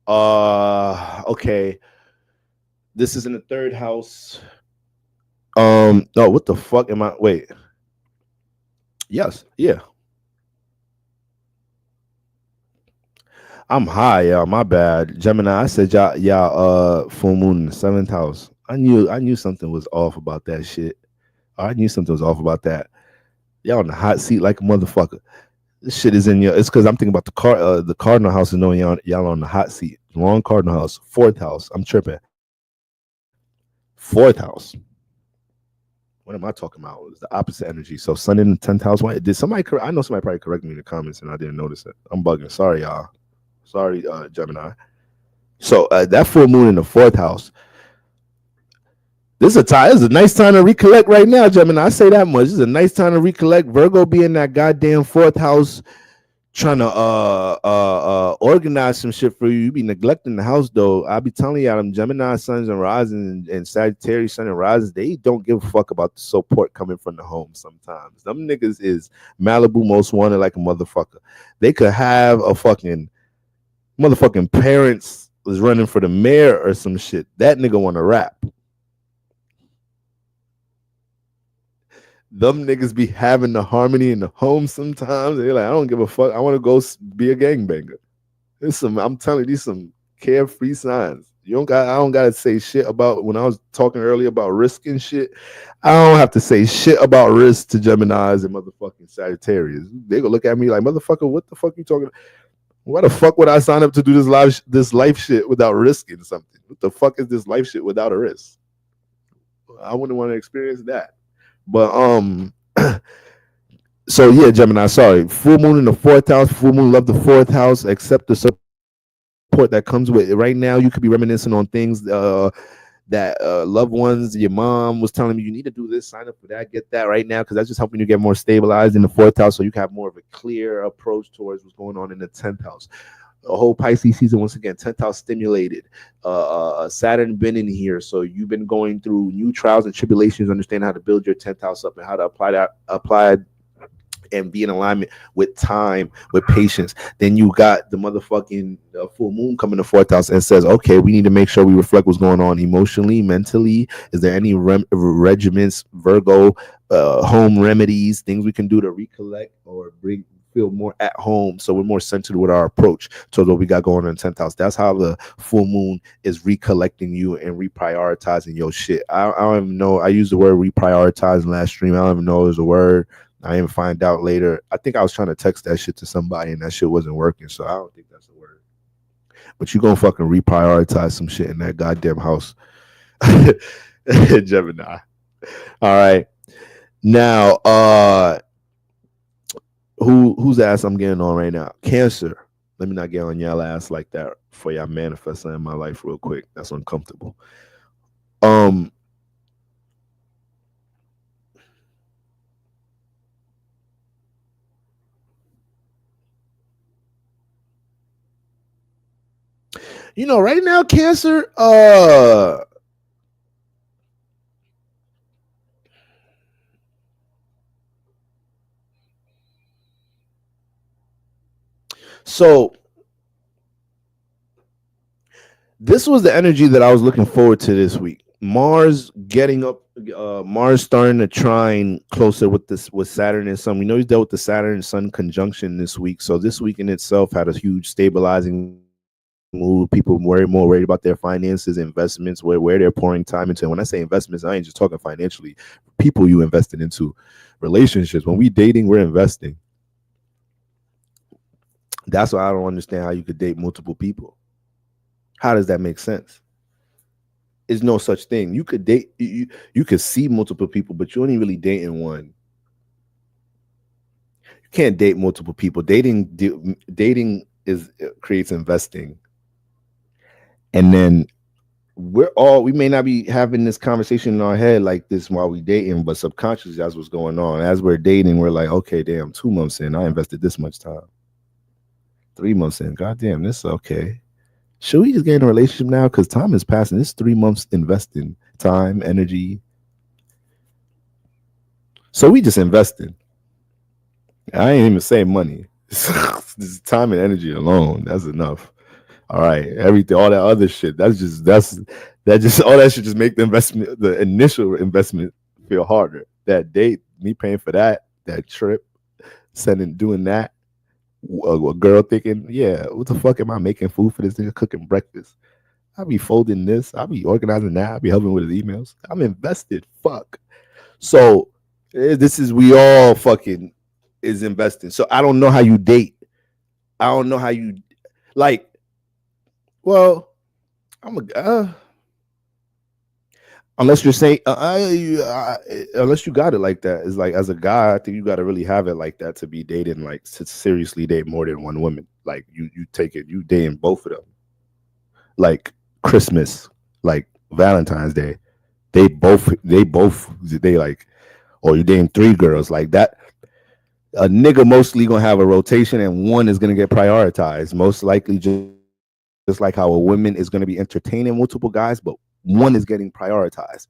Okay. This is in the third house. Oh, what the fuck am I? Wait. Yes, yeah. I'm high, y'all. My bad. Gemini, I said y'all full moon in the 7th house. I knew something was off about that shit. I knew something was off about that. Y'all on the hot seat like a motherfucker. This shit is in your. It's because I'm thinking about the cardinal house and knowing y'all on the hot seat. Wrong cardinal house. 4th house. I'm tripping. 4th house. What am I talking about? It's the opposite energy. So Sun in the 10th house. Why did somebody? I know somebody probably corrected me in the comments and I didn't notice it. I'm bugging. Sorry, y'all. Sorry, Gemini. So that full moon in the 4th house. This is a nice time to recollect right now, Gemini. I say that much. This is a nice time to recollect. Virgo being that goddamn 4th house, trying to organize some shit for you. You be neglecting the house though. I be telling y'all, them Gemini suns and rising and Sagittarius sun and rises, they don't give a fuck about the support coming from the home. Sometimes them niggas is Malibu most wanted like a motherfucker. They could have a fucking motherfucking parents was running for the mayor or some shit. That nigga want to rap. Them niggas be having the harmony in the home sometimes. They're like, I don't give a fuck. I want to go be a gangbanger. I'm telling you, these some carefree signs. I don't gotta say shit about when I was talking earlier about risk and shit. I don't have to say shit about risk to Geminis and motherfucking Sagittarius. They gonna look at me like, motherfucker, what the fuck you talking about? Why the fuck would I sign up to do this life shit without risking something? What the fuck is this life shit without a risk? I wouldn't want to experience that. But so yeah, Gemini. Sorry, full moon in the fourth house. Full moon love the fourth house. Accept the support that comes with it. Right now, you could be reminiscing on things that loved ones, your mom was telling you need to do this, sign up for that, get that right now, because that's just helping you get more stabilized in the fourth house, so you can have more of a clear approach towards what's going on in the 10th house. A whole Pisces season, once again, 10th house stimulated. Saturn been in here, so you've been going through new trials and tribulations, understand how to build your 10th house up and how to apply and be in alignment with time, with patience. Then you got the motherfucking full moon coming to fourth house and says, okay, we need to make sure we reflect what's going on emotionally, mentally. Is there any regiments, Virgo, home remedies, things we can do to recollect or feel more at home, so we're more centered with our approach towards what we got going on in 10th house. That's how the full moon is recollecting you and reprioritizing your shit. I don't even know. I used the word reprioritize in last stream. I don't even know it was a word. I didn't find out later. I think I was trying to text that shit to somebody and that shit wasn't working. So I don't think that's a word. But you gonna fucking reprioritize some shit in that goddamn house. Gemini. All right. Now, whose ass I'm getting on right now? Cancer. Let me not get on y'all ass like that for y'all manifesting in my life real quick. That's uncomfortable. You know, right now, Cancer, so this was the energy that I was looking forward to this week. Mars getting up, Mars starting to trine closer with Saturn and Sun. We know he's dealt with the Saturn and Sun conjunction this week. So this week in itself had a huge stabilizing move. People more worried about their finances, investments, where they're pouring time into. And when I say investments, I ain't just talking financially. People you invested into, relationships. When we dating, we're investing. That's why I don't understand how you could date multiple people. How does that make sense? There's no such thing. You could date, you could see multiple people, but you're only really dating one. You can't date multiple people. Dating creates investing. And then we may not be having this conversation in our head like this while we dating, but subconsciously that's what's going on. As we're dating, we're like, okay, damn, 2 months in, I invested this much time. 3 months in, goddamn, this is okay. Should we just get in a relationship now? Because time is passing. This 3 months investing time, energy. So we just investing. I ain't even saying money. This time and energy alone, that's enough. All right, everything, all that other shit. All that should just make the initial investment feel harder. That date, me paying for that trip, doing that. A girl thinking, yeah, what the fuck am I making food for this nigga, cooking breakfast? I'll be folding this. I'll be organizing that. I'll be helping with his emails. I'm invested. Fuck. So we all fucking is investing. So I don't know how you date. I don't know how you like. Well, unless you're saying unless you got it like that. It's like, as a guy, I think you got to really have it like that to be dating, like to seriously date more than one woman. Like you take it, you dating both of them. Like Christmas, like Valentine's Day, they like, or you dating 3 girls like that. A nigga mostly gonna have a rotation and one is gonna get prioritized. Most likely, just like how a woman is gonna be entertaining multiple guys, but one is getting prioritized.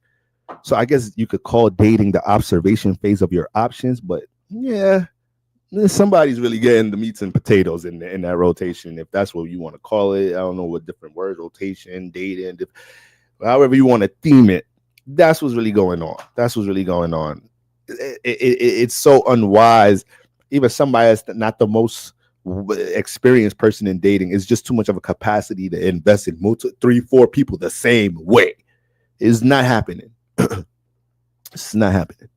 So I guess you could call dating the observation phase of your options, but yeah, somebody's really getting the meats and potatoes in that rotation, if that's what you want to call it. I don't know what different words, rotation, dating, however you want to theme it. That's what's really going on. It's so unwise. Even somebody that's not the most experienced person in dating is just too much of a capacity to invest in 3-4 people the same way. It's not happening. It's not happening.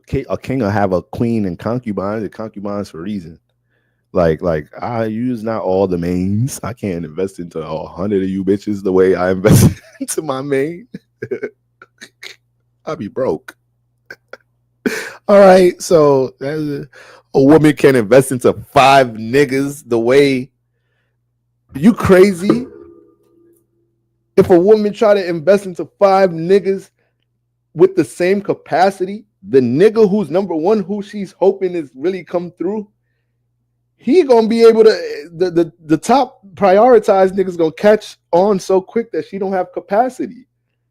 Okay, a king will have a queen and concubines for a reason. Like I use not all the mains. I can't invest into 100 of you bitches the way I invest into my main. I'll be broke. All right, so a woman can invest into 5 niggas the way you crazy. If a woman try to invest into 5 niggas with the same capacity, the nigga who's number one, who she's hoping is really come through, he gonna be able to the top prioritized niggas gonna catch on so quick that she don't have capacity.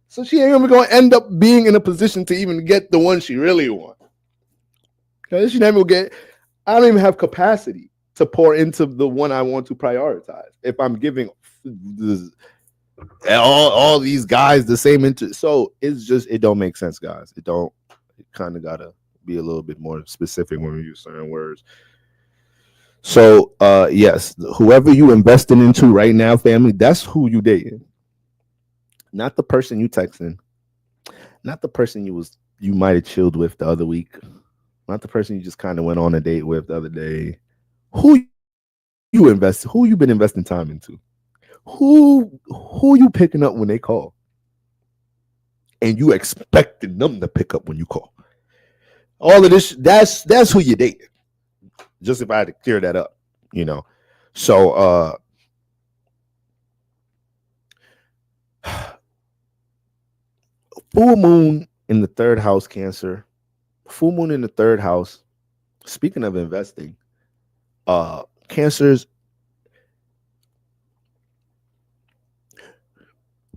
So she ain't even gonna end up being in a position to even get the one she really wants. Because she never will get. I don't even have capacity to pour into the one I want to prioritize. If I'm giving all these guys the same interest, so it's just it don't make sense, guys. It don't. It kind of gotta be a little bit more specific when we use certain words. So yes, whoever you investing into right now, family, that's who you dating. Not the person you texting, not the person you might have chilled with the other week, not the person you just kind of went on a date with the other day. Who you been investing time into? Who you picking up when they call? And you expecting them to pick up when you call. All of this, that's who you dating. Just if I had to clear that up, So full moon in the third house, Cancer. Full moon in the third house. Speaking of investing, Cancers,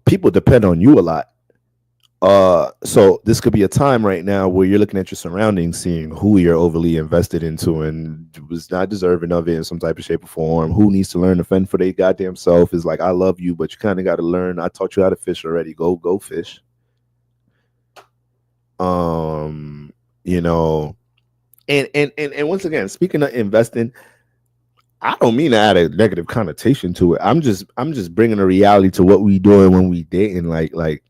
people depend on you a lot. So this could be a time right now where you're looking at your surroundings, seeing who you're overly invested into and was not deserving of it in some type of shape or form. Who needs to learn to fend for their goddamn self is like, I love you, but you kind of got to learn. I taught you how to fish already. Go fish. And once again, speaking of investing, I don't mean to add a negative connotation to it. I'm just bringing a reality to what we doing when we dating. Like,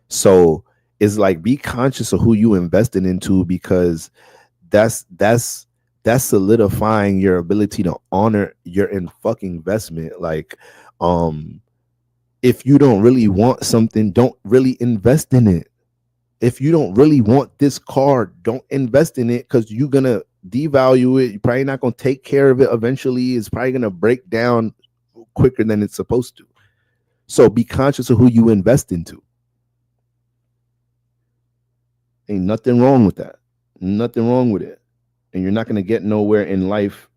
so it's like, be conscious of who you investing into, because that's solidifying your ability to honor your fucking investment. Like, if you don't really want something, don't really invest in it. If you don't really want this car, don't invest in it, because you're gonna devalue it. You're probably not gonna take care of it eventually. It's probably gonna break down quicker than it's supposed to. So be conscious of who you invest into. Ain't nothing wrong with that. Nothing wrong with it. And you're not gonna get nowhere in life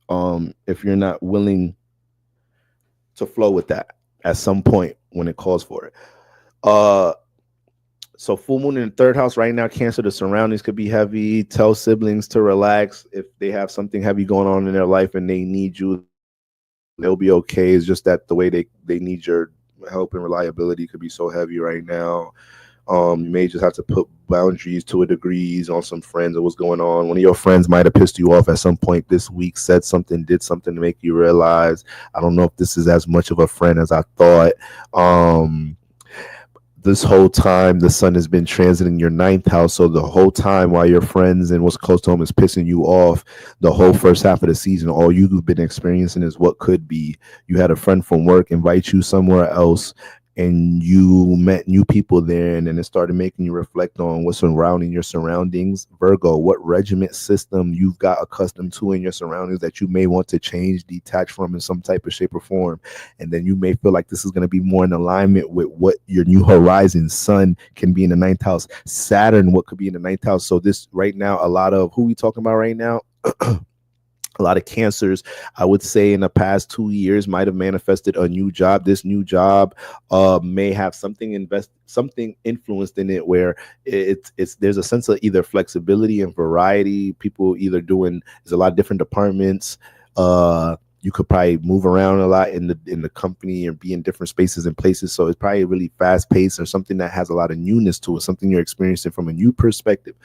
if you're not willing to flow with that at some point when it calls for it. So full moon in the third house right now, Cancer, the surroundings could be heavy. Tell siblings to relax if they have something heavy going on in their life and they need you. They'll be okay. It's just that the way they need your help and reliability could be so heavy right now. You may just have to put boundaries to a degree on some friends or what's going on. One of your friends might have pissed you off at some point this week, said something, did something to make you realize, I don't know if this is as much of a friend as I thought. This whole time the sun has been transiting your 9th house, so the whole time while your friends and what's close to home is pissing you off, the whole first half of the season, all you've been experiencing is what could be. You had a friend from work invite you somewhere else, and you met new people there, and then it started making you reflect on what's surrounding your surroundings. Virgo, what regiment system you've got accustomed to in your surroundings that you may want to change, detach from in some type of shape or form. And then you may feel like this is going to be more in alignment with what your new horizon. Sun can be in the 9th house. Saturn, what could be in the 9th house. So this right now, a lot of who we talking about right now, a lot of Cancers, I would say, in the past 2 years might have manifested a new job. This new job may have something influenced in it where it's there's a sense of either flexibility and variety. People either doing, there's a lot of different departments. You could probably move around a lot in the company and be in different spaces and places. So it's probably really fast paced or something that has a lot of newness to it, something you're experiencing from a new perspective.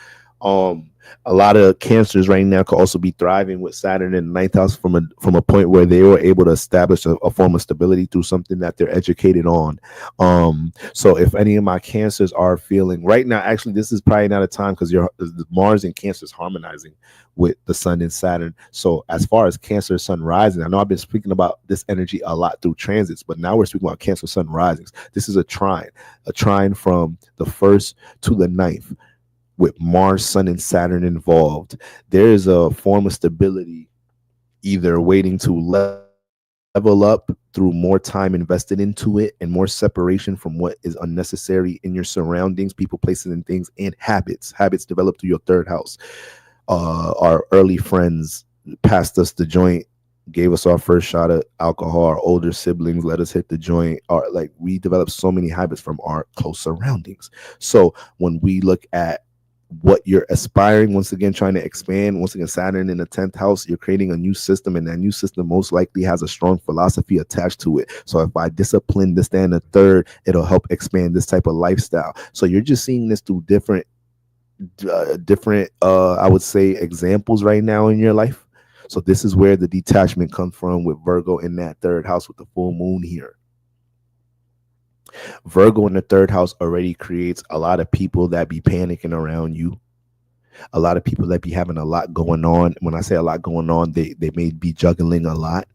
A lot of cancers right now could also be thriving with Saturn in the ninth house from a point where they were able to establish a form of stability through something that they're educated on. So if any of my cancers are feeling right now, actually this is probably not a time because your Mars and Cancer is harmonizing with the Sun and Saturn. So as far as Cancer Sun rising, I know I've been speaking about this energy a lot through transits, but now we're speaking about Cancer Sun risings. This is a trine from the first to the ninth with Mars, Sun, and Saturn involved. There is a form of stability either waiting to level up through more time invested into it and more separation from what is unnecessary in your surroundings, people, places, and things, and habits. Habits developed through your third house. Our early friends passed us the joint, gave us our first shot of alcohol. Our older siblings let us hit the joint. Like we developed so many habits from our close surroundings. So when we look at what you're aspiring, once again trying to expand, once again Saturn in the 10th house, you're creating a new system, and that new system most likely has a strong philosophy attached to it. So if I discipline this, then the third, it'll help expand this type of lifestyle. So you're just seeing this through different I would say examples right now in your life. So this is where the detachment comes from with Virgo in that third house with the full moon here. Virgo in the third house already creates a lot of people that be panicking around you. A lot of people that be having a lot going on. When I say a lot going on, they may be juggling a lot.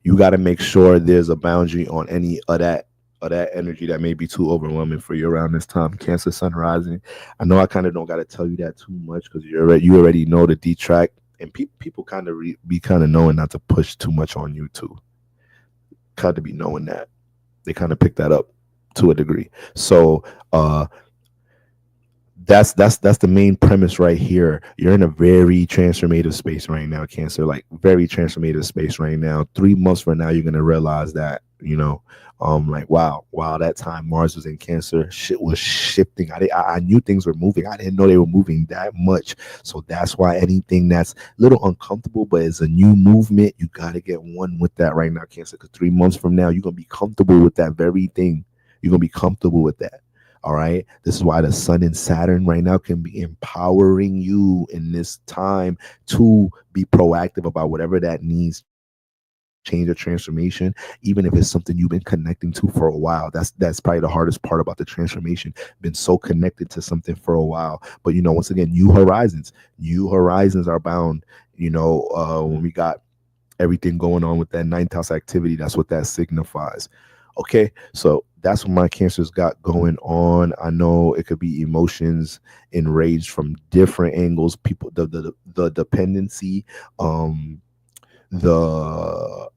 You got to make sure there's a boundary on any of that energy that may be too overwhelming for you around this time. Cancer Sun rising. I know I kind of don't got to tell you that too much because you already know the detract, and people kind of be kind of knowing not to push too much on you too. Kind of be knowing that. They kind of pick that up to a degree. So that's the main premise right here. You're in a very transformative space right now, Cancer, like very transformative space right now. 3 months from now, you're gonna realize that, like wow, that time Mars was in Cancer, shit was shifting. I knew things were moving. I didn't know they were moving that much. So that's why anything that's a little uncomfortable but is a new movement, you got to get one with that right now, Cancer, because 3 months from now you're gonna be comfortable with that very thing. You're gonna be comfortable with that. All right. This is why the Sun and Saturn right now can be empowering you in this time to be proactive about whatever that needs change or transformation, even if it's something you've been connecting to for a while. That's probably the hardest part about the transformation. Been so connected to something for a while. But once again, new horizons are bound. When we got everything going on with that ninth house activity, that's what that signifies. Okay, so that's what my Cancers got going on. I know it could be emotions enraged from different angles. People, the dependency, the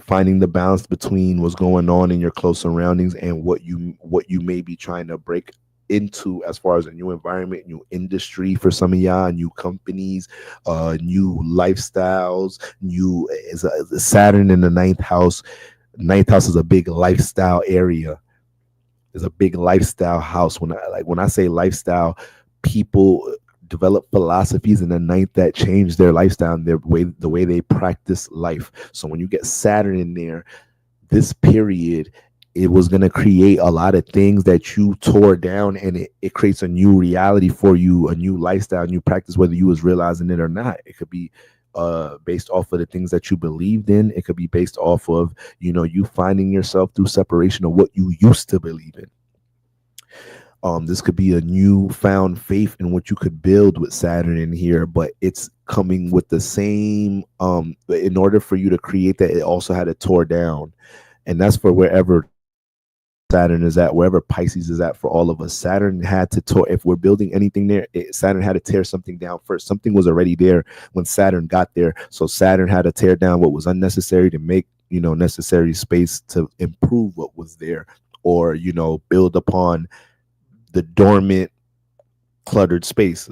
finding the balance between what's going on in your close surroundings and what you may be trying to break into as far as a new environment, new industry for some of y'all, new companies, new lifestyles, new is a Saturn in the ninth house. Ninth house is a big lifestyle area. Is a big lifestyle house. When I say lifestyle, people develop philosophies in the ninth that change their lifestyle and the way they practice life. So when you get Saturn in there, this period, it was going to create a lot of things that you tore down, and it creates a new reality for you, a new lifestyle, new practice, whether you was realizing it or not. It could be based off of the things that you believed in. It could be based off of you finding yourself through separation of what you used to believe in. This could be a newfound faith in what you could build with Saturn in here, but it's coming with the same in order for you to create that, it also had to tore down. And that's for wherever Saturn is at, wherever Pisces is at, for all of us. Saturn had to tear. If we're building anything there, Saturn had to tear something down first. Something was already there when Saturn got there, so Saturn had to tear down what was unnecessary to make necessary space to improve what was there, or build upon the dormant, cluttered space.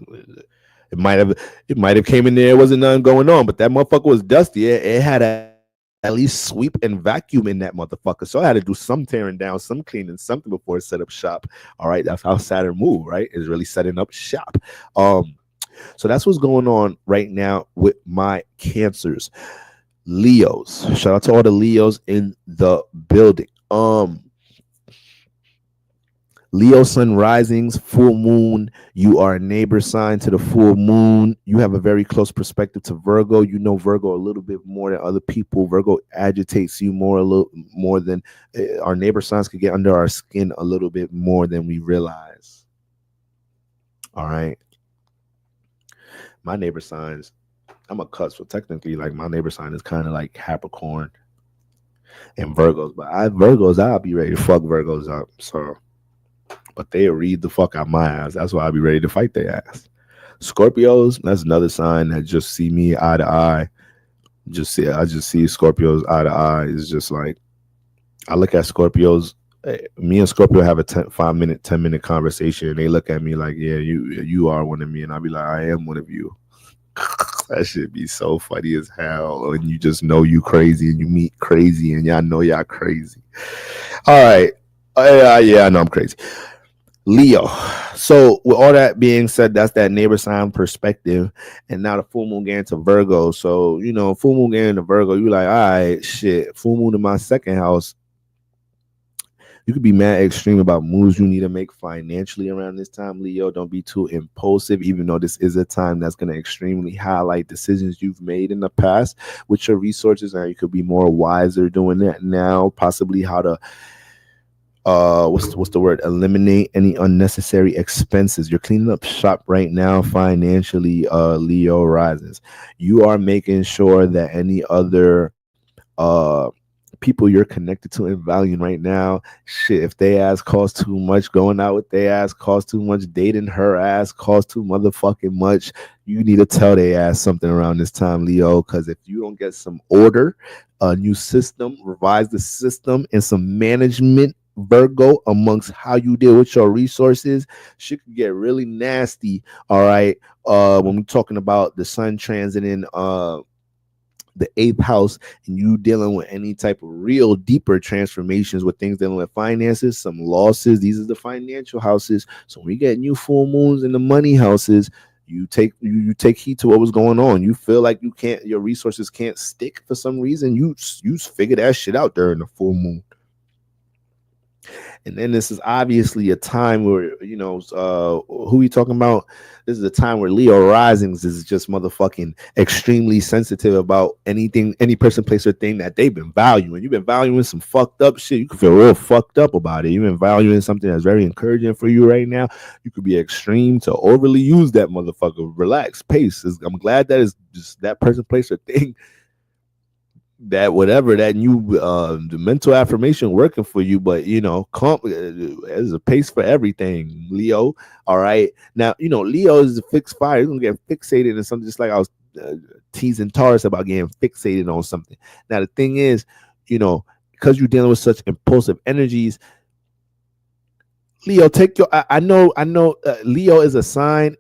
It might have came in there, it wasn't nothing going on, but that motherfucker was dusty. It had at least sweep and vacuum in that motherfucker. So I had to do some tearing down, some cleaning, something before it set up shop. All right, that's how Saturn move, right? Is really setting up shop. So that's what's going on right now with my Cancers. Leos. Shout out to all the Leos in the building. Leo sun risings, full moon. You are a neighbor sign to the full moon. You have a very close perspective to Virgo. You know Virgo a little bit more than other people. Virgo agitates you more, a little more than our neighbor signs could get under our skin a little bit more than we realize. All right. My neighbor signs, I'm a cut, so technically, like my neighbor sign is kind of like Capricorn and Virgos, but Virgos, I'll be ready to fuck Virgos up. So, but they'll read the fuck out my ass. That's why I'll be ready to fight their ass. Scorpios, that's another sign that just see me eye to eye. I just see Scorpios eye to eye. It's just like I look at Scorpios. Me and Scorpio have a 5-minute, 10-minute conversation, and they look at me like, "Yeah, you are one of me," and I'll be like, "I am one of you." That should be so funny as hell. And you just know you crazy, and you meet crazy, and y'all know y'all crazy. All right, yeah, I know I'm crazy. Leo. So with all that being said, that's that neighbor sign perspective. And now the full moon getting to Virgo. So, full moon getting to Virgo, you like, all right, shit, full moon in my second house. You could be mad extreme about moves you need to make financially around this time, Leo. Don't be too impulsive, even though this is a time that's going to extremely highlight decisions you've made in the past with your resources. And you could be more wiser doing that now, possibly how to what's the word, eliminate any unnecessary expenses. You're cleaning up shop right now financially, Leo rises. You are making sure that any other people you're connected to and valuing right now, shit, if they ass cost too much, going out with their ass cost too much, dating her ass cost too motherfucking much, you need to tell their ass something around this time, Leo, because if you don't get some order, a new system, revise the system, and some management, Virgo, amongst how you deal with your resources, shit could get really nasty. All right. When we're talking about the sun transiting the 8th house, and you dealing with any type of real deeper transformations with things dealing with finances, some losses. These are the financial houses. So when we get new full moons in the money houses, you take heed to what was going on. You feel like your resources can't stick for some reason. You figure that shit out during the full moon. And then this is obviously a time where, who we talking about? This is a time where Leo risings is just motherfucking extremely sensitive about anything, any person, place, or thing that they've been valuing. You've been valuing some fucked up shit. You can feel real fucked up about it. You've been valuing something that's very encouraging for you right now. You could be extreme to overly use that motherfucker. Relax, pace. I'm glad that is just that person, place, or thing, that whatever that new the mental affirmation working for you, but there's a pace for everything, Leo. All right, now Leo is a fixed fire. He's gonna get fixated in something, just like I was teasing Taurus about getting fixated on something. Now the thing is, because you're dealing with such impulsive energies, Leo, take your I know Leo is a sign.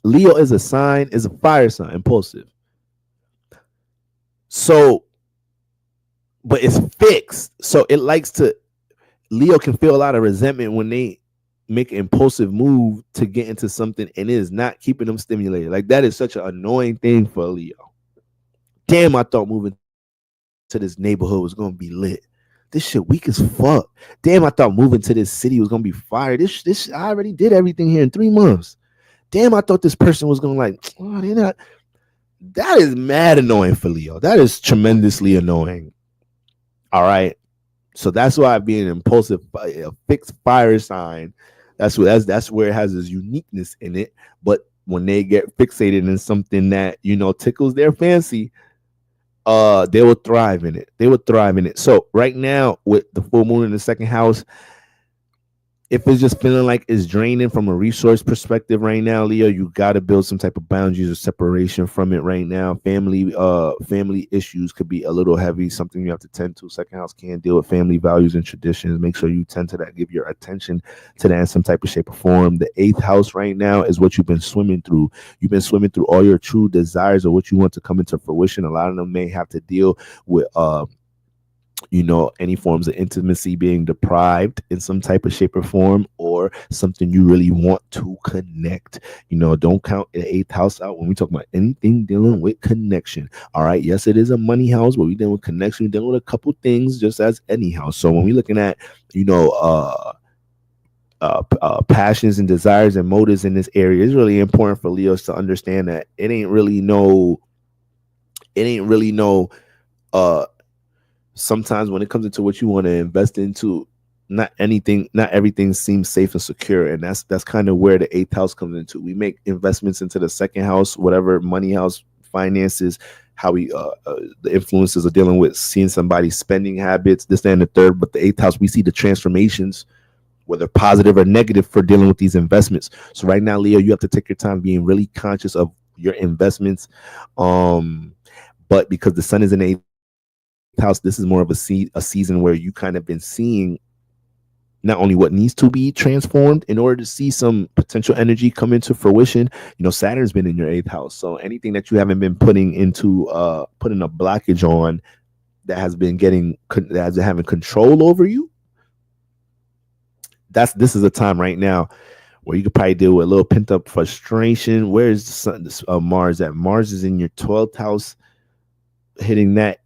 Is a fire sign, impulsive. So, but it's fixed. So Leo can feel a lot of resentment when they make an impulsive move to get into something and it is not keeping them stimulated. Like, that is such an annoying thing for Leo. Damn, I thought moving to this neighborhood was going to be lit. This shit weak as fuck. Damn, I thought moving to this city was going to be fire. This I already did everything here in 3 months. Damn, I thought this person was going to like, oh, they're not. That is mad annoying for Leo. That is tremendously annoying. All right. So that's why being impulsive, a fixed fire sign, that's where it has this uniqueness in it. But when they get fixated in something that, tickles their fancy, they will thrive in it. So right now, with the full moon in the second house, if it's just feeling like it's draining from a resource perspective right now, Leo, you got to build some type of boundaries or separation from it right now. Family issues could be a little heavy, something you have to tend to. Second house can deal with family values and traditions. Make sure you tend to that, give your attention to that in some type of shape or form. The 8th house right now is what you've been swimming through. You've been swimming through all your true desires or what you want to come into fruition. A lot of them may have to deal with any forms of intimacy being deprived in some type of shape or form, or something you really want to connect. Don't count the 8th house out when we talk about anything dealing with connection. All right. Yes, it is a money house, but we dealing with connection. We're dealing with a couple things just as any house. So when we're looking at, passions and desires and motives in this area. It's really important for Leos to understand that it ain't really no uh sometimes when it comes into what you want to invest into, not everything seems safe and secure. And that's kind of where the eighth house comes into. We make investments into the second house, whatever money house, finances, how we the influences are dealing with seeing somebody's spending habits, this, that, and the third. But the eighth house, we see the transformations, whether positive or negative, for dealing with these investments. So right now, Leo, you have to take your time being really conscious of your investments. But because the sun is in the eighth house, this is more of a season where you kind of been seeing not only what needs to be transformed in order to see some potential energy come into fruition. Saturn's been in your eighth house, so anything that you haven't been putting a blockage on, that has been having control over you, this is a time right now where you could probably deal with a little pent up frustration. Where is the sun, Mars at? Mars is in your 12th house, hitting that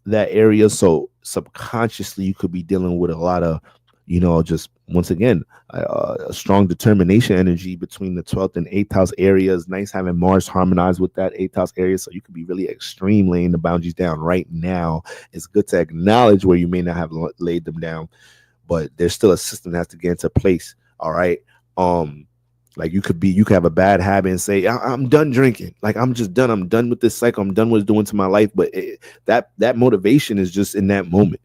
area. So subconsciously you could be dealing with a lot of, just once again, a strong determination energy between the 12th and 8th house areas. Nice having Mars harmonize with that 8th house area. So you could be really extreme laying the boundaries down right now. It's good to acknowledge where you may not have laid them down, but there's still a system that has to get into place. All right. Like you could have a bad habit and say, I'm done drinking. Like, I'm just done. I'm done with this cycle. I'm done with doing to my life. But that motivation is just in that moment.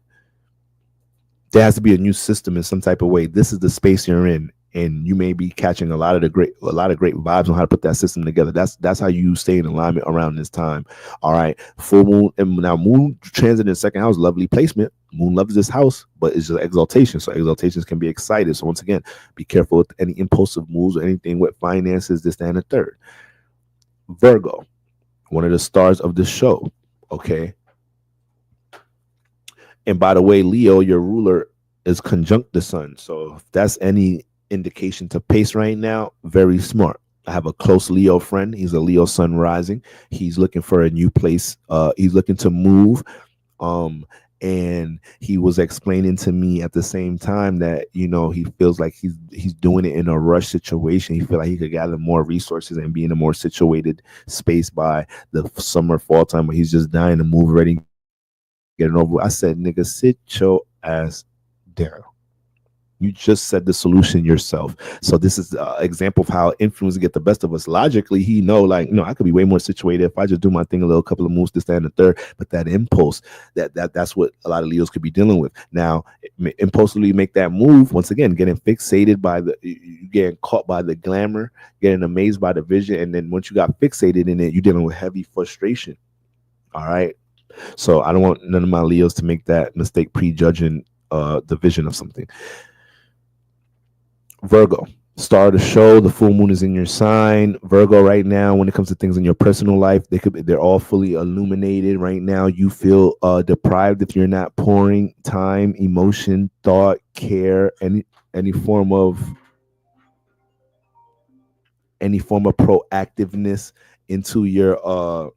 There has to be a new system in some type of way. This is the space you're in, and you may be catching a lot of great vibes on how to put that system together. That's how you stay in alignment around this time. All right. Full moon, and now moon transit in second house, lovely placement. Moon loves this house, but it's just exaltation. So exaltations can be excited. So once again, be careful with any impulsive moves or anything with finances, this, that, and the third. Virgo, one of the stars of the show. Okay. And by the way, Leo, your ruler, is conjunct the sun. So if that's any indication to pace right now, very smart. I have a close Leo friend. He's a Leo sun rising. He's looking for a new place. He's looking to move. And he was explaining to me at the same time that, he feels like he's doing it in a rush situation. He feels like he could gather more resources and be in a more situated space by the summer, fall time, but he's just dying to move, ready, getting over. I said, nigga, sit your ass down. You just said the solution yourself. So this is an example of how influence get the best of us. Logically, he know, I could be way more situated if I just do my thing, a couple of moves, this, that, and the third. But that impulse, that's what a lot of Leos could be dealing with. Now, impulsively make that move. Once again, getting fixated by getting caught by the glamour, getting amazed by the vision, and then once you got fixated in it, you're dealing with heavy frustration. All right. So I don't want none of my Leos to make that mistake prejudging the vision of something. Virgo, star of the show. The full moon is in your sign. Virgo, right now, when it comes to things in your personal life, they're all fully illuminated. Right now, you feel deprived if you're not pouring time, emotion, thought, care, any form of proactiveness into your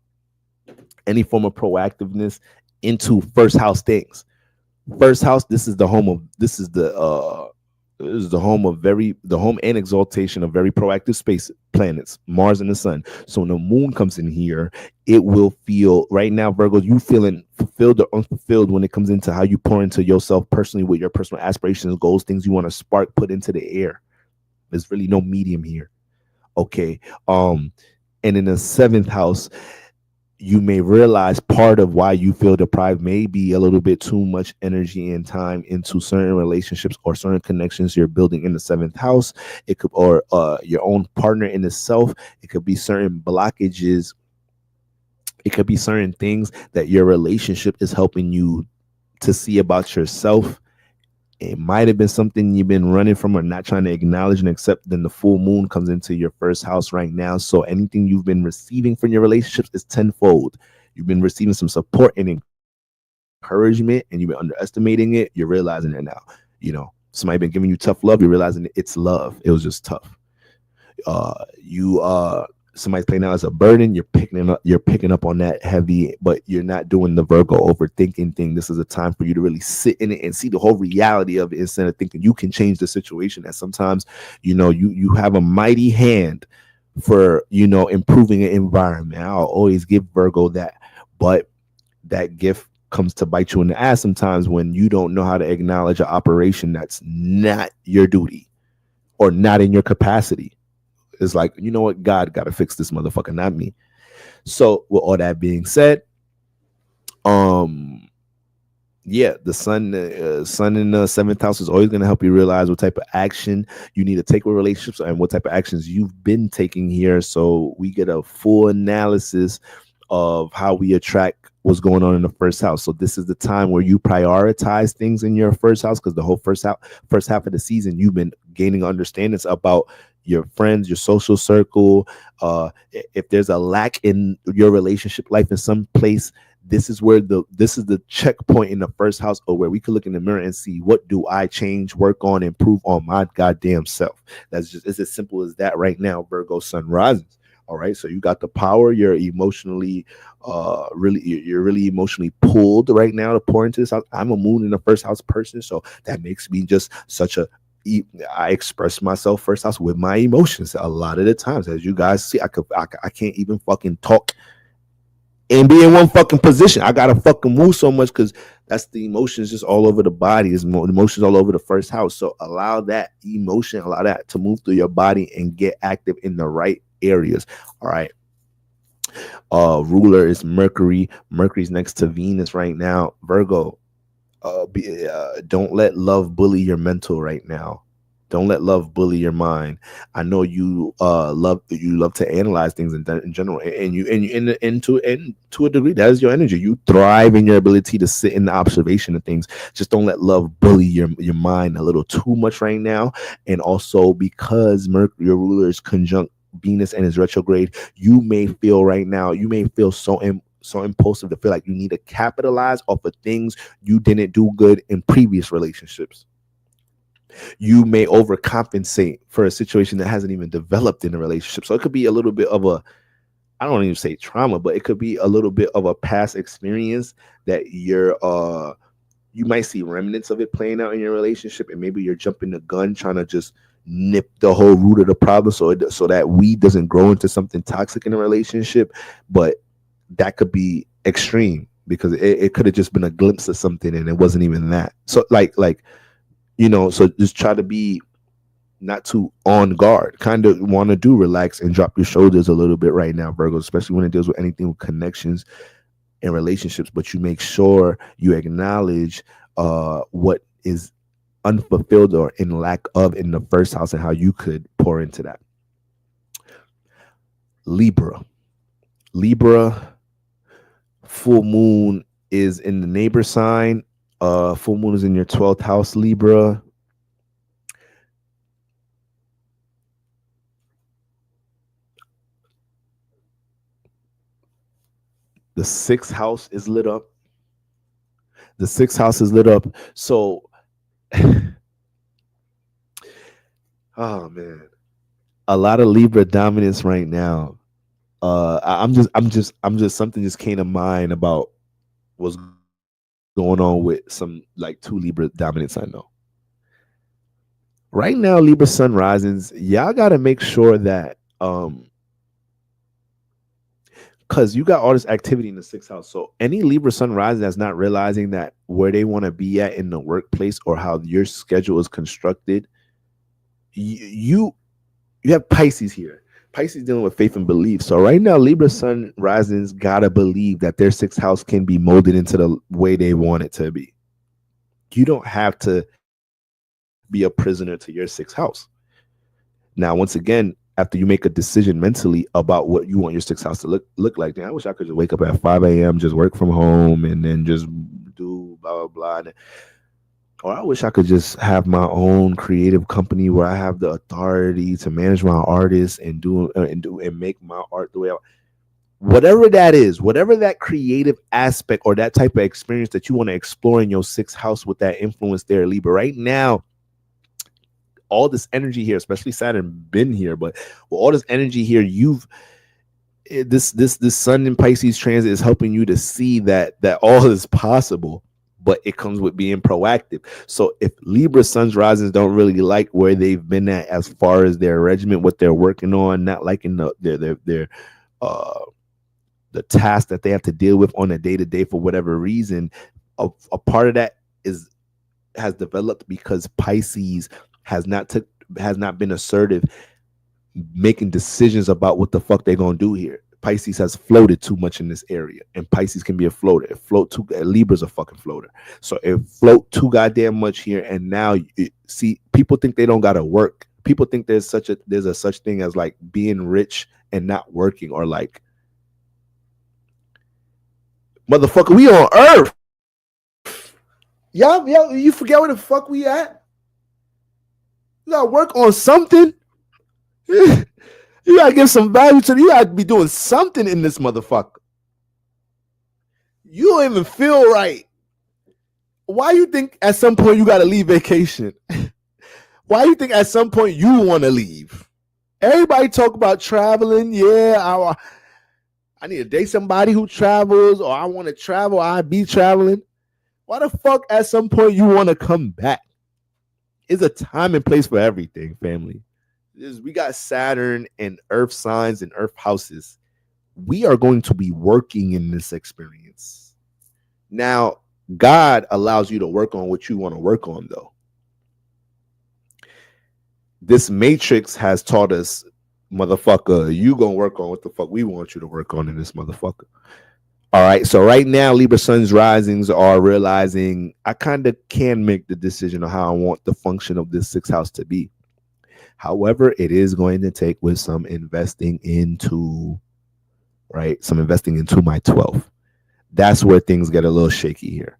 into first house things. First house, this is the home and exaltation of very proactive space planets, Mars and the sun. So when the moon comes in here, it will feel, right now, Virgo, you feeling fulfilled or unfulfilled when it comes into how you pour into yourself personally with your personal aspirations, goals, things you want to spark, put into the air. There's really no medium here. Okay. And in the seventh house, you may realize part of why you feel deprived may be a little bit too much energy and time into certain relationships or certain connections you're building in the seventh house. It could, or your own partner in itself. It could be certain blockages. It could be certain things that your relationship is helping you to see about yourself. It might have been something you've been running from or not trying to acknowledge and accept. Then the full moon comes into your first house right now. So anything you've been receiving from your relationships is tenfold. You've been receiving some support and encouragement, and you've been underestimating it. You're realizing it now. Somebody been giving you tough love. You're realizing it's love. It was just tough. somebody's playing out as a burden, you're picking up on that heavy, but you're not doing the Virgo overthinking thing. This is a time for you to really sit in it and see the whole reality of it instead of thinking you can change the situation. That sometimes, you have a mighty hand for, improving an environment. I'll always give Virgo that, but that gift comes to bite you in the ass sometimes when you don't know how to acknowledge an operation that's not your duty or not in your capacity. It's like, you know what, God got to fix this motherfucker, not me. So with all that being said, yeah, the sun in the seventh house is always going to help you realize what type of action you need to take with relationships and what type of actions you've been taking here. So we get a full analysis of how we attract what's going on in the first house. So this is the time where you prioritize things in your first house, because the whole first half of the season you've been gaining understandings about your friends, your social circle. If there's a lack in your relationship life in some place, this is the checkpoint in the first house, or where we can look in the mirror and see, what do I change, work on, improve on my goddamn self. It's as simple as that right now, Virgo sun rises. All right, so you got the power. You're emotionally, you're really emotionally pulled right now to pour into this house. I'm a moon in the first house person, so that makes me just I express myself first house with my emotions a lot of the times. As you guys see, I can't even fucking talk and be in one fucking position. I gotta fucking move so much because that's the emotions just all over the body. Is emotions all over the first house. So allow that to move through your body and get active in the right areas. All right. Ruler is Mercury. Mercury's next to Venus right now. Virgo, don't let love bully your mental right now. Don't let love bully your mind. I know you love to analyze things in general, and to a degree, that is your energy. You thrive in your ability to sit in the observation of things. Just don't let love bully your mind a little too much right now. And also, because Mercury, your ruler, is conjunct Venus and is retrograde, you may feel so impulsive to feel like you need to capitalize off of things you didn't do good in previous relationships. You may overcompensate for a situation that hasn't even developed in a relationship. So it could be a little bit of I don't even say trauma, but it could be a little bit of a past experience that you might see remnants of it playing out in your relationship, and maybe you're jumping the gun trying to just nip the whole root of the problem so that weed doesn't grow into something toxic in a relationship. But that could be extreme because it could have just been a glimpse of something and it wasn't even that. So so just try to be not too on guard. Kind of want to relax and drop your shoulders a little bit right now, Virgo, especially when it deals with anything with connections and relationships. But you make sure you acknowledge what is unfulfilled or in lack of in the first house and how you could pour into that. Libra, full moon is in the neighbor sign. Full moon is in your 12th house, Libra. The 6th house is lit up. So oh man, a lot of Libra dominance right now. I'm just something just came to mind about what's going on with some like 2 Libra dominance I know. Right now, Libra sun risings, y'all gotta make sure that because you got all this activity in the 6th house. So any Libra sun rising that's not realizing that where they want to be at in the workplace or how your schedule is constructed, you have Pisces here. Pisces dealing with faith and belief. So right now, Libra sun risings gotta believe that their 6th house can be molded into the way they want it to be. You don't have to be a prisoner to your 6th house. Now, once again, after you make a decision mentally about what you want your 6th house to look like, I wish I could just wake up at 5 a.m., just work from home, and then just do blah, blah, blah. Or I wish I could just have my own creative company where I have the authority to manage my artists and make my art the way whatever that is, whatever that creative aspect or that type of experience that you want to explore in your 6th house with that influence there, Libra. Right now, all this energy here, especially Saturn been here, but with all this energy here, you've this Sun in Pisces transit is helping you to see that all is possible, but it comes with being proactive. So if Libra suns risings don't really like where they've been at as far as their regiment, what they're working on, not liking their uh the task that they have to deal with on a day-to-day for whatever reason, a part of that is has developed because Pisces has not been assertive making decisions about what the fuck they're gonna do here. Pisces has floated too much in this area, and Pisces can be a floater. It float too. Libra's a fucking floater, so it float too goddamn much here. And now, see, people think they don't gotta work. People think there's a such thing as like being rich and not working, or like, motherfucker, we on Earth. Y'all, you forget where the fuck we at? You gotta work on something. You gotta give some value to. You gotta be doing something in this motherfucker. You don't even feel right. Why you think at some point you gotta leave vacation? Why you think at some point you want to leave? Everybody talk about traveling. Yeah, I need to date somebody who travels, or I want to travel. I be traveling. Why the fuck at some point you want to come back? It's a time and place for everything, family. We got Saturn and Earth signs and Earth houses. We are going to be working in this experience. Now, God allows you to work on what you want to work on, though. This matrix has taught us, motherfucker, you gonna work on what the fuck we want you to work on in this motherfucker. All right, so right now, Libra Sun's risings are realizing I kind of can make the decision of how I want the function of this sixth house to be. However, it is going to take with some investing into, right? Some investing into my 12th. That's where things get a little shaky here,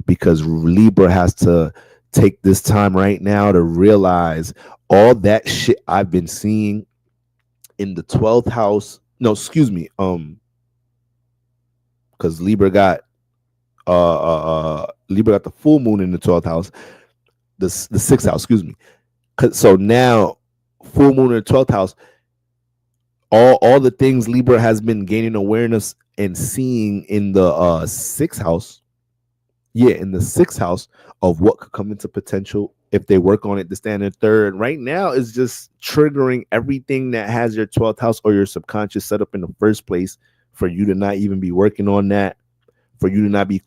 because Libra has to take this time right now to realize all that shit I've been seeing in the 12th house. No, excuse me. Because Libra got the full moon in the 12th house, the 6th house, excuse me. So now, full moon in the 12th house, all the things Libra has been gaining awareness and seeing in the 6th house, in the 6th house of what could come into potential if they work on it. The standard third right now is just triggering everything that has your 12th house or your subconscious set up in the first place for you to not even be working on that, for you to not be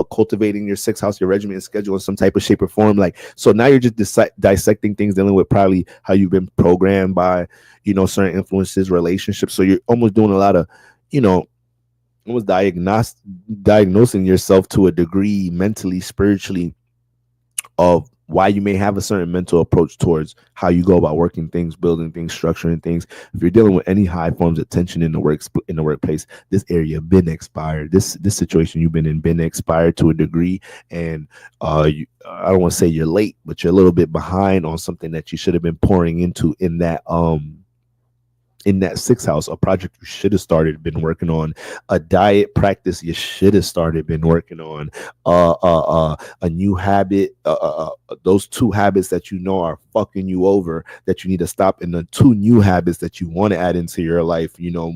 cultivating your 6th house, your regimen and schedule in some type of shape or form. Like, so now you're just dissecting things, dealing with probably how you've been programmed by, certain influences, relationships. So you're almost doing a lot of, almost diagnosing yourself to a degree, mentally, spiritually, of why you may have a certain mental approach towards how you go about working things, building things, structuring things. If you're dealing with any high forms of tension in the workplace, this area been expired. This situation you've been in been expired to a degree, and I don't want to say you're late, but you're a little bit behind on something that you should have been pouring into in that 6th house, a project you should have been working on, a diet practice you should have been working on, a new habit, those 2 habits that are fucking you over that you need to stop, and the 2 new habits that you want to add into your life.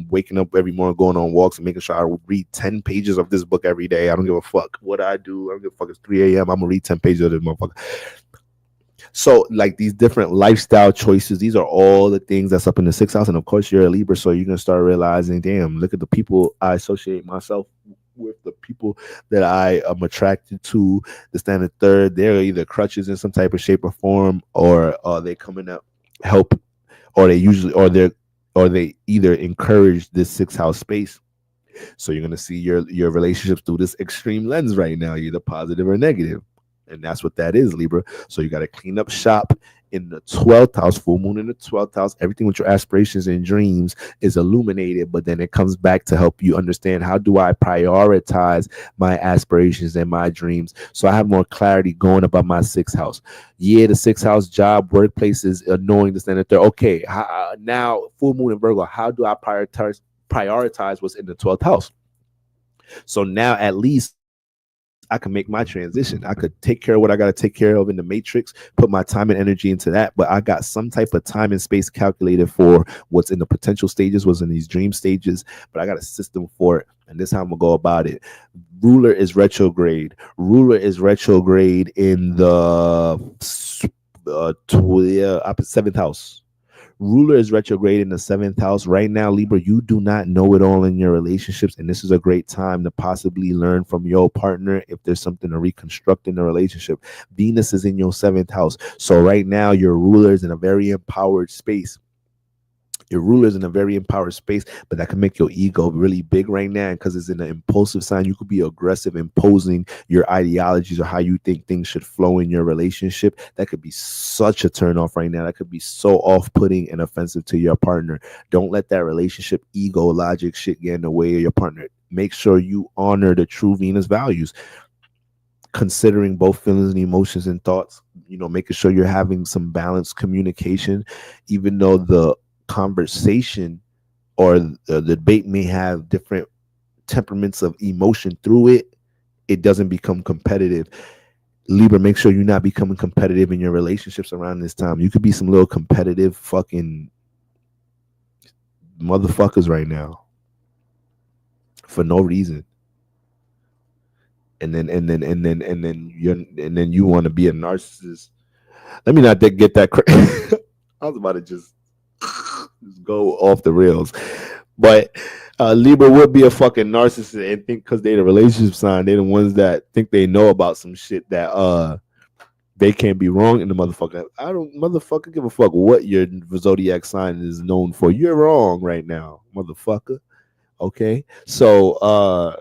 Waking up every morning, going on walks, and making sure I read 10 pages of this book every day. I don't give a fuck what I do. I don't give a fuck. It's 3 a.m. I'm gonna read 10 pages of this motherfucker. So, like, these different lifestyle choices, these are all the things that's up in the 6th house. And of course, you're a Libra, so you're gonna start realizing, damn, look at the people I associate myself with, the people that I am attracted to. The standard third, they're either crutches in some type of shape or form, or they coming up help, or they either encourage this 6th house space. So you're gonna see your relationships through this extreme lens right now, either positive or negative. And that's what that is, Libra. So you got to clean up shop in the 12th house, full moon in the 12th house. Everything with your aspirations and dreams is illuminated, but then it comes back to help you understand, how do I prioritize my aspirations and my dreams so I have more clarity going about my 6th house. The 6th house, job, workplace is annoying to stand there. Okay, now full moon in Virgo, how do I prioritize what's in the 12th house? So now at least I can make my transition. I could take care of what I got to take care of in the matrix, put my time and energy into that. But I got some type of time and space calculated for what's in the potential stages, what's in these dream stages. But I got a system for it. And this is how I'm going to go about it. Ruler is retrograde. Ruler is retrograde in the seventh house. Ruler is retrograde in the seventh house. Right now, Libra, you do not know it all in your relationships. And this is a great time to possibly learn from your partner if there's something to reconstruct in the relationship. Venus is in your seventh house. So right now, your ruler is in a very empowered space. Your ruler is in a very empowered space, but that can make your ego really big right now. And because it's in an impulsive sign, you could be aggressive, imposing your ideologies or how you think things should flow in your relationship. That could be such a turn off right now. That could be so off-putting and offensive to your partner. Don't let that relationship ego logic shit get in the way of your partner. Make sure you honor the true Venus values, considering both feelings and emotions and thoughts, making sure you're having some balanced communication, even though the conversation or the debate may have different temperaments of emotion through it, it doesn't become competitive. Libra, make sure you're not becoming competitive in your relationships around this time. You could be some little competitive fucking motherfuckers right now for no reason. And then you want to be a narcissist. Let me not get that I was about to just go off the rails, but Libra would be a fucking narcissist and think because they're the relationship sign, they're the ones that think they know about some shit that they can't be wrong in the motherfucker. I don't motherfucker give a fuck what your zodiac sign is known for. You're wrong right now, motherfucker. Okay, so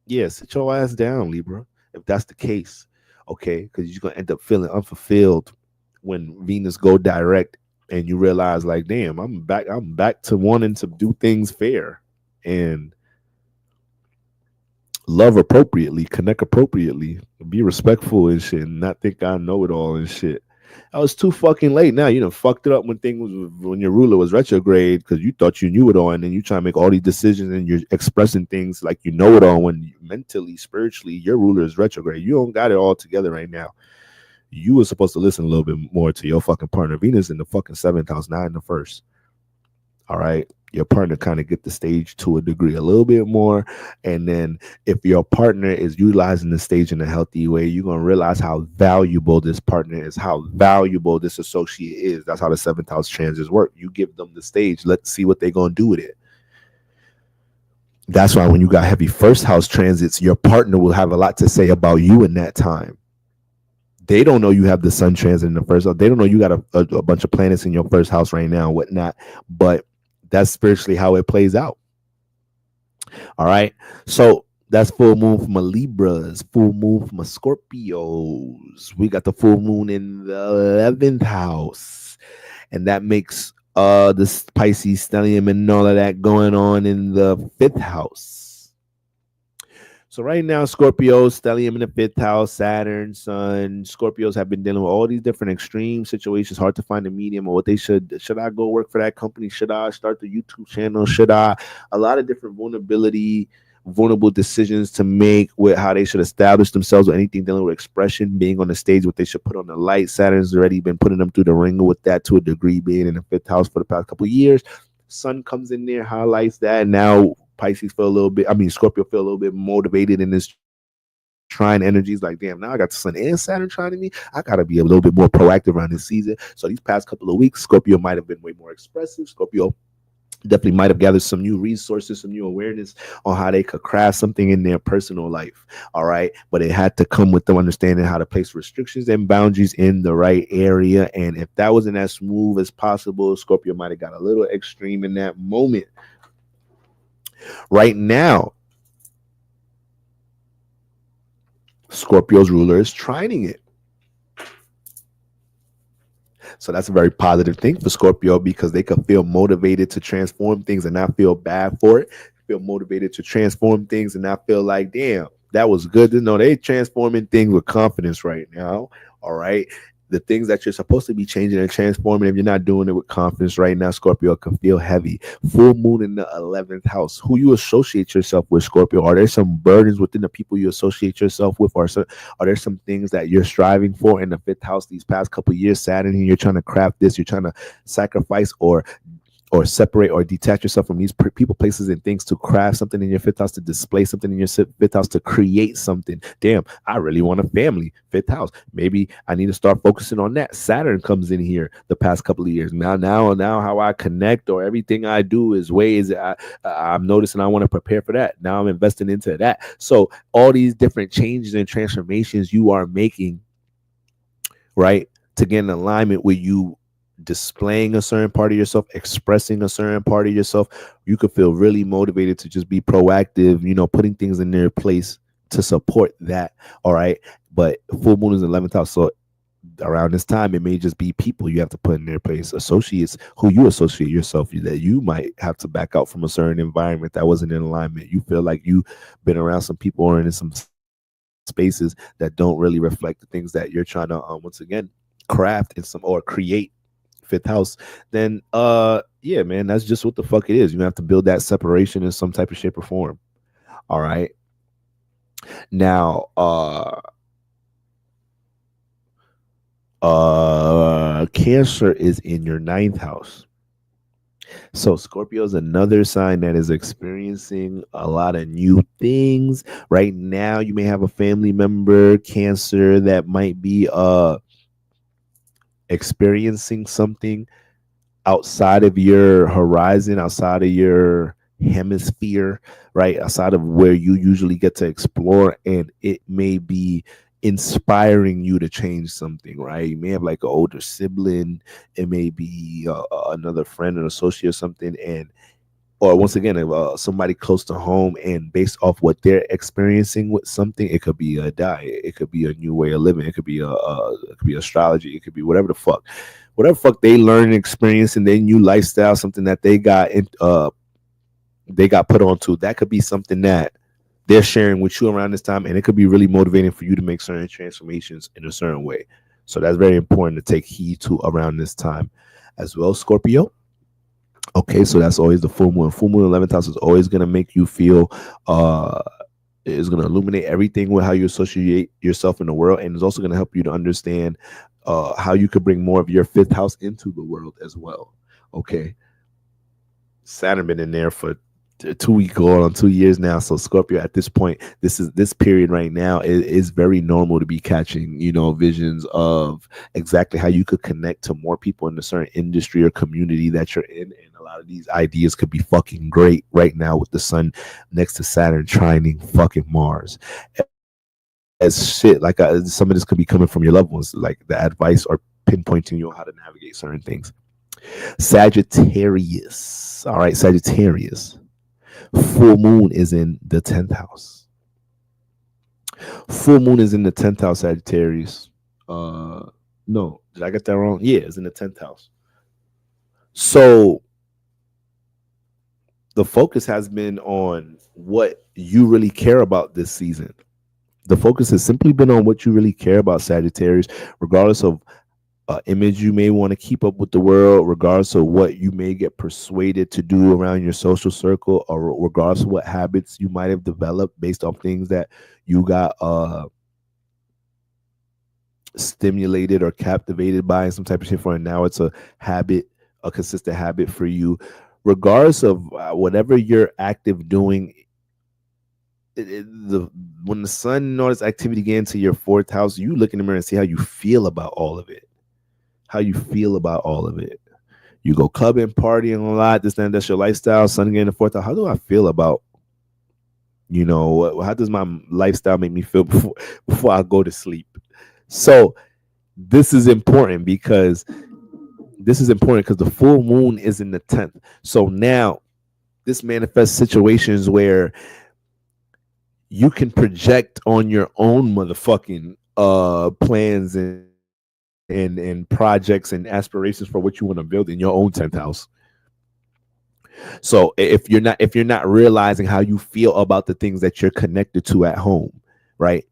yeah, sit your ass down, Libra, if that's the case. Okay, because you're gonna end up feeling unfulfilled when Venus go direct and you realize, like, damn, I'm back to wanting to do things fair and love appropriately, connect appropriately, be respectful and shit, and not think I know it all and shit. I was too fucking late. Now you done fucked it up when your ruler was retrograde because you thought you knew it all, and then you try to make all these decisions and you're expressing things like you know it all when you, mentally, spiritually, your ruler is retrograde. You don't got it all together right now. You were supposed to listen a little bit more to your fucking partner. Venus in the fucking seventh house, not in the first. All right. Your partner kind of get the stage to a degree a little bit more. And then if your partner is utilizing the stage in a healthy way, you're going to realize how valuable this partner is, how valuable this associate is. That's how the seventh house transits work. You give them the stage. Let's see what they're going to do with it. That's why when you got heavy first house transits, your partner will have a lot to say about you in that time. They don't know you have the sun transit in the first house. They don't know you got a bunch of planets in your first house right now and whatnot. But that's spiritually how it plays out. All right. So that's full moon for my Libras, full moon for my Scorpios. We got the full moon in the 11th house. And that makes the Pisces stellium and all of that going on in the 5th house. So right now, Scorpios, stellium in the 5th house, Saturn, Sun. Scorpios have been dealing with all these different extreme situations. Hard to find a medium or what they should I go work for that company? Should I start the YouTube channel? A lot of different vulnerable decisions to make with how they should establish themselves or anything dealing with expression, being on the stage, what they should put on the light. Saturn's already been putting them through the ringer with that to a degree, being in the 5th house for the past couple of years. Sun comes in there, highlights that. Now Pisces Scorpio feel a little bit motivated in this trine energies. Like, damn, now I got the Sun and Saturn trining me. I got to be a little bit more proactive around this season. So these past couple of weeks, Scorpio might have been way more expressive. Scorpio definitely might have gathered some new resources, some new awareness on how they could craft something in their personal life. All right. But it had to come with them understanding how to place restrictions and boundaries in the right area. And if that wasn't as smooth as possible, Scorpio might have got a little extreme in that moment. Right now, Scorpio's ruler is trining it. So that's a very positive thing for Scorpio because they can feel motivated to transform things and not feel bad for it. Feel motivated to transform things and not feel like, damn, that was good to know. They transforming things with confidence right now. All right. the things that you're supposed to be changing and transforming, if you're not doing it with confidence right now, Scorpio, can feel heavy. Full moon in the 11th house. Who you associate yourself with, Scorpio? Are there some burdens within the people you associate yourself with? Or are there some things that you're striving for in the 5th house these past couple of years? Saturn, and you're trying to craft this, you're trying to sacrifice or separate or detach yourself from these people, places, and things to craft something in your 5th house, to display something in your 5th house, to create something. Damn, I really want a family. 5th house. Maybe I need to start focusing on that. Saturn comes in here the past couple of years. Now, how I connect or everything I do is ways I'm noticing I want to prepare for that. Now I'm investing into that. So all these different changes and transformations you are making, right, to get in alignment with you displaying a certain part of yourself, expressing a certain part of yourself, you could feel really motivated to just be proactive, putting things in their place to support that. All right. But full moon is 11th house. So around this time, it may just be people you have to put in their place, associates who you associate yourself with, that you might have to back out from a certain environment that wasn't in alignment. You feel like you've been around some people or in some spaces that don't really reflect the things that you're trying to, once again, craft in some or create. 5th house, then yeah, man, that's just what the fuck it is. You have to build that separation in some type of shape or form. All right. Now Cancer is in your 9th house. So Scorpio is another sign that is experiencing a lot of new things right now. You may have a family member, Cancer, that might be experiencing something outside of your horizon, outside of your hemisphere, right? Outside of where you usually get to explore, and it may be inspiring you to change something, right? You may have like an older sibling, it may be another friend, an associate or something, or once again, somebody close to home, and based off what they're experiencing with something, it could be a diet, it could be a new way of living, it could be it could be astrology, it could be whatever the fuck they learn and experience in their new lifestyle, something that they got put onto. That could be something that they're sharing with you around this time, and it could be really motivating for you to make certain transformations in a certain way. So that's very important to take heed to around this time as well, Scorpio. Okay, so that's always the full moon. Full moon 11th house is always going to make you feel, is going to illuminate everything with how you associate yourself in the world, and it's also going to help you to understand how you could bring more of your 5th house into the world as well. Okay, Saturn been in there for 2 weeks going on 2 years now. So Scorpio, at this point, this period right now is very normal to be catching, visions of exactly how you could connect to more people in a certain industry or community that you're in. And a lot of these ideas could be fucking great right now with the sun next to Saturn trining fucking Mars. As shit, like some of this could be coming from your loved ones, like the advice or pinpointing you on how to navigate certain things. Sagittarius. All right, Sagittarius. Full moon is in the 10th house. Full moon is in the 10th house, Sagittarius. No, did I get that wrong? Yeah, it's in the 10th house. So the focus has been on what you really care about this season. The focus has simply been on what you really care about, Sagittarius, regardless of image you may want to keep up with the world, regardless of what you may get persuaded to do around your social circle, or regardless of what habits you might have developed based on things that you got stimulated or captivated by in some type of shit for, and now it's a habit, a consistent habit for you. Regardless of whatever you're active doing, when the sun and all this activity get into your 4th house, you look in the mirror and see how you feel about all of it. How you feel about all of it. You go clubbing, partying a lot, that's your lifestyle. Sun getting the 4th house. How do I feel about, how does my lifestyle make me feel before I go to sleep? So this is important because the full moon is in the 10th. So now this manifests situations where you can project on your own motherfucking plans and projects and aspirations for what you want to build in your own 10th house. So if you're not realizing how you feel about the things that you're connected to at home, right?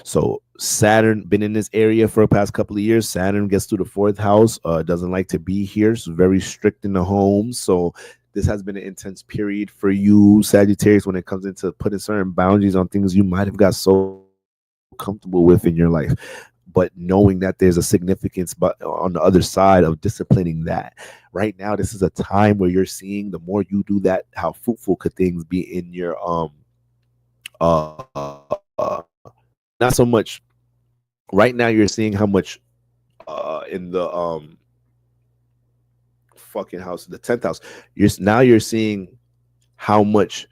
So Saturn been in this area for the past couple of years. Saturn gets through the fourth house, doesn't like to be here, so very strict in the home. So this has been an intense period for you, Sagittarius, when it comes into putting certain boundaries on things you might have got so comfortable with in your life. But knowing that there's a significance but on the other side of disciplining that. Right now, this is a time where you're seeing the more you do that, how fruitful could things be in your not so much right now you're seeing how much in the fucking house, the 10th house, you're seeing how much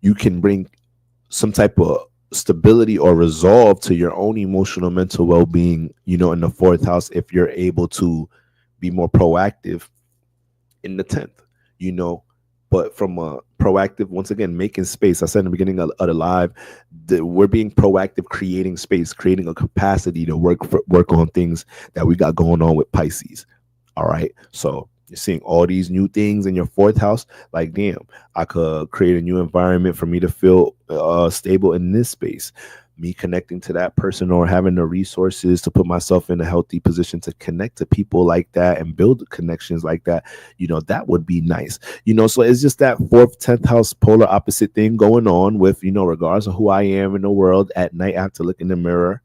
you can bring some type of stability or resolve to your own emotional mental well-being, in the fourth house, if you're able to be more proactive in the 10th, you know but from a proactive, once again, making space. I said in the beginning of the live, we're being proactive, creating space, creating a capacity to work on things that we got going on with Pisces. All right, so you're seeing all these new things in your fourth house. Like, damn, I could create a new environment for me to feel stable in this space. Me connecting to that person or having the resources to put myself in a healthy position to connect to people like that and build connections like that, that would be nice. So it's just that fourth, 10th house polar opposite thing going on with, regardless of who I am in the world at night, I have to look in the mirror,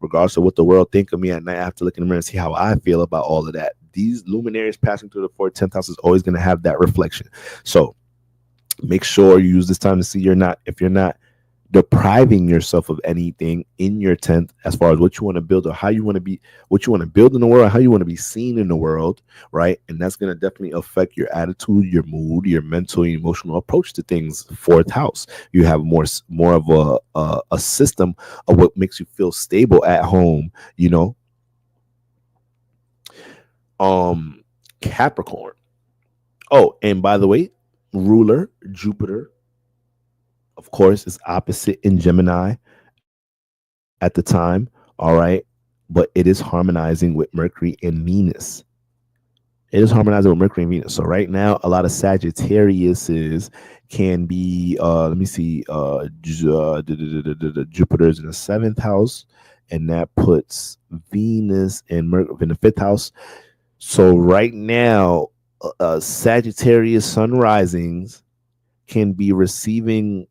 regardless of what the world think of me at night, I have to look in the mirror and see how I feel about all of that. These luminaries passing through the fourth, 10th house is always going to have that reflection. So make sure you use this time to see if you're not depriving yourself of anything in your 10th, as far as what you want to build or how you want to be, what you want to build in the world, how you want to be seen in the world, right? And that's going to definitely affect your attitude, your mood, your mental and emotional approach to things. Fourth house, you have more of a system of what makes you feel stable at home, Capricorn. Oh, and by the way, ruler Jupiter, of course, is opposite in Gemini at the time. All right. But it is harmonizing with Mercury and Venus. It is harmonizing with Mercury and Venus. So right now, a lot of Sagittariuses can be, let me see, Jupiter's in the seventh house, and that puts Venus and Mercury in the fifth house. So right now, Sagittarius sun risings can be receiving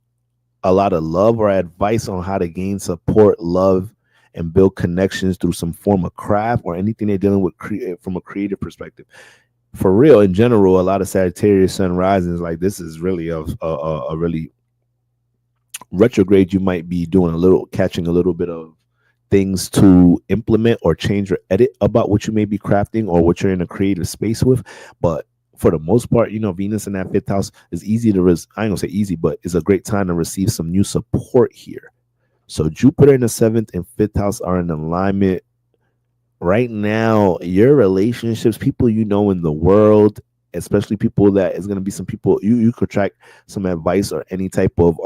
a lot of love or advice on how to gain support, love, and build connections through some form of craft or anything they're dealing with from a creative perspective. For real, in general, a lot of Sagittarius sun risings, like, this is really a really retrograde. You might be catching a little bit of things to implement or change or edit about what you may be crafting or what you're in a creative space with. But for the most part, Venus in that fifth house is easy to, I ain't gonna say easy, but it's a great time to receive some new support here. So Jupiter in the seventh and fifth house are in alignment. Right now, your relationships, people in the world, especially people that is going to be some people you could track some advice or any type of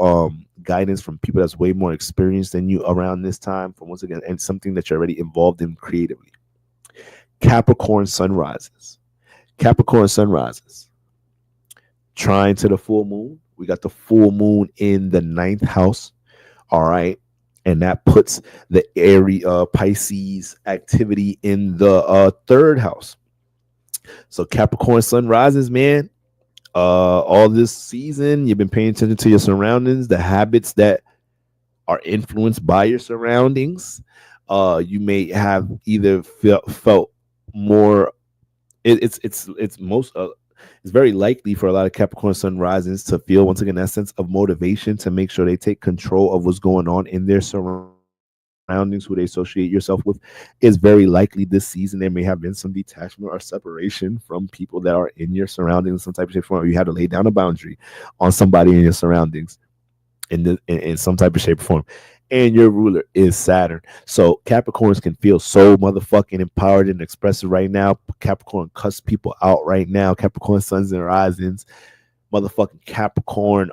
guidance from people that's way more experienced than you around this time, from once again, and something that you're already involved in creatively. Capricorn sunrises. Trying to the full moon. We got the full moon in the ninth house. All right. And that puts the area Pisces activity in the third house. So Capricorn sun rises, man. All this season, you've been paying attention to your surroundings, the habits that are influenced by your surroundings. You may have either felt more. It's very likely for a lot of Capricorn sun risings to feel, once again, that sense of motivation to make sure they take control of what's going on in their surroundings, who they associate yourself with. Is very likely this season there may have been some detachment or separation from people that are in your surroundings, some type of shape or form. You had to lay down a boundary on somebody in your surroundings in some type of shape or form. And your ruler is Saturn. So Capricorns can feel so motherfucking empowered and expressive right now. Capricorn cuss people out right now. Capricorn suns and risings. Motherfucking Capricorn.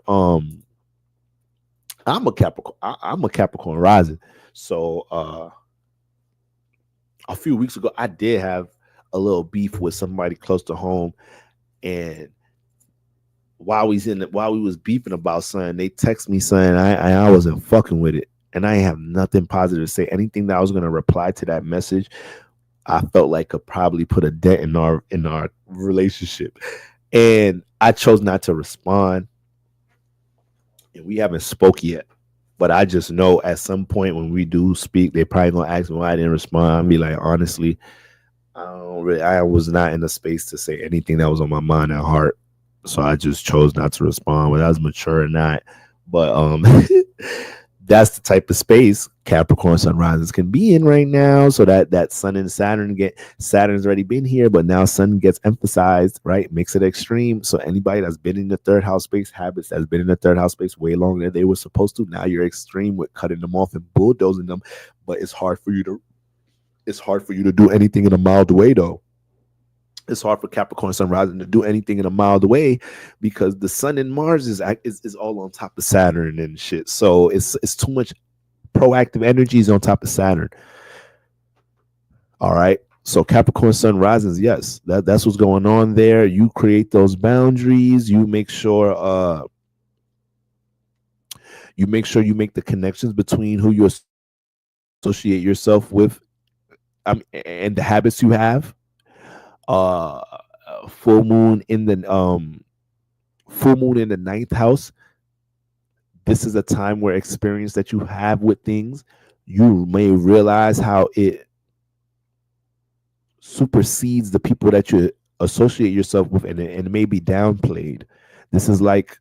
I'm a Capricorn rising. So a few weeks ago, I did have a little beef with somebody close to home. And while we was beefing about something, they text me saying I wasn't fucking with it. and I have nothing positive to say. Anything that I was going to reply to that message, I felt like could probably put a dent in our relationship, and I chose not to respond. And we haven't spoke yet, but I just know at some point when we do speak, they probably gonna ask me why I didn't respond. I'll be like, honestly, I was not in a space to say anything that was on my mind and heart, so I just chose not to respond. Whether I was mature or not, but that's the type of space Capricorn sun risings can be in right now. So that Sun and Saturn's already been here, but now Sun gets emphasized, right? Makes it extreme. So anybody that's been in the third house space, habits that's been in the third house space way longer than they were supposed to, now you're extreme with cutting them off and bulldozing them. But it's hard for you to do anything in a mild way, though. It's hard for Capricorn sun rising to do anything in a mild way because the Sun and Mars is all on top of Saturn and shit. So it's too much proactive energies on top of Saturn. All right. So Capricorn sun risings, yes, that's what's going on there. You create those boundaries. You make sure you make the connections between who you associate yourself with, and the habits you have. uh full moon in the ninth house. This is a time where experience that you have with things, you may realize how it supersedes the people that you associate yourself with, and it may be downplayed. This is like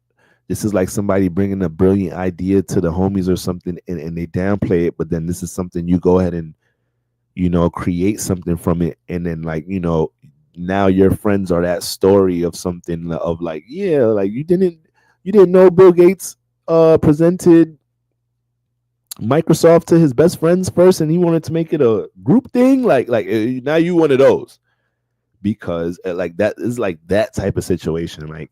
somebody bringing a brilliant idea to the homies or something, and they downplay it, but then this is something you go ahead and create something from it, and then now your friends are that story of something of like, yeah, like you didn't know Bill Gates presented Microsoft to his best friends first, and he wanted to make it a group thing. Now you one of those, because like that is like that type of situation. Like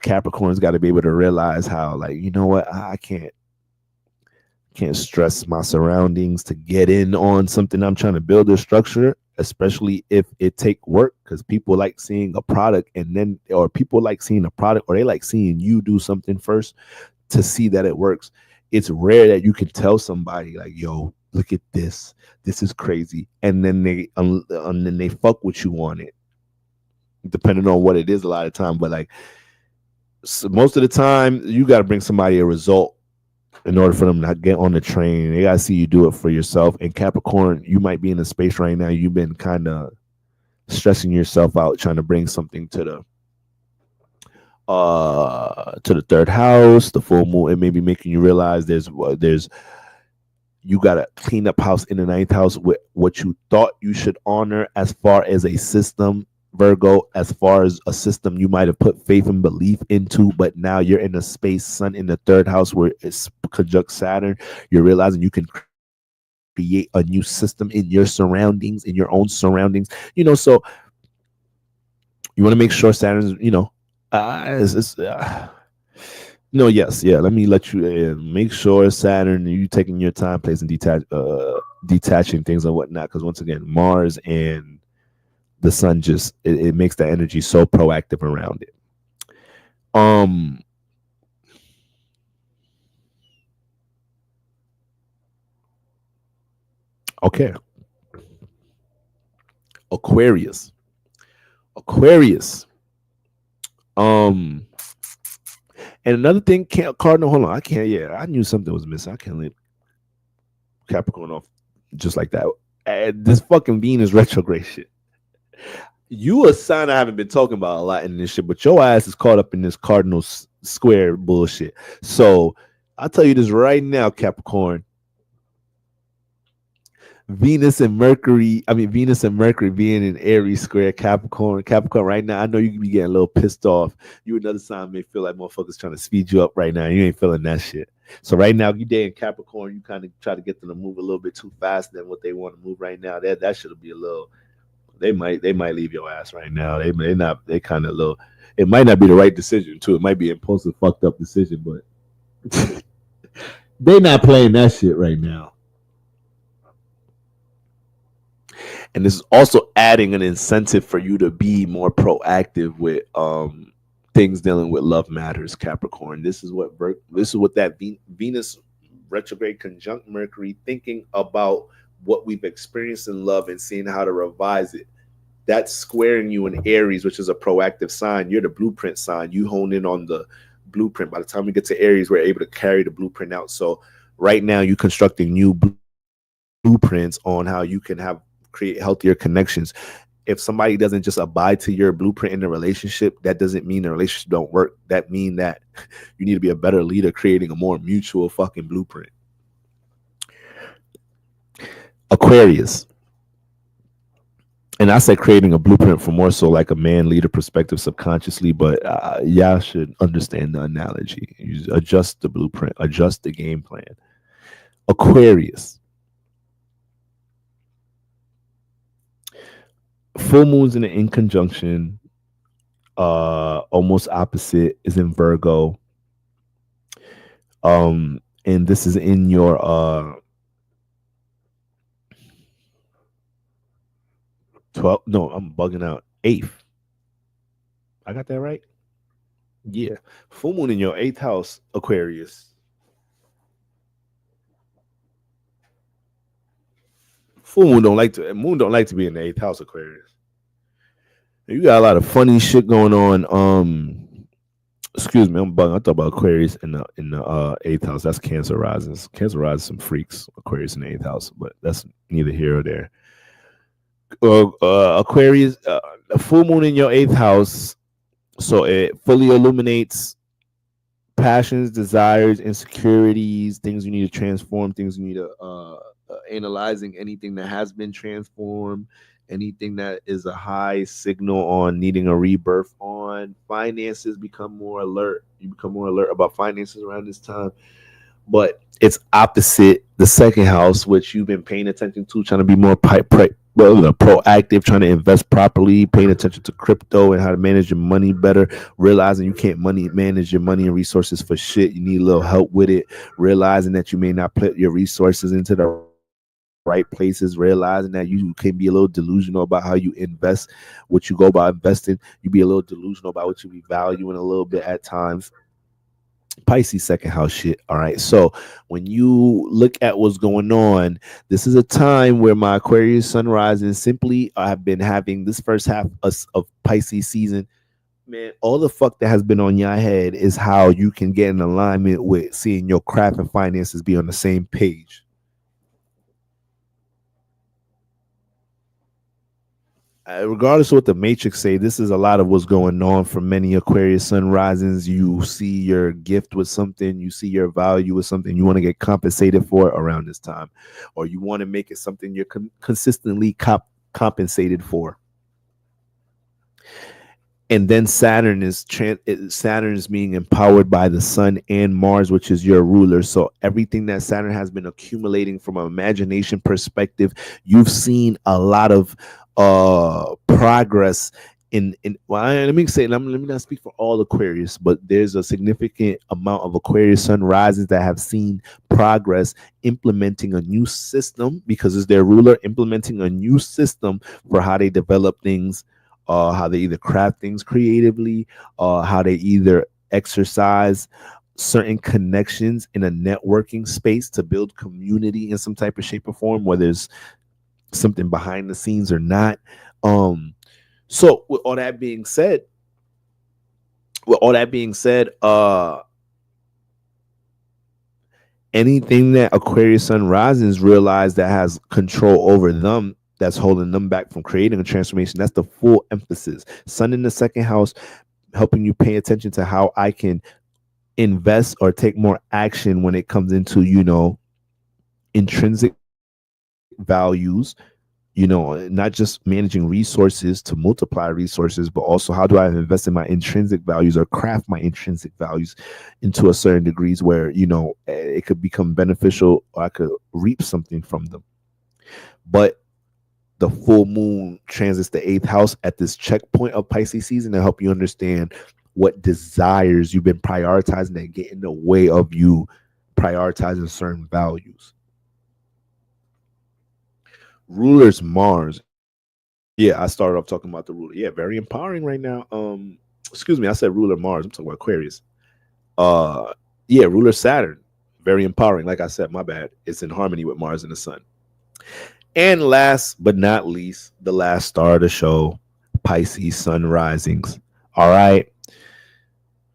Capricorn's got to be able to realize how, like, you know what, I can't stress my surroundings to get in on something I'm trying to build a structure, especially if it take work, because people like seeing a product, or people like seeing a product, or they like seeing you do something first to see that it works. It's rare that you can tell somebody like, yo, look at this is crazy, and then they fuck with you on it, depending on what it is a lot of time. But like, so most of the time you got to bring somebody a result in order for them to get on the train. They gotta see you do it for yourself. And Capricorn, you might be in a space right now, you've been kind of stressing yourself out trying to bring something to the third house, the full moon. It may be making you realize you gotta clean up house in the ninth house with what you thought you should honor as far as a system, Virgo, as far as a system you might have put faith and belief into, but now you're in a space, Sun in the third house, where it's conjunct Saturn. You're realizing you can create a new system in your surroundings, in your own surroundings. So you want to make sure Saturn's, no, yes, yeah. Let me let you make sure Saturn, you taking your time, placing detaching things and whatnot. Because once again, Mars and the Sun just it makes that energy so proactive around it. Okay. Aquarius. And another thing, Cardinal, hold on. I can't, yeah, I knew something was missing. I can't let Capricorn off just like that. This fucking Venus retrograde shit. You a sign I haven't been talking about a lot in this shit, but your ass is caught up in this Cardinal square bullshit. So I'll tell you this right now, Capricorn. Venus and Mercury being in Aries square Capricorn right now. I know you can be getting a little pissed off. You another sign may feel like motherfuckers trying to speed you up right now. You ain't feeling that shit. So right now, you day in Capricorn, you kind of try to get them to move a little bit too fast than what they want to move right now. That should be a little. They might leave your ass right now. They kind of little. It might not be the right decision too. It might be an impulsive, fucked up decision, but they not playing that shit right now. And this is also adding an incentive for you to be more proactive with things dealing with love matters, Capricorn. This is what that Venus retrograde conjunct Mercury, thinking about what we've experienced in love and seeing how to revise it. That's squaring you in Aries, which is a proactive sign. You're the blueprint sign. You hone in on the blueprint. By the time we get to Aries, we're able to carry the blueprint out. So right now, you're constructing new blueprints on how you can have create healthier connections. If somebody doesn't just abide to your blueprint in the relationship, that doesn't mean the relationship don't work. That mean that you need to be a better leader, creating a more mutual fucking blueprint. Aquarius. And I said creating a blueprint for more so like a man leader perspective subconsciously, but y'all should understand the analogy. You adjust the blueprint, adjust the game plan. Aquarius. Full moon's in conjunction, almost opposite is in Virgo. And this is in your 12. No, I'm bugging out. 8th. I got that right? Yeah. Full moon in your 8th house, Aquarius. Full moon don't like to be in the 8th house, Aquarius. You got a lot of funny shit going on. Excuse me, I'm bugging. I thought about Aquarius in the 8th house. That's Cancer risings. Cancer rising some freaks. Aquarius in the 8th house, but that's neither here or there. Aquarius, a full moon in your 8th house, so it fully illuminates passions, desires, insecurities, things you need to transform, things you need to analyzing anything that has been transformed, anything that is a high signal on needing a rebirth on. Finances become more alert. You become more alert about finances around this time. But it's opposite the 2nd house, which you've been paying attention to, trying to be more proactive, trying to invest properly, paying attention to crypto and how to manage your money better, realizing you can't manage your money and resources for shit. You need a little help with it, realizing that you may not put your resources into the right places, realizing that you can be a little delusional about how you invest, what you go about investing. You be a little delusional about what you be valuing a little bit at times. Pisces 2nd house shit. All right. So when you look at what's going on, this is a time where my Aquarius sun rising simply have been having this first half of Pisces season. Man, all the fuck that has been on your head is how you can get in alignment with seeing your craft and finances be on the same page. Regardless of what the matrix say, this is a lot of what's going on for many Aquarius sun risings. You see your gift with something, you see your value with something, you want to get compensated for around this time, or you want to make it something you're consistently compensated for. And then Saturn is being empowered by the sun and Mars, which is your ruler. So everything that Saturn has been accumulating from an imagination perspective, you've seen a lot of progress in well, let me not speak for all Aquarius, but there's a significant amount of Aquarius sun risings that have seen progress implementing a new system, because it's their ruler, implementing a new system for how they develop things, how they either craft things creatively, how they either exercise certain connections in a networking space to build community in some type of shape or form, whether it's something behind the scenes or not. So with all that being said, anything that Aquarius sun risings realize that has control over them, that's holding them back from creating a transformation, that's the full emphasis. Sun in the 2nd house, helping you pay attention to how I can invest or take more action when it comes into, intrinsic values, not just managing resources to multiply resources, but also how do I invest in my intrinsic values or craft my intrinsic values into a certain degrees where, it could become beneficial, or I could reap something from them. But the full moon transits the 8th house at this checkpoint of Pisces season to help you understand what desires you've been prioritizing that get in the way of you prioritizing certain values. Ruler's Mars. Yeah, I started off talking about the ruler. Yeah, very empowering right now. Excuse me, I said ruler Mars. I'm talking about Aquarius. Ruler Saturn. Very empowering. Like I said, my bad. It's in harmony with Mars and the Sun. And last but not least, the last star of the show, Pisces Sun risings. All right.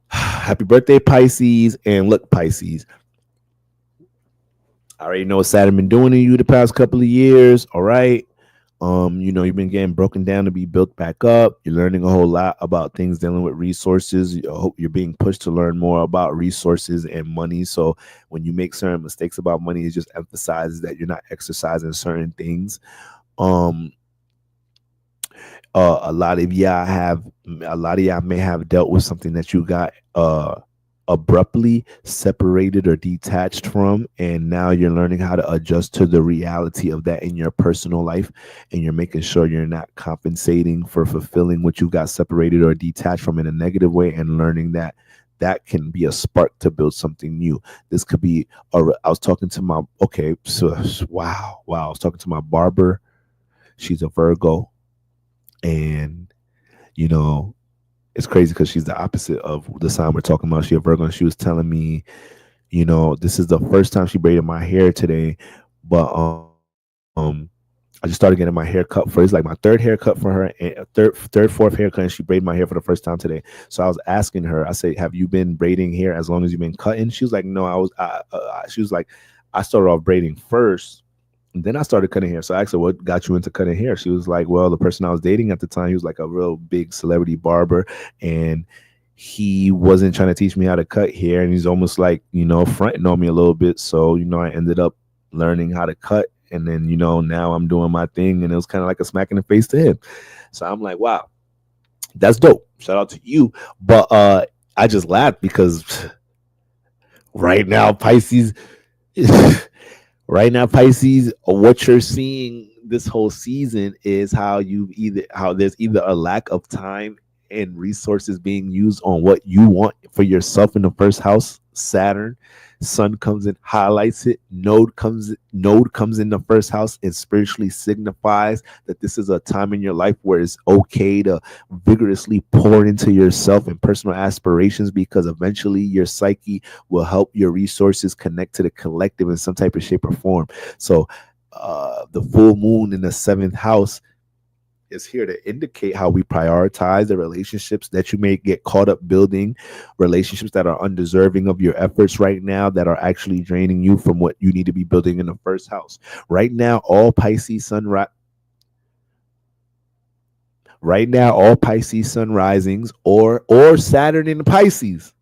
Happy birthday, Pisces. And look, Pisces, I already know what Saturn been doing to you the past couple of years. All right. You've been getting broken down to be built back up. You're learning a whole lot about things dealing with resources. You're being pushed to learn more about resources and money. So when you make certain mistakes about money, it just emphasizes that you're not exercising certain things. Um, a lot of y'all may have dealt with something that you got abruptly separated or detached from, and now you're learning how to adjust to the reality of that in your personal life, and you're making sure you're not compensating for fulfilling what you got separated or detached from in a negative way, and learning that that can be a spark to build something new. This could be I was talking to my I was talking to my barber. She's a Virgo, and you know it's crazy because she's the opposite of the sign we're talking about. She's a Virgo, and she was telling me, this is the first time she braided my hair today, but I just started getting my hair cut for. It's like my third haircut for her, and fourth haircut, and she braided my hair for the first time today. So I was asking her, I said, "Have you been braiding hair as long as you've been cutting?" She was like, "No, she was like, I started off braiding first. And then I started cutting hair." So I asked her, "What got you into cutting hair?" She was like, "Well, the person I was dating at the time, he was like a real big celebrity barber, and he wasn't trying to teach me how to cut hair, and he's almost like, fronting on me a little bit. So, I ended up learning how to cut, and then, now I'm doing my thing, and it was kind of like a smack in the face to him." So I'm like, wow, that's dope. Shout out to you. But I just laughed because right now, Pisces right now, Pisces, what you're seeing this whole season is how there's either a lack of time and resources being used on what you want for yourself in the first house. Saturn, Sun comes in, highlights it. Node comes in the first house and spiritually signifies that this is a time in your life where it's okay to vigorously pour into yourself and personal aspirations, because eventually your psyche will help your resources connect to the collective in some type of shape or form. So the full moon in the seventh house is here to indicate how we prioritize the relationships that you may get caught up building, relationships that are undeserving of your efforts right now, that are actually draining you from what you need to be building in the first house. Right now, all Pisces sun risings or Saturn in Pisces,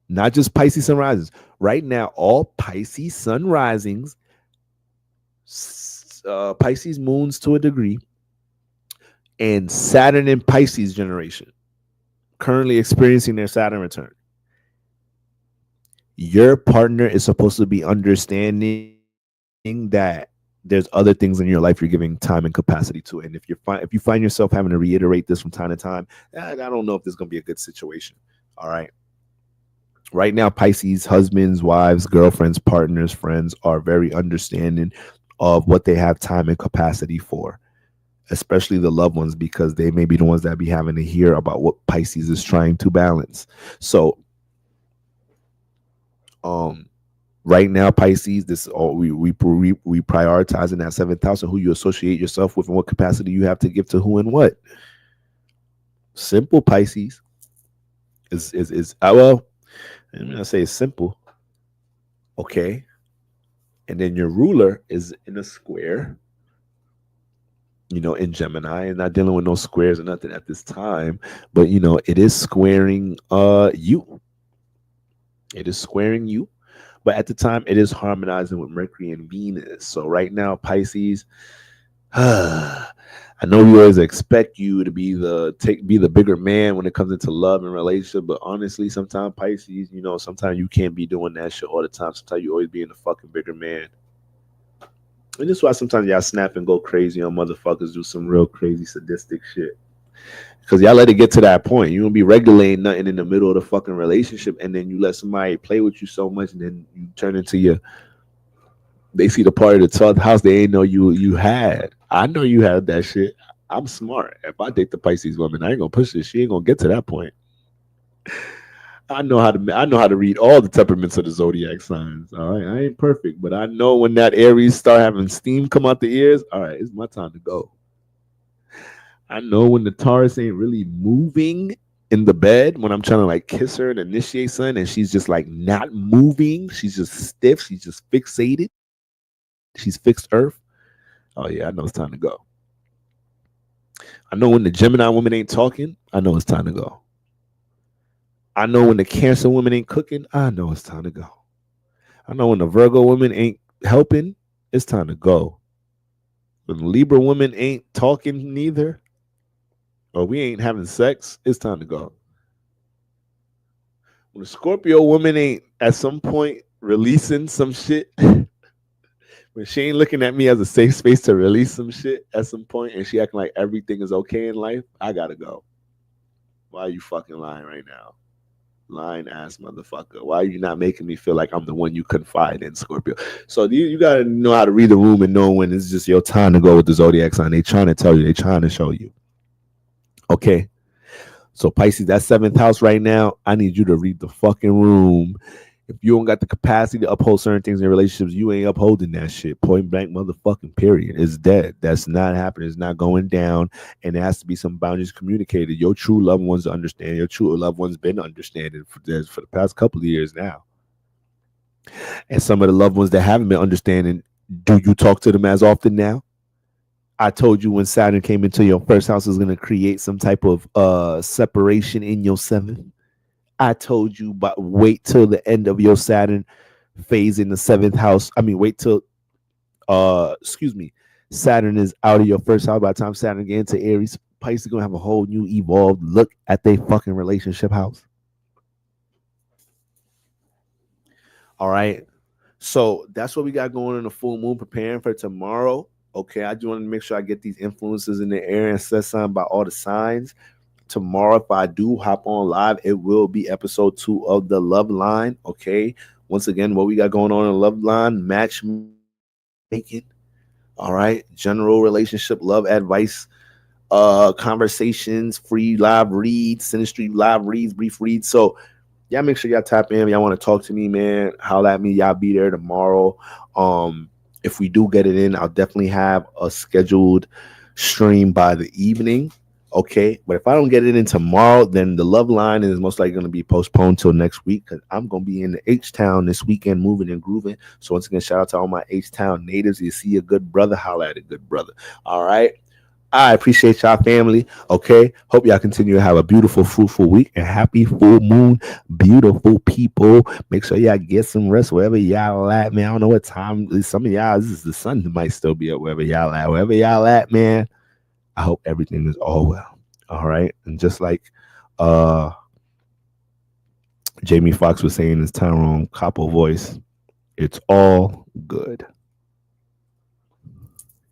not just Pisces sun risings. Right now, all Pisces sun risings, Pisces moons to a degree, and Saturn in Pisces generation currently experiencing their Saturn return. Your partner is supposed to be understanding that there's other things in your life you're giving time and capacity to. And if you find yourself having to reiterate this from time to time, I don't know if this is going to be a good situation. All right. Right now, Pisces husbands, wives, girlfriends, partners, friends are very understanding of what they have time and capacity for, especially the loved ones, because they may be the ones that be having to hear about what Pisces is trying to balance. So right now, Pisces, this is all we prioritize in that seventh house and who you associate yourself with and what capacity you have to give to who and what. Simple, Pisces well, I'm gonna say it's simple. Okay. And then your ruler is in a square, in Gemini, and not dealing with no squares or nothing at this time. But, it is squaring you. It is squaring you. But at the time, it is harmonizing with Mercury and Venus. So right now, Pisces, I know we always expect you to be the bigger man when it comes into love and relationship, but honestly, sometimes Pisces, sometimes you can't be doing that shit all the time. Sometimes you always being the fucking bigger man. And this is why sometimes y'all snap and go crazy on motherfuckers, do some real crazy sadistic shit. Because y'all let it get to that point. You don't be regulating nothing in the middle of the fucking relationship, and then you let somebody play with you so much, and then you turn into they see the part of the 12th house they ain't know you had. I know you had that shit. I'm smart. If I date the Pisces woman, I ain't gonna push this. She ain't gonna get to that point. I know how to read all the temperaments of the zodiac signs. All right, I ain't perfect, but I know when that Aries start having steam come out the ears. All right, it's my time to go. I know when the Taurus ain't really moving in the bed when I'm trying to like kiss her and initiate something, and she's just like not moving. She's just stiff. She's just fixated. She's fixed Earth. Oh yeah, I know it's time to go. I know when the Gemini woman ain't talking. I know it's time to go. I know when the Cancer woman ain't cooking. I know it's time to go. I know when the Virgo woman ain't helping. It's time to go. When the Libra woman ain't talking neither, or we ain't having sex, it's time to go. When the Scorpio woman ain't at some point releasing some shit, when she ain't looking at me as a safe space to release some shit at some point, and she acting like everything is okay in life, I gotta go. Why are you fucking lying right now? Lying ass motherfucker. Why are you not making me feel like I'm the one you confide in, Scorpio? So you gotta know how to read the room and know when it's just your time to go with the zodiac sign. They trying to tell you, they trying to show you. Okay. So Pisces, that seventh house right now, I need you to read the fucking room. If you don't got the capacity to uphold certain things in relationships, you ain't upholding that shit. Point blank, motherfucking period. It's dead. That's not happening. It's not going down. And there has to be some boundaries communicated. Your true loved ones understand. Your true loved ones been understanding for the past couple of years now. And some of the loved ones that haven't been understanding, do you talk to them as often now? I told you when Saturn came into your first house is going to create some type of separation in your seventh. I told you, but wait till the end of your Saturn phase in the seventh house. I mean, wait till Saturn is out of your first house. By the time Saturn gets into Aries, Pisces is gonna have a whole new evolved look at their fucking relationship house. All right. So that's what we got going on the full moon, preparing for tomorrow. Okay, I just want to make sure I get these influences in the air and set something by all the signs. Tomorrow, if I do hop on live, it will be episode 2 of the Love Line. Okay. Once again, what we got going on in the Love Line, matchmaking. All right. General relationship, love advice, conversations, free live reads, Sinistry live reads, brief reads. So y'all make sure y'all tap in. Y'all want to talk to me, man. Holla at me. Y'all be there tomorrow. If we do get it in, I'll definitely have a scheduled stream by the evening. Okay, but if I don't get it in tomorrow, then the Love Line is most likely going to be postponed till next week because I'm going to be in the H-Town this weekend moving and grooving. So once again, shout out to all my H-Town natives. You see a good brother, holla at a good brother. All right. I appreciate y'all family. Okay. Hope y'all continue to have a beautiful, fruitful week and happy full moon, beautiful people. Make sure y'all get some rest wherever y'all at, man. I don't know what time. Some of y'all, this is the sun might still be up wherever y'all at. Wherever y'all at, man. I hope everything is all well. All right. And just like Jamie Foxx was saying in his Tyrone Coppo voice, it's all good.